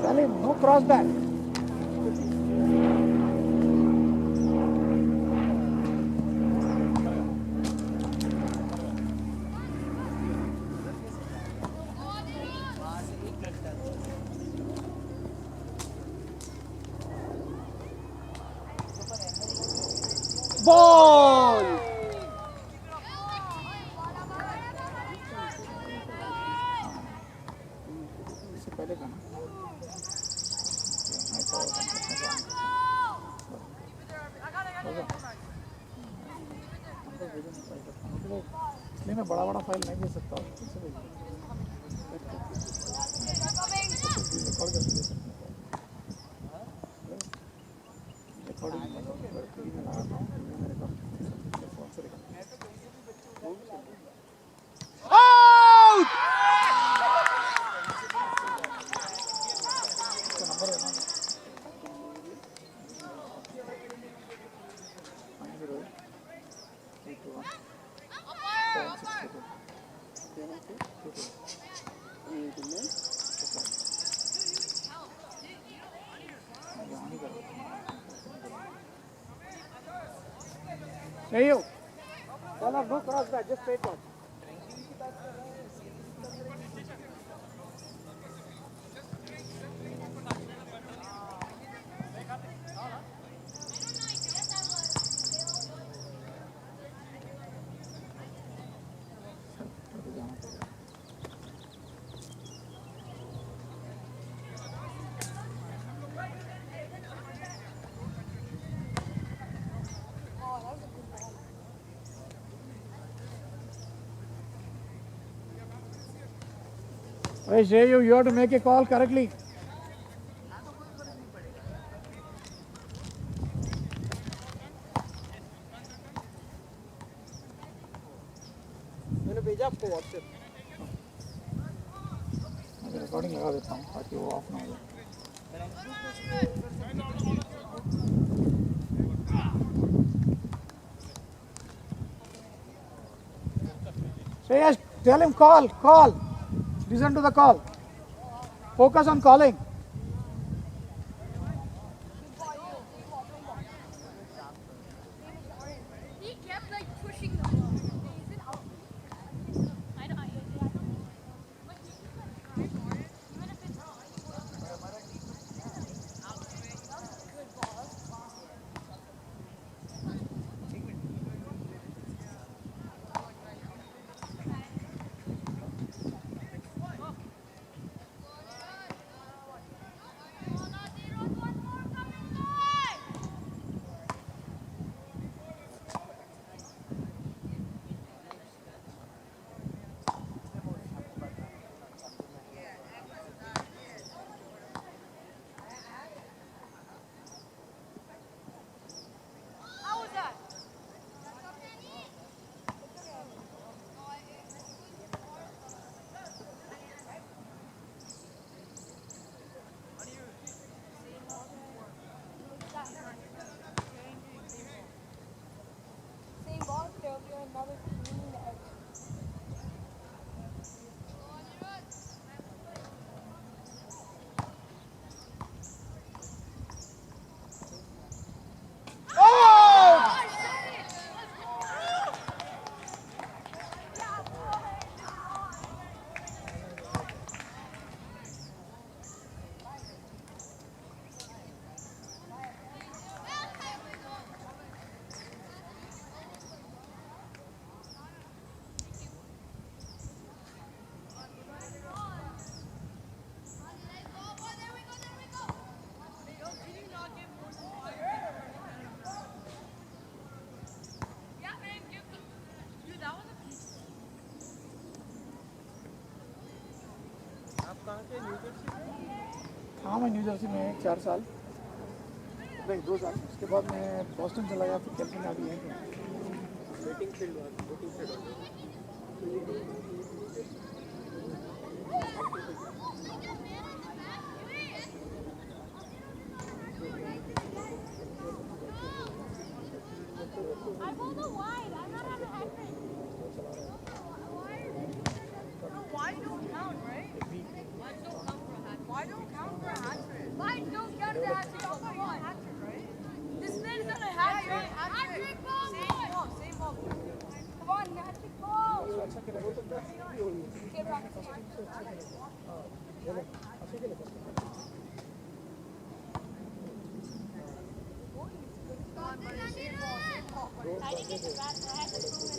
चले no cross back Ball! इससे पहले का ना इसलिए मैं बड़ा बड़ा फाइल नहीं दे सकता हूँ Hey you. No cross back, just straight one. Hey Shay, you have to make a call correctly. मैंने भेजा आपको WhatsApp. मैं रिकॉर्डिंग लगा देता हूँ ताकि वो ऑफ ना हो जाए. Shreyas, tell him call. Listen to the call. Focus on calling. He kept like pushing the ball. Is it out? I know. Even if it's wrong. Good ball. How was that? Same ball, there'll be another team in the edge. हाँ मैं new Jersey में 4 साल नहीं 2 साल उसके बाद मैं Boston चला गया फिर कैलिफोर्निया अभी यहीं पे batting field I pulled a wide. I'm not having a hat trick. Wide don't count, right? Wide don't count for a hat trick. Wide don't count for a hat trick. Wide don't count for a hat trick. Come on. Hat trick, right? This man is on a hat trick. Hat trick ball. Same ball. Come on, hat trick ball. Okay, practice. I didn't get the bat, so I had to throw him.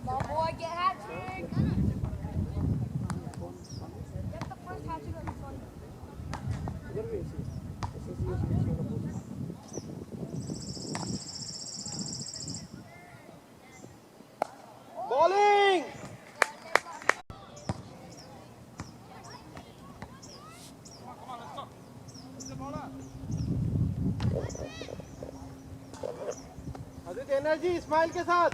Ball boy, get hat trick. Get the first hat trick on this one. इधर भी ऐसी SSC वाला बोल Bowling! Aditya energy smile के साथ.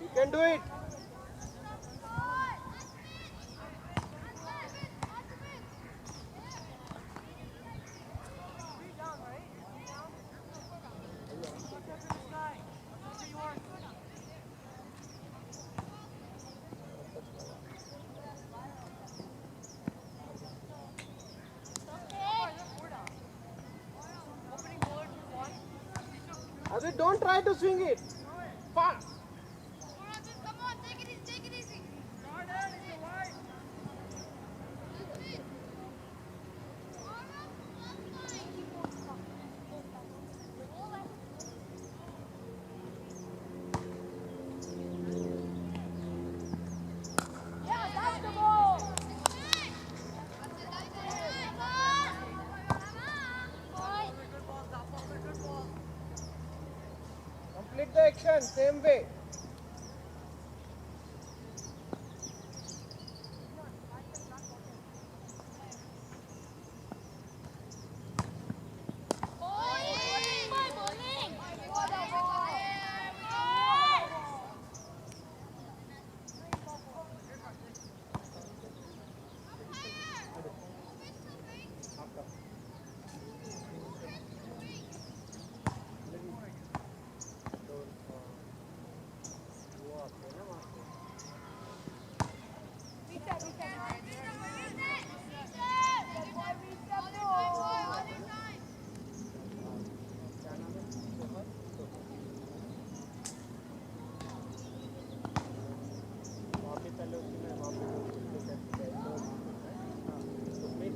You can do it. Adit, don't try to swing it. Fast. Come on, take it easy, take it easy. Yeah, that's the ball. Complete the action same way.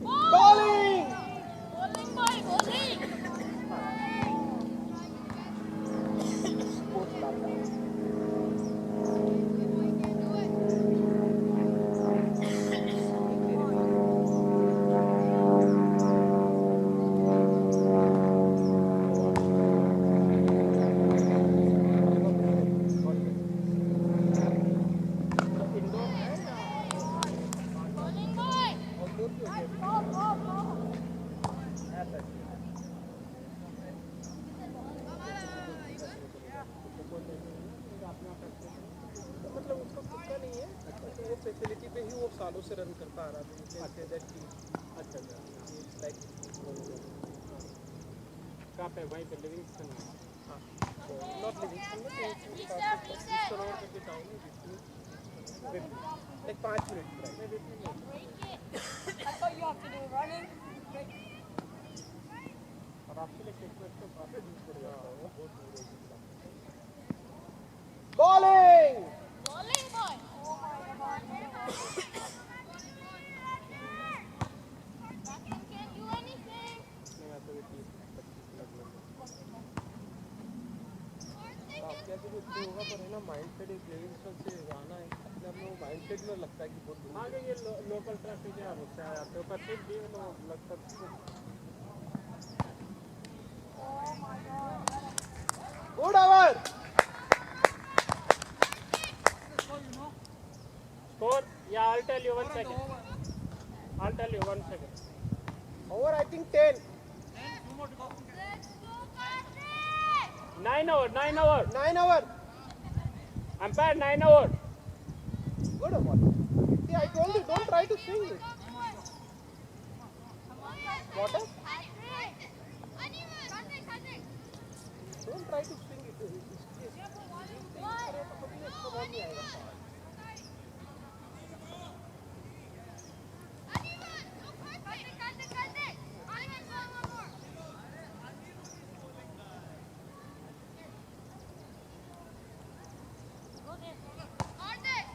Bowling! मतलब उसका खुद का नहीं है, वो facility पे ही वो सालों से रन करता आ रहा था. अच्छा कहाँ पे वहीं पे लिविंगस्टन में नॉट लिविंगस्टन में करोड़ के टाउन में like 5 minute I thought you have to do running. और आपके लिए क्रिकेट तो काफी दूर पड़ जाता है बहुत दूर है. Bowling! Bowling boy. Nothing can do anything. नहीं मैं तो ये 30-25 लगभग. आपके ऐसे कुछ नहीं होगा, पर है ना माइंड सेट एक लिविंगस्टन से आना है अपने आप में, माइंड सेट में लगता है कि बहुत दूर आगे ये लोकल ट्रैफिक है आप उससे आ जाते हो पर फिर भी वो लगता है. Good over! Score? Yeah, I'll tell you 1 second. I'll tell you 1 second. over I think 10. 9 over, 9 over. 9 over. Umpire, 9 over. Good over. See, I told you, don't try to swing it. What else? Don't try to swing it. Go there.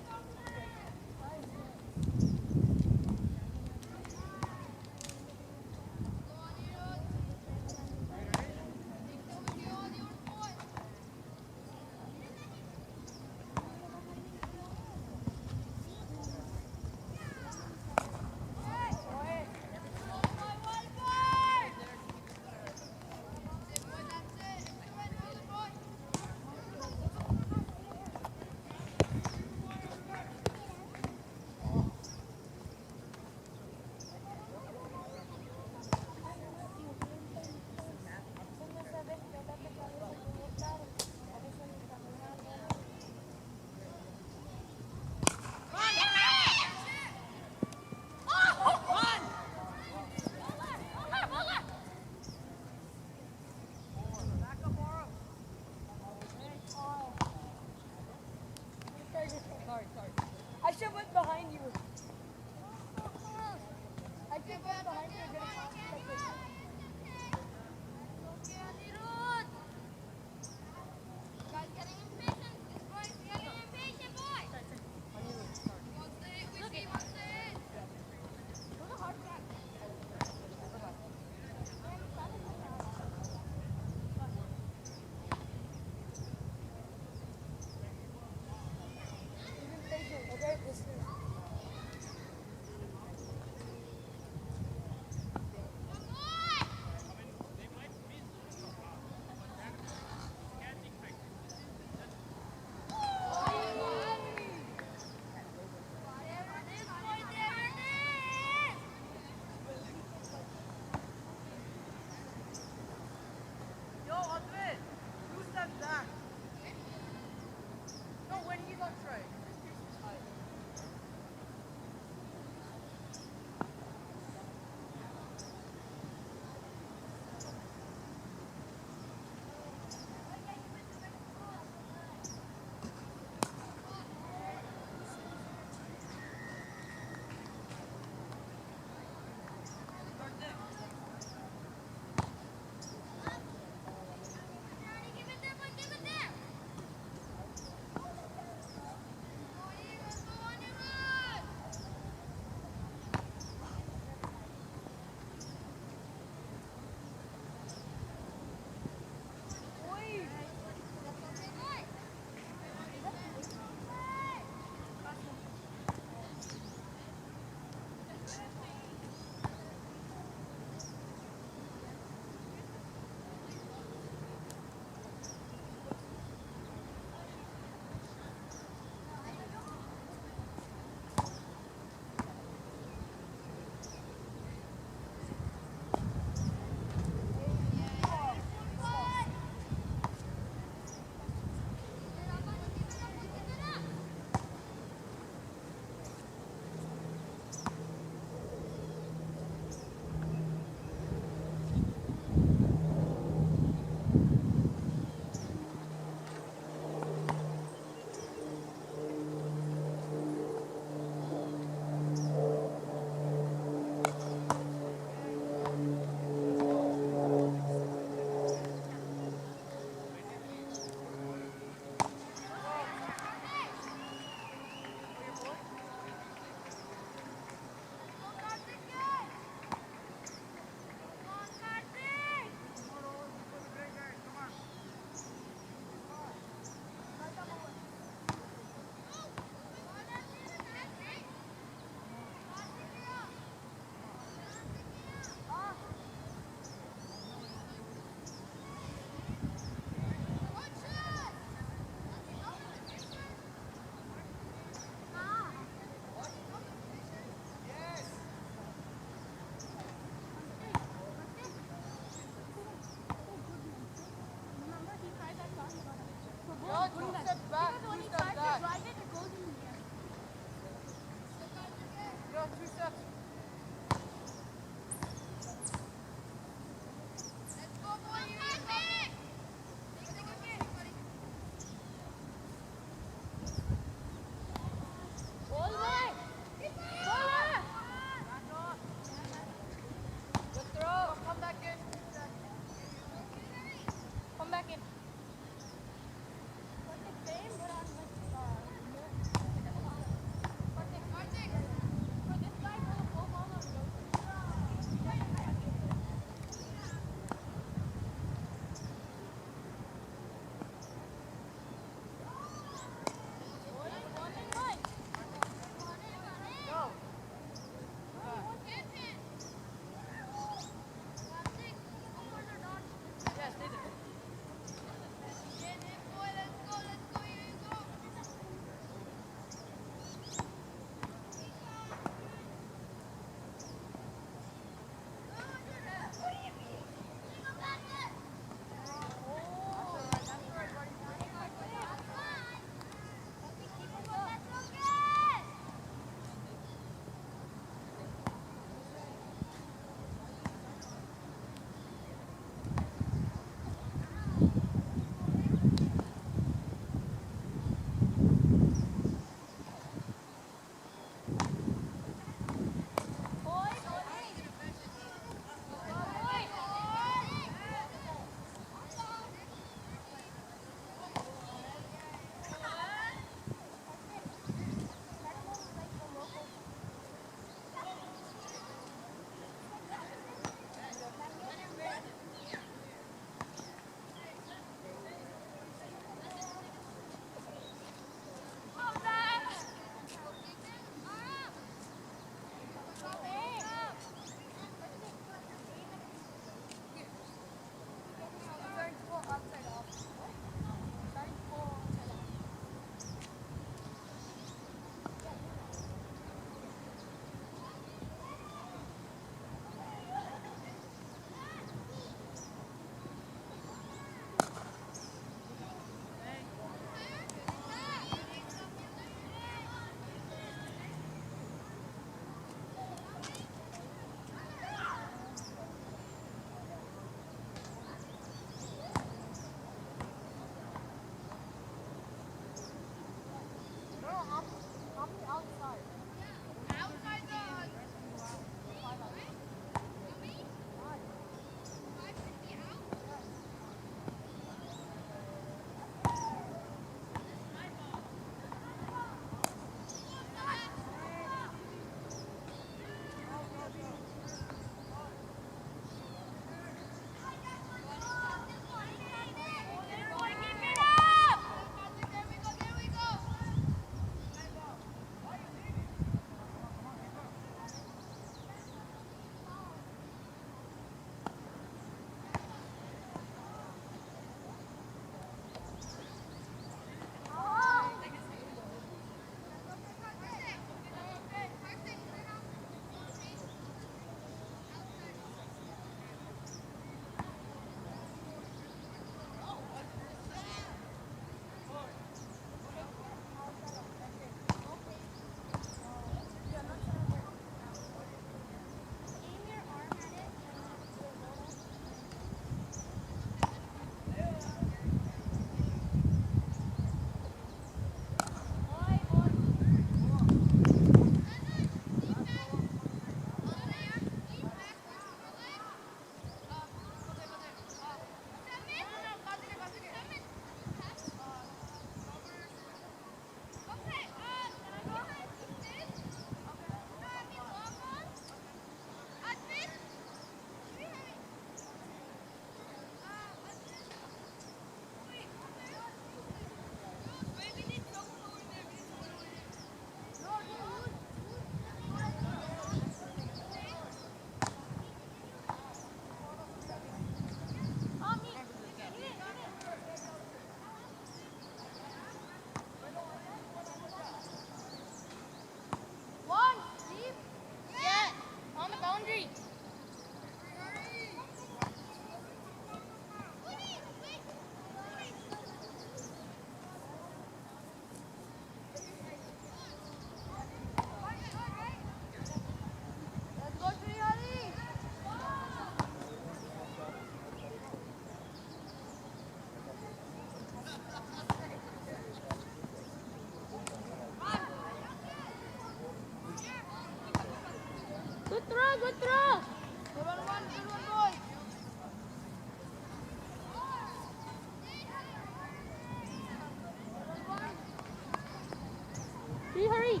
Tree, hurry.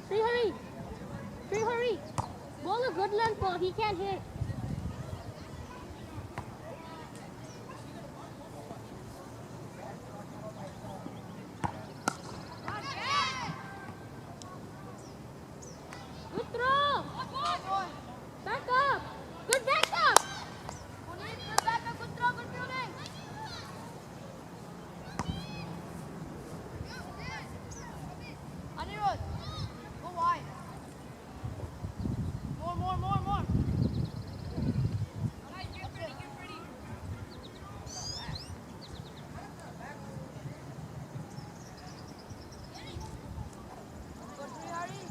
Tree, hurry. Tree, hurry. Ball a good length ball. He can't hit. Good throw. Back up. Good back up. Good backup, good throw, good fielding. Anirudh, go wide. More. Get pretty. Go Tree, hurry.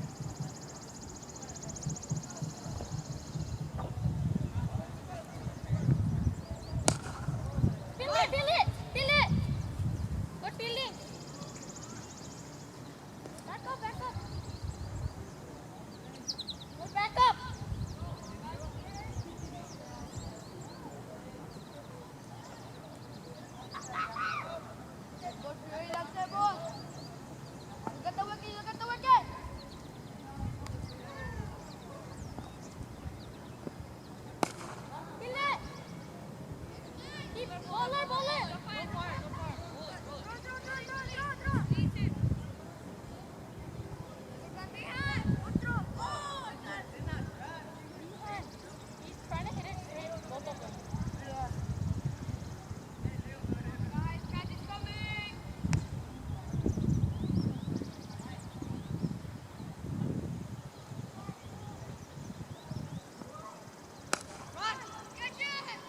Field it. Good fielding. Back up. Good back up. Go Tree, that's the ball. Look at the wicket. Field it. Keep ball it. Draw. Good throw. Oh, He's trying to hit it straight. Both of them. guys, catch is coming. Run, catch it.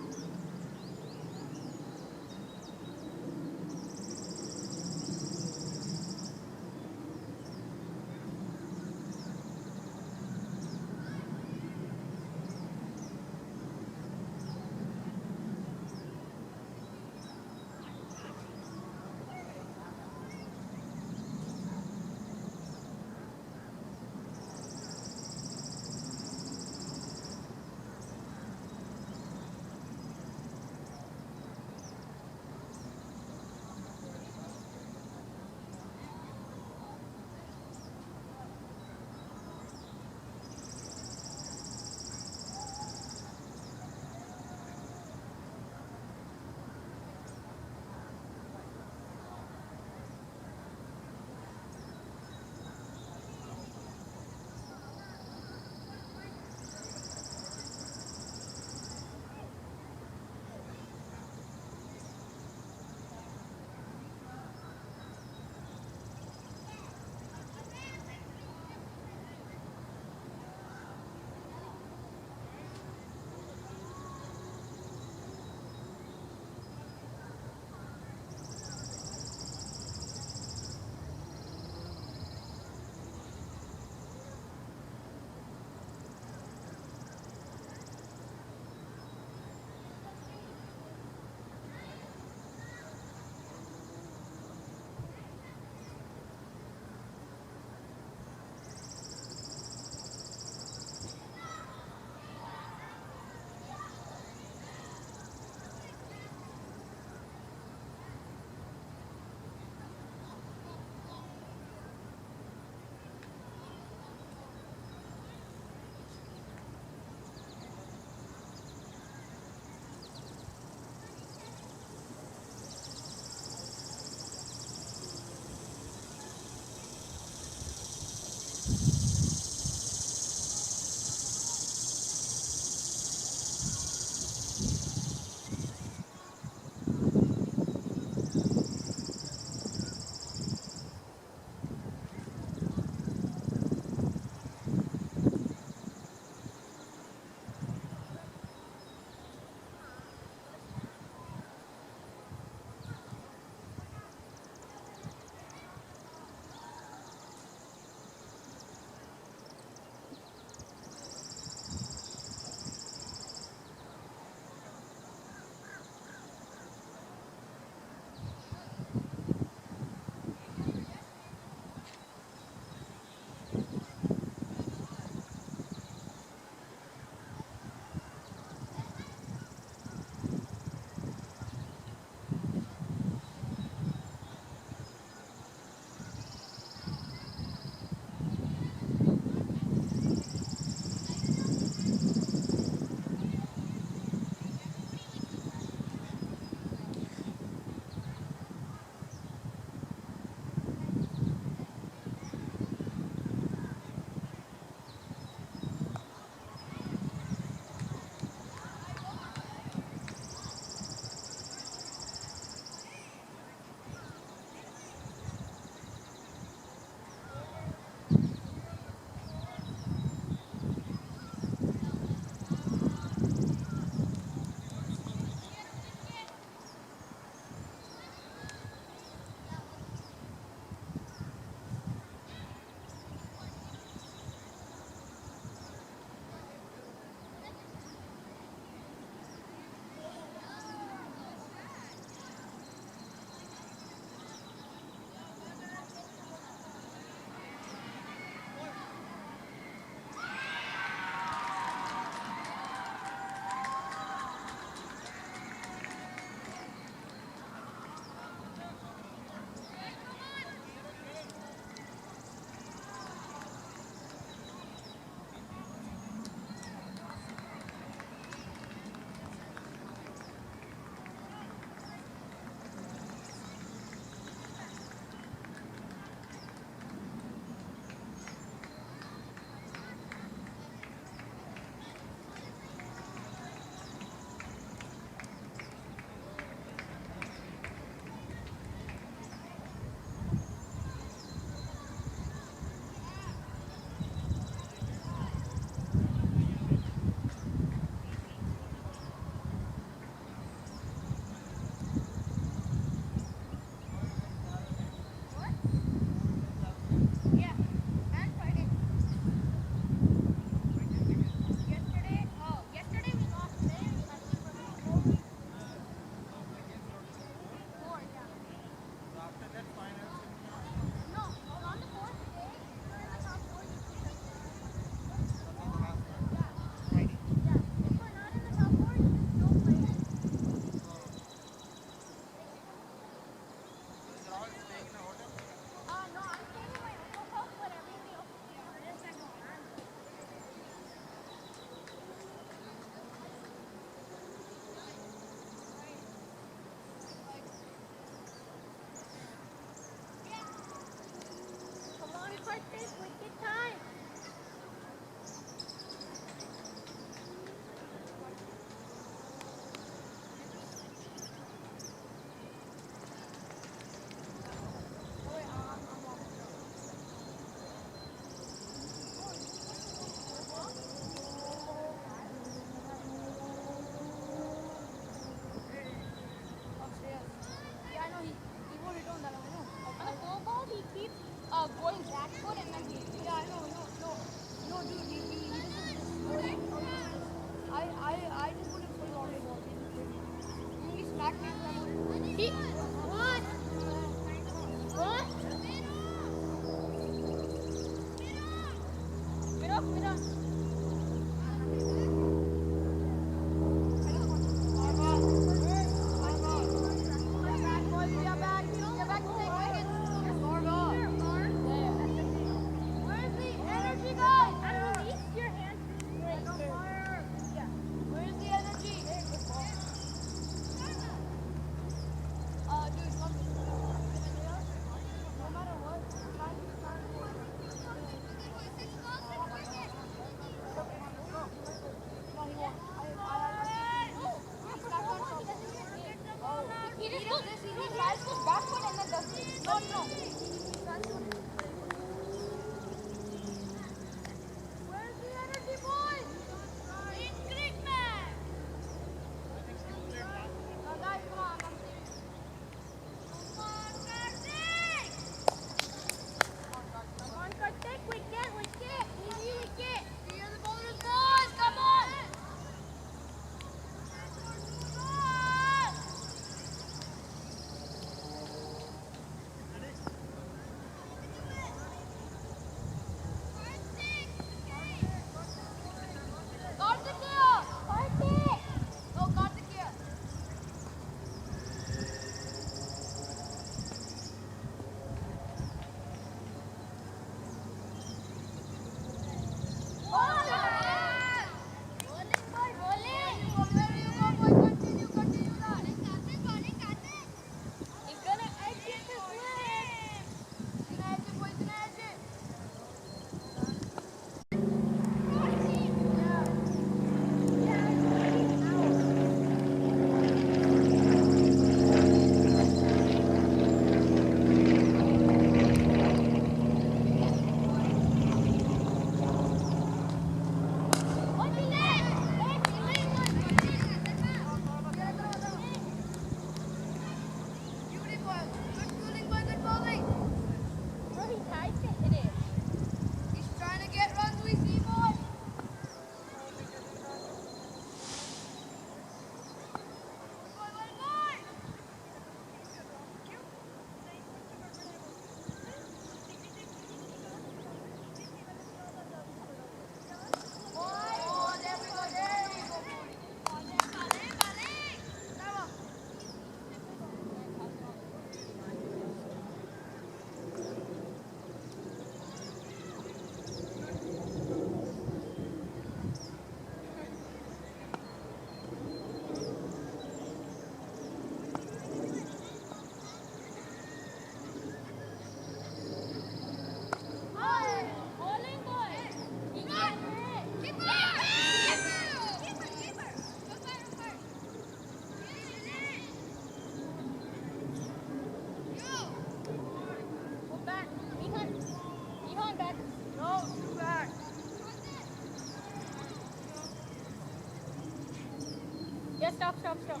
stop, stop, stop.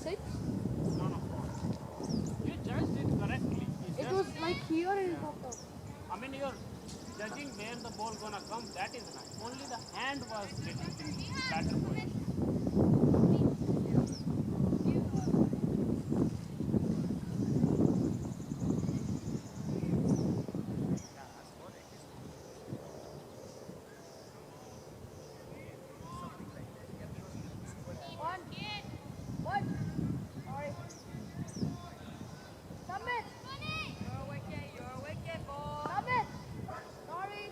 6? No, no. You judged it correctly. It was like here and popped up. I mean, you're judging where the ball gonna come. That is nice. Only the hand was getting in better position. One. Sorry. Submit. You're a wicket, boy. Submit. Sorry.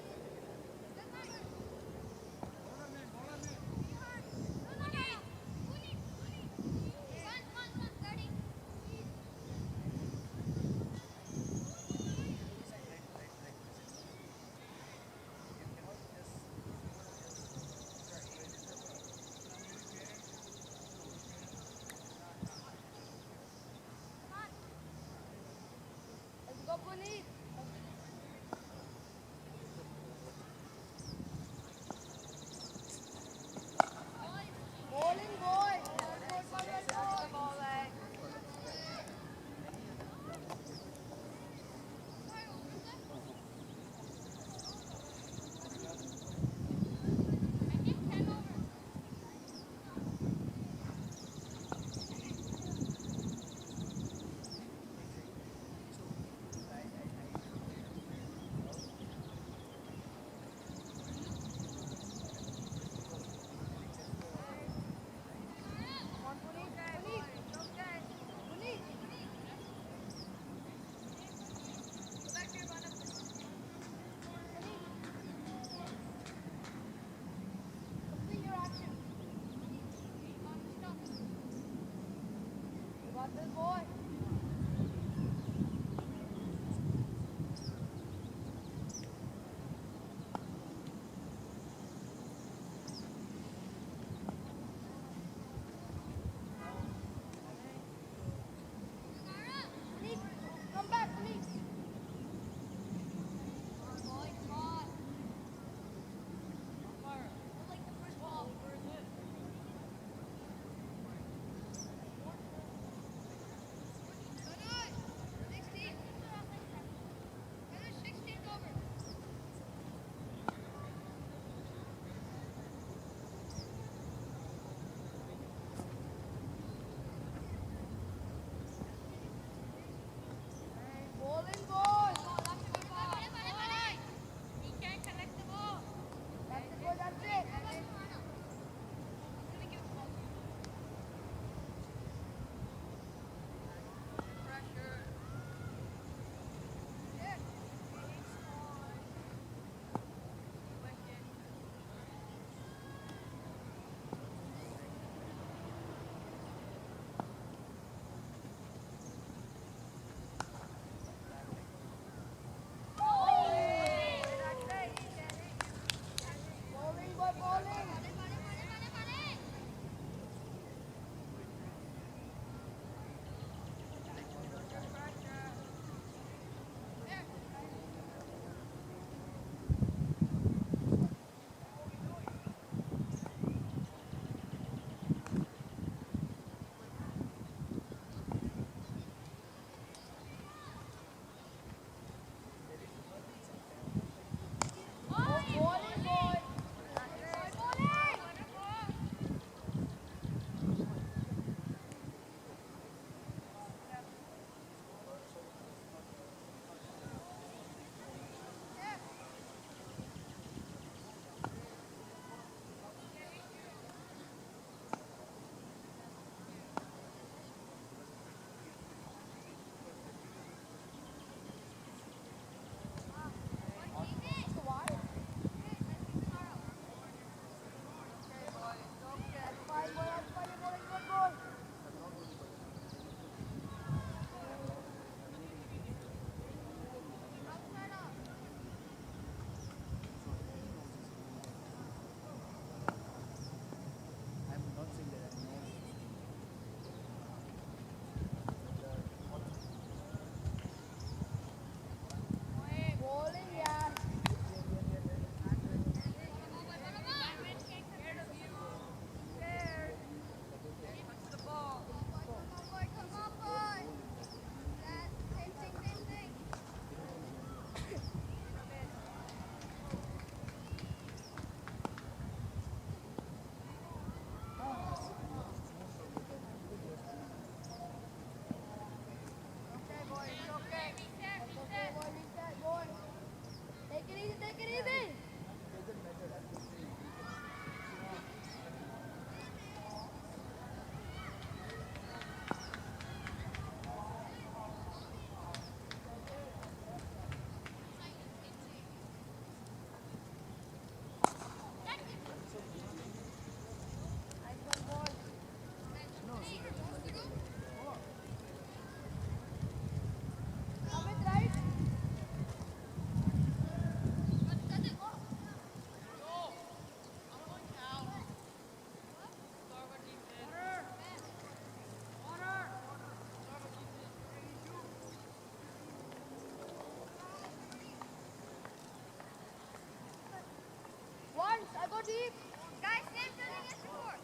Steve. Guys, stand building is before.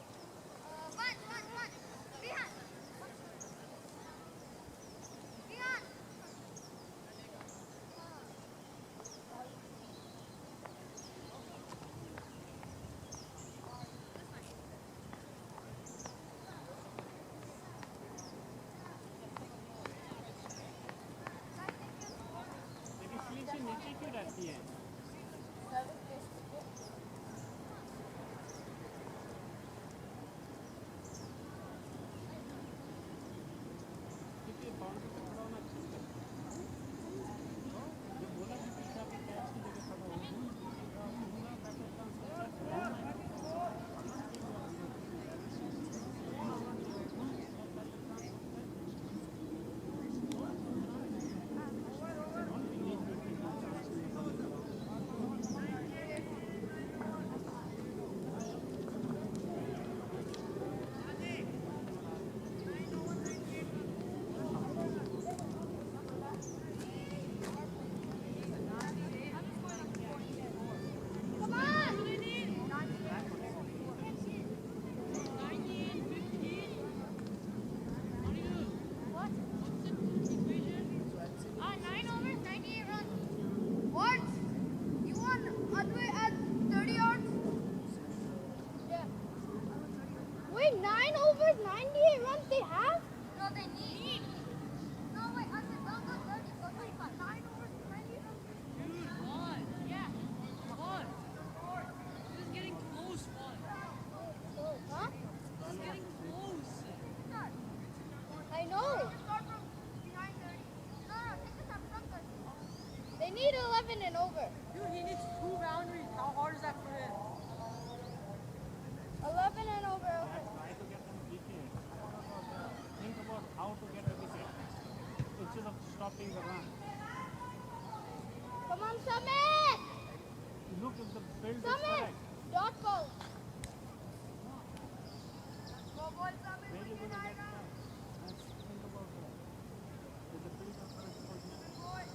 One. Behind. Behind. लेकिन sleeve से नीचे क्यों रहती है? क्योंकि boundary पे खड़ा होना अच्छा नहीं लगता। जो बोला कि पीछे आके कैच की जगह खड़ा हो, पूरा batter transfer Come on. What? 9 overs, 98 runs. What? You won Adway at 30 yards? Yeah. Wait, 9 overs, 98 runs they have? No, they need. No, wait, I said don't go 30, go 25. 9 overs, 98 runs. Yeah. He's getting close, one. Huh? He's getting close. I know. Start from behind 30. No, take us up from 30. They need 11 and over. Dude, he needs 2 boundaries. How hard is that for him? 11 and over. Okay. try to get them wicket. Think about how to get a wicket instead of stopping the run. Come on, Summit! Look if the field is Summit! correct. Dot ball. Go, boys, up in Where you the gonna nine get that? runs. Think about that. If the field is correct position. Boys.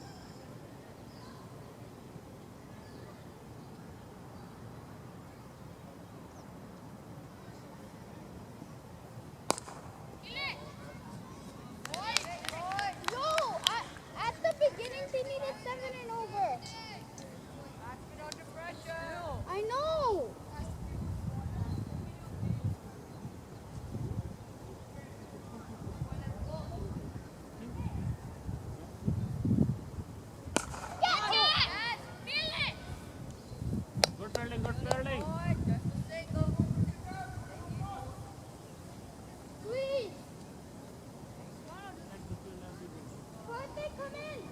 No! At the beginning, they needed 7 and over. I know! Good fielding, good fielding. Sweet! Birthday, come in!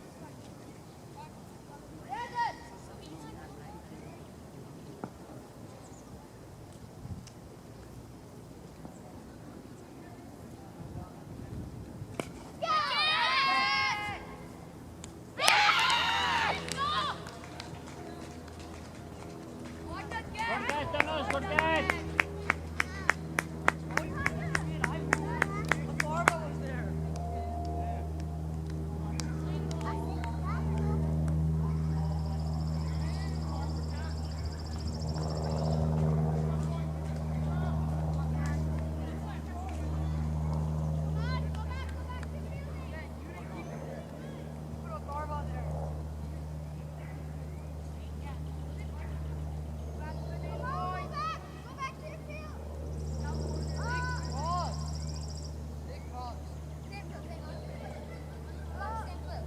Good catch, Tanush, good catch. The barbell was there. Put a barbell there. Go back to the field. Same field, same field. Same field.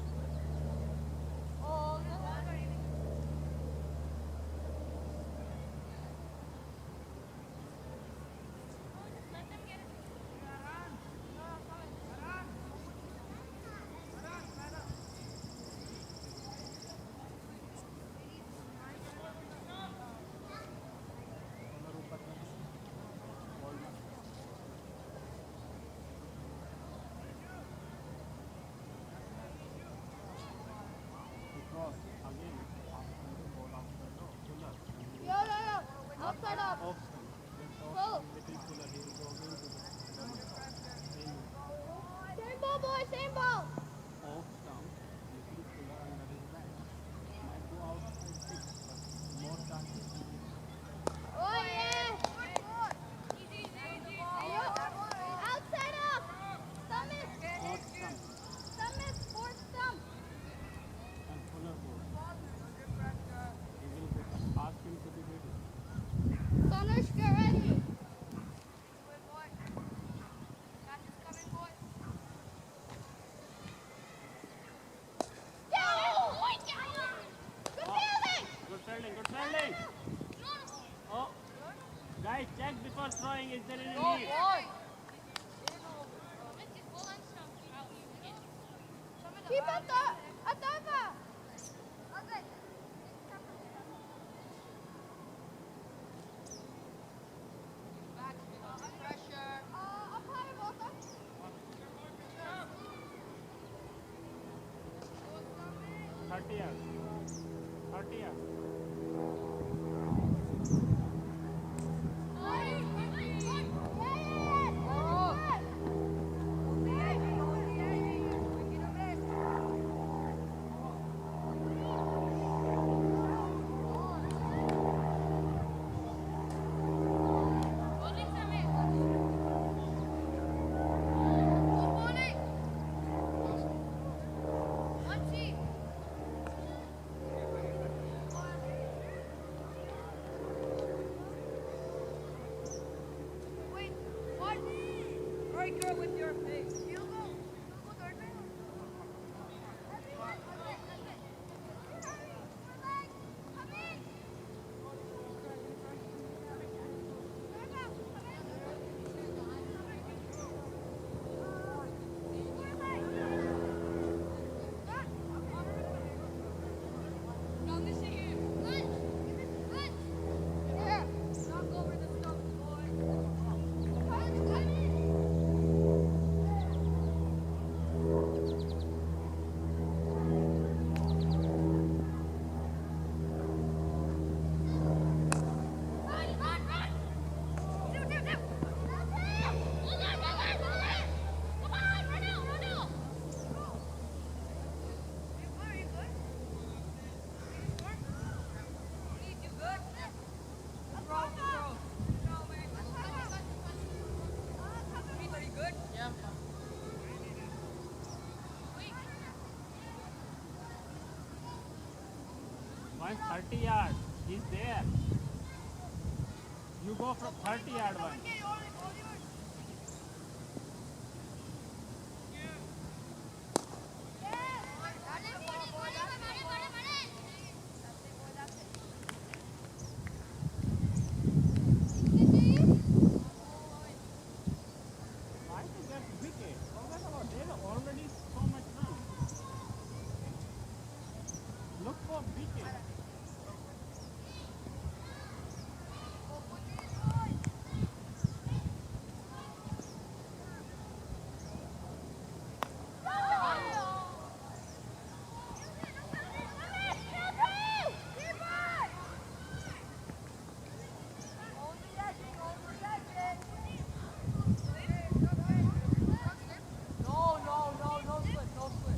Oh, let them get it. Because again, after the ball after the puller, Yo. Outside up. off stump. Just off Go. stump, little puller, he will go again to the same Same ball, boy, same ball. off stump, little puller under his back. Might go outside six, but more chances. Oi, for throwing. Is there any Go, need? boy. Keep at the Pressure. 30 yards. 30 yards. Wait, what? Right girl with your face. You go. Go third man. No, this is you. Yeah. Knock over the stuff, Yeah. 130 yards. He's there. You go from 30 yard one. Why to get wicket? Forget about it. There are already so much run. Look for wicket. No slip, no slip.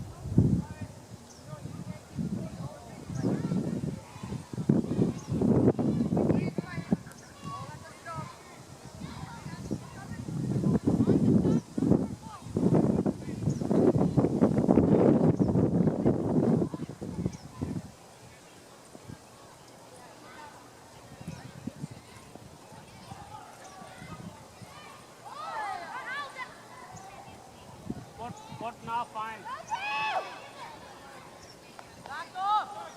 What now? Fine. Back off.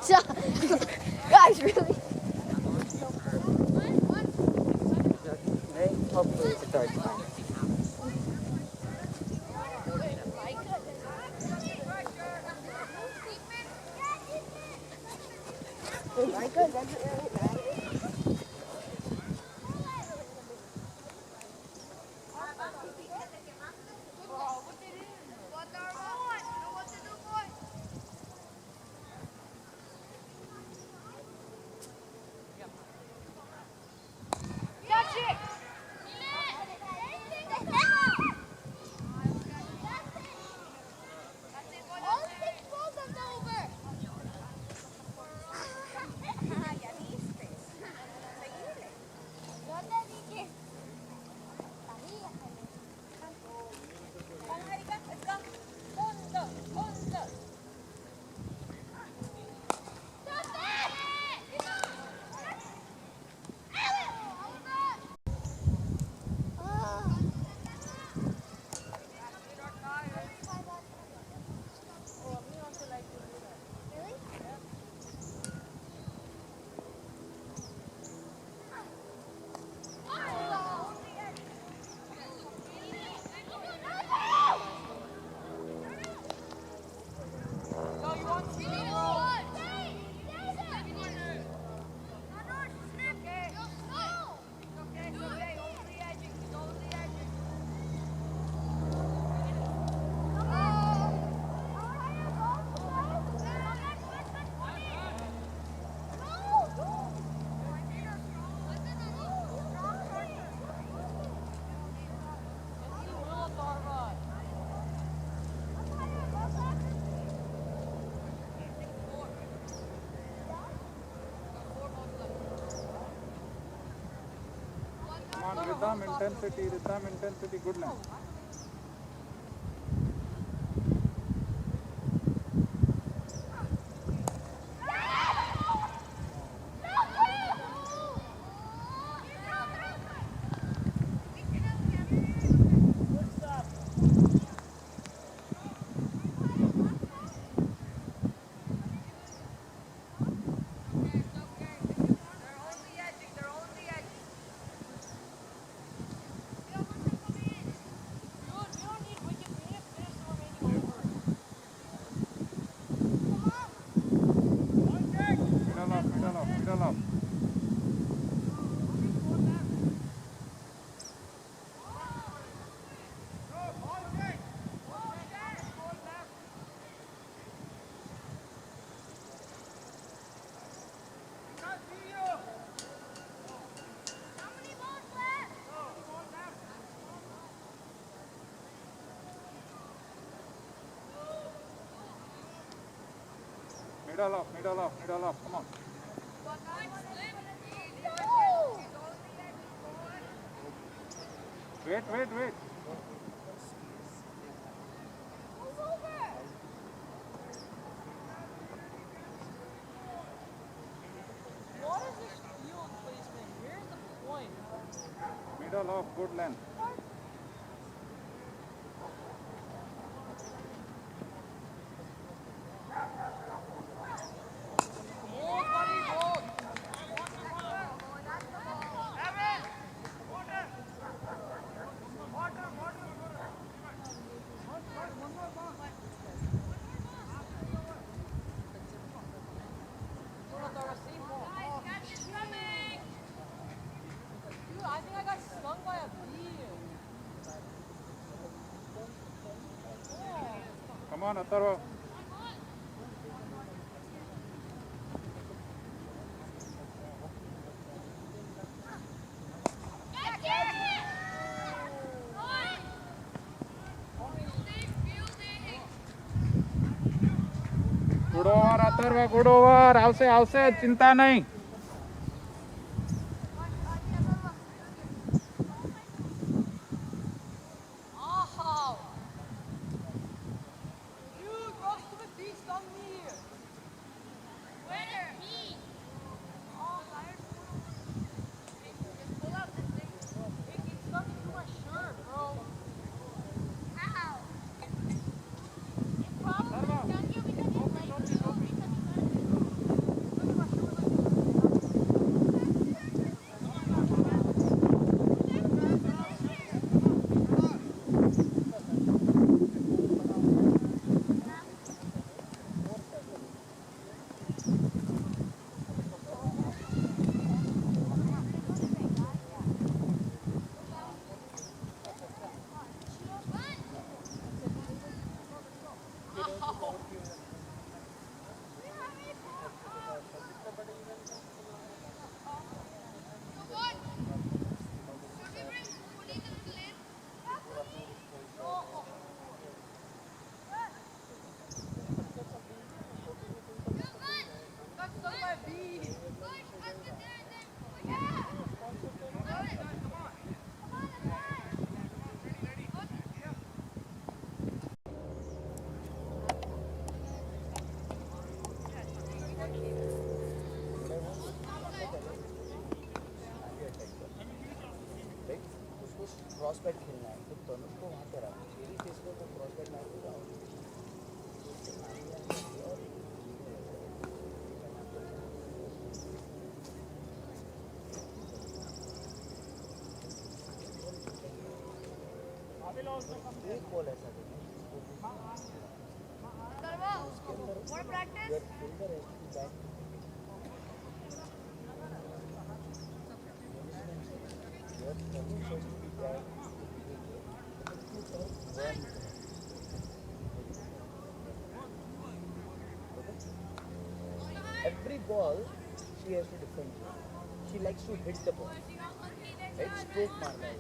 Guys, really? Hopefully it's a dark time. Rhythm, intensity, good line. Middle up. Middle up, come on. Wait. What is this field placement? Where's the point? Middle of good length. I think I got stung by a bee. Come on, Atharva. Good over, Atharva, good over. આવશે ચિંતા નહીં. Cross bat खेलना है तो तनुज को वहाँ पे रखो, मेरी केस में तो क्रॉस बैट मार देगा एक बॉल ऐसा देना More practice? फिल्डर है bat Every ball she has to defend. She likes to hit the ball. Right? Stroke marna hai.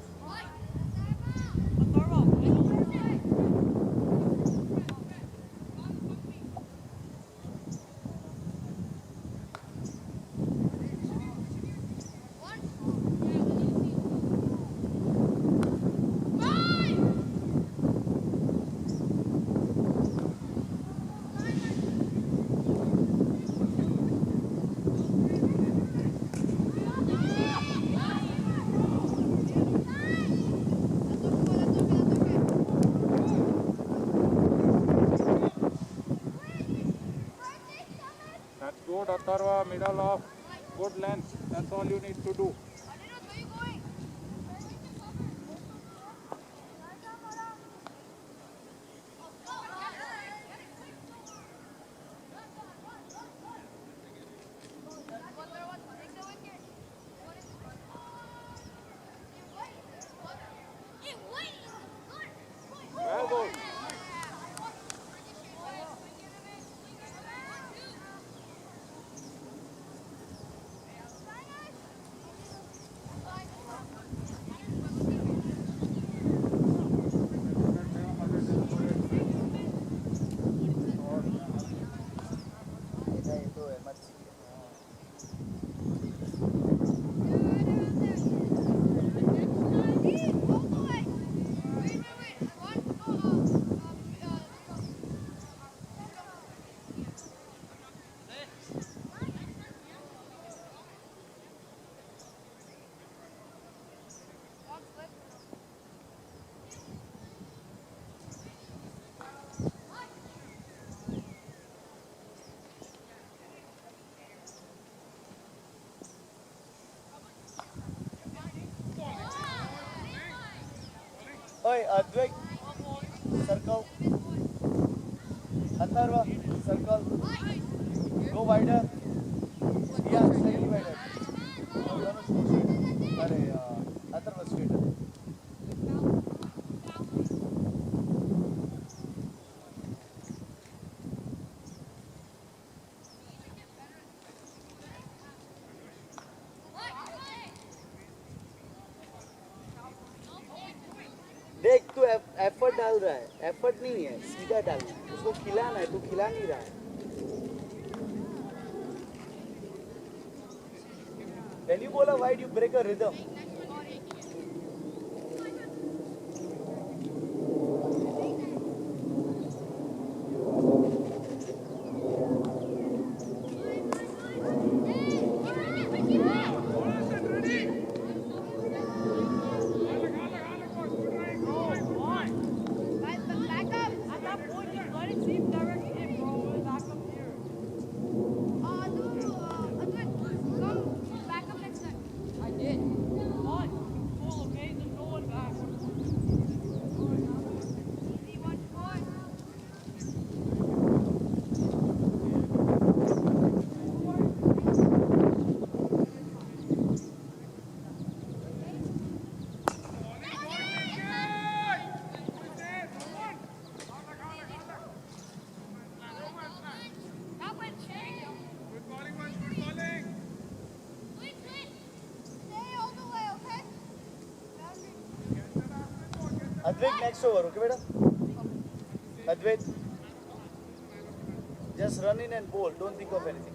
That's good, Atharva, middle off, good length. That's all you need to do. Well good. ये तो है मत Oi, Advik, circle. Atharva, circle. Go wider. Yeah, slightly wider. No, no, straight. Arey, Atharva straight. देख तू effort डाल रहा है, effort नहीं है, सीधा डालना है, उसको खिलाना है, तू खिला नहीं रहा है। When you bowl a wide, you break a rhythm. Advait, next over, okay, beta? Advait, just run in and bowl. Don't think of anything.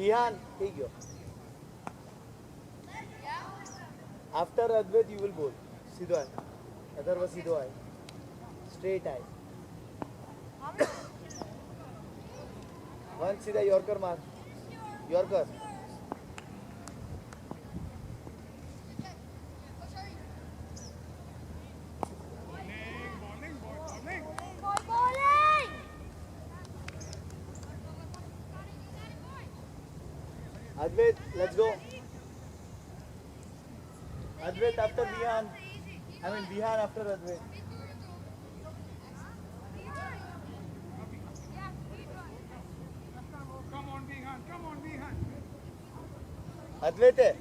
Vihan, take you. After Advait, you will bowl. Sidho eye. Otherwise, Sidho eye. Straight eye. One Sidha Yorker mark. Yorker. Advait, let's go. Advait after Vihan. Vihan after Advait. Come on, Vihan. Advait hai.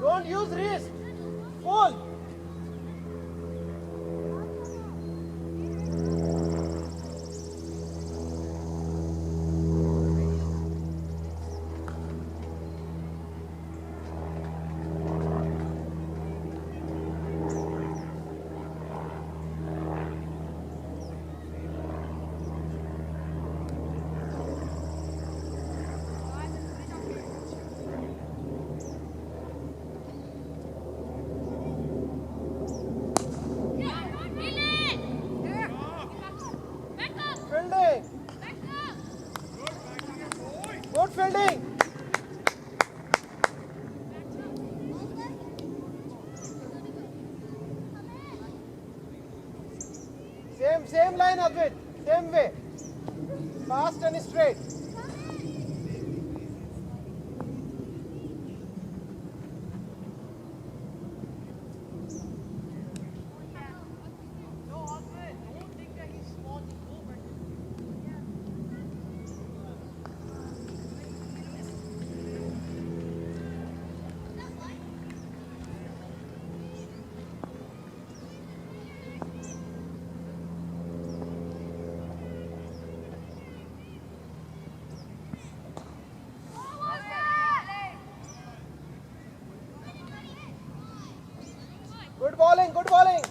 Don't use wrist. Full. same line, Advait. Same way. Fast and straight. Good bowling, good bowling.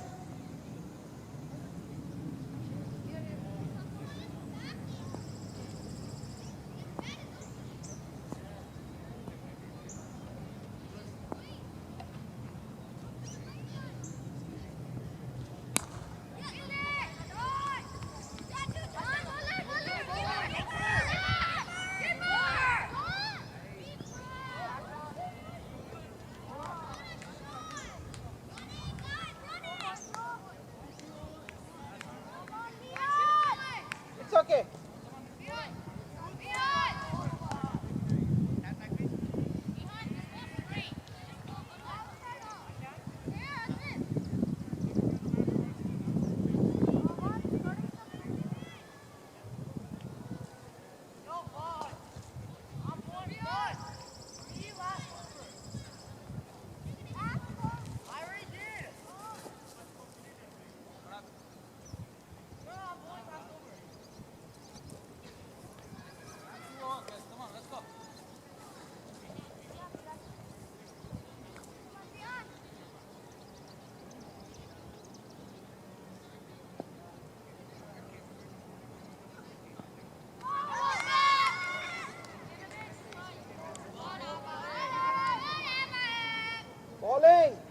It's okay. Bowling.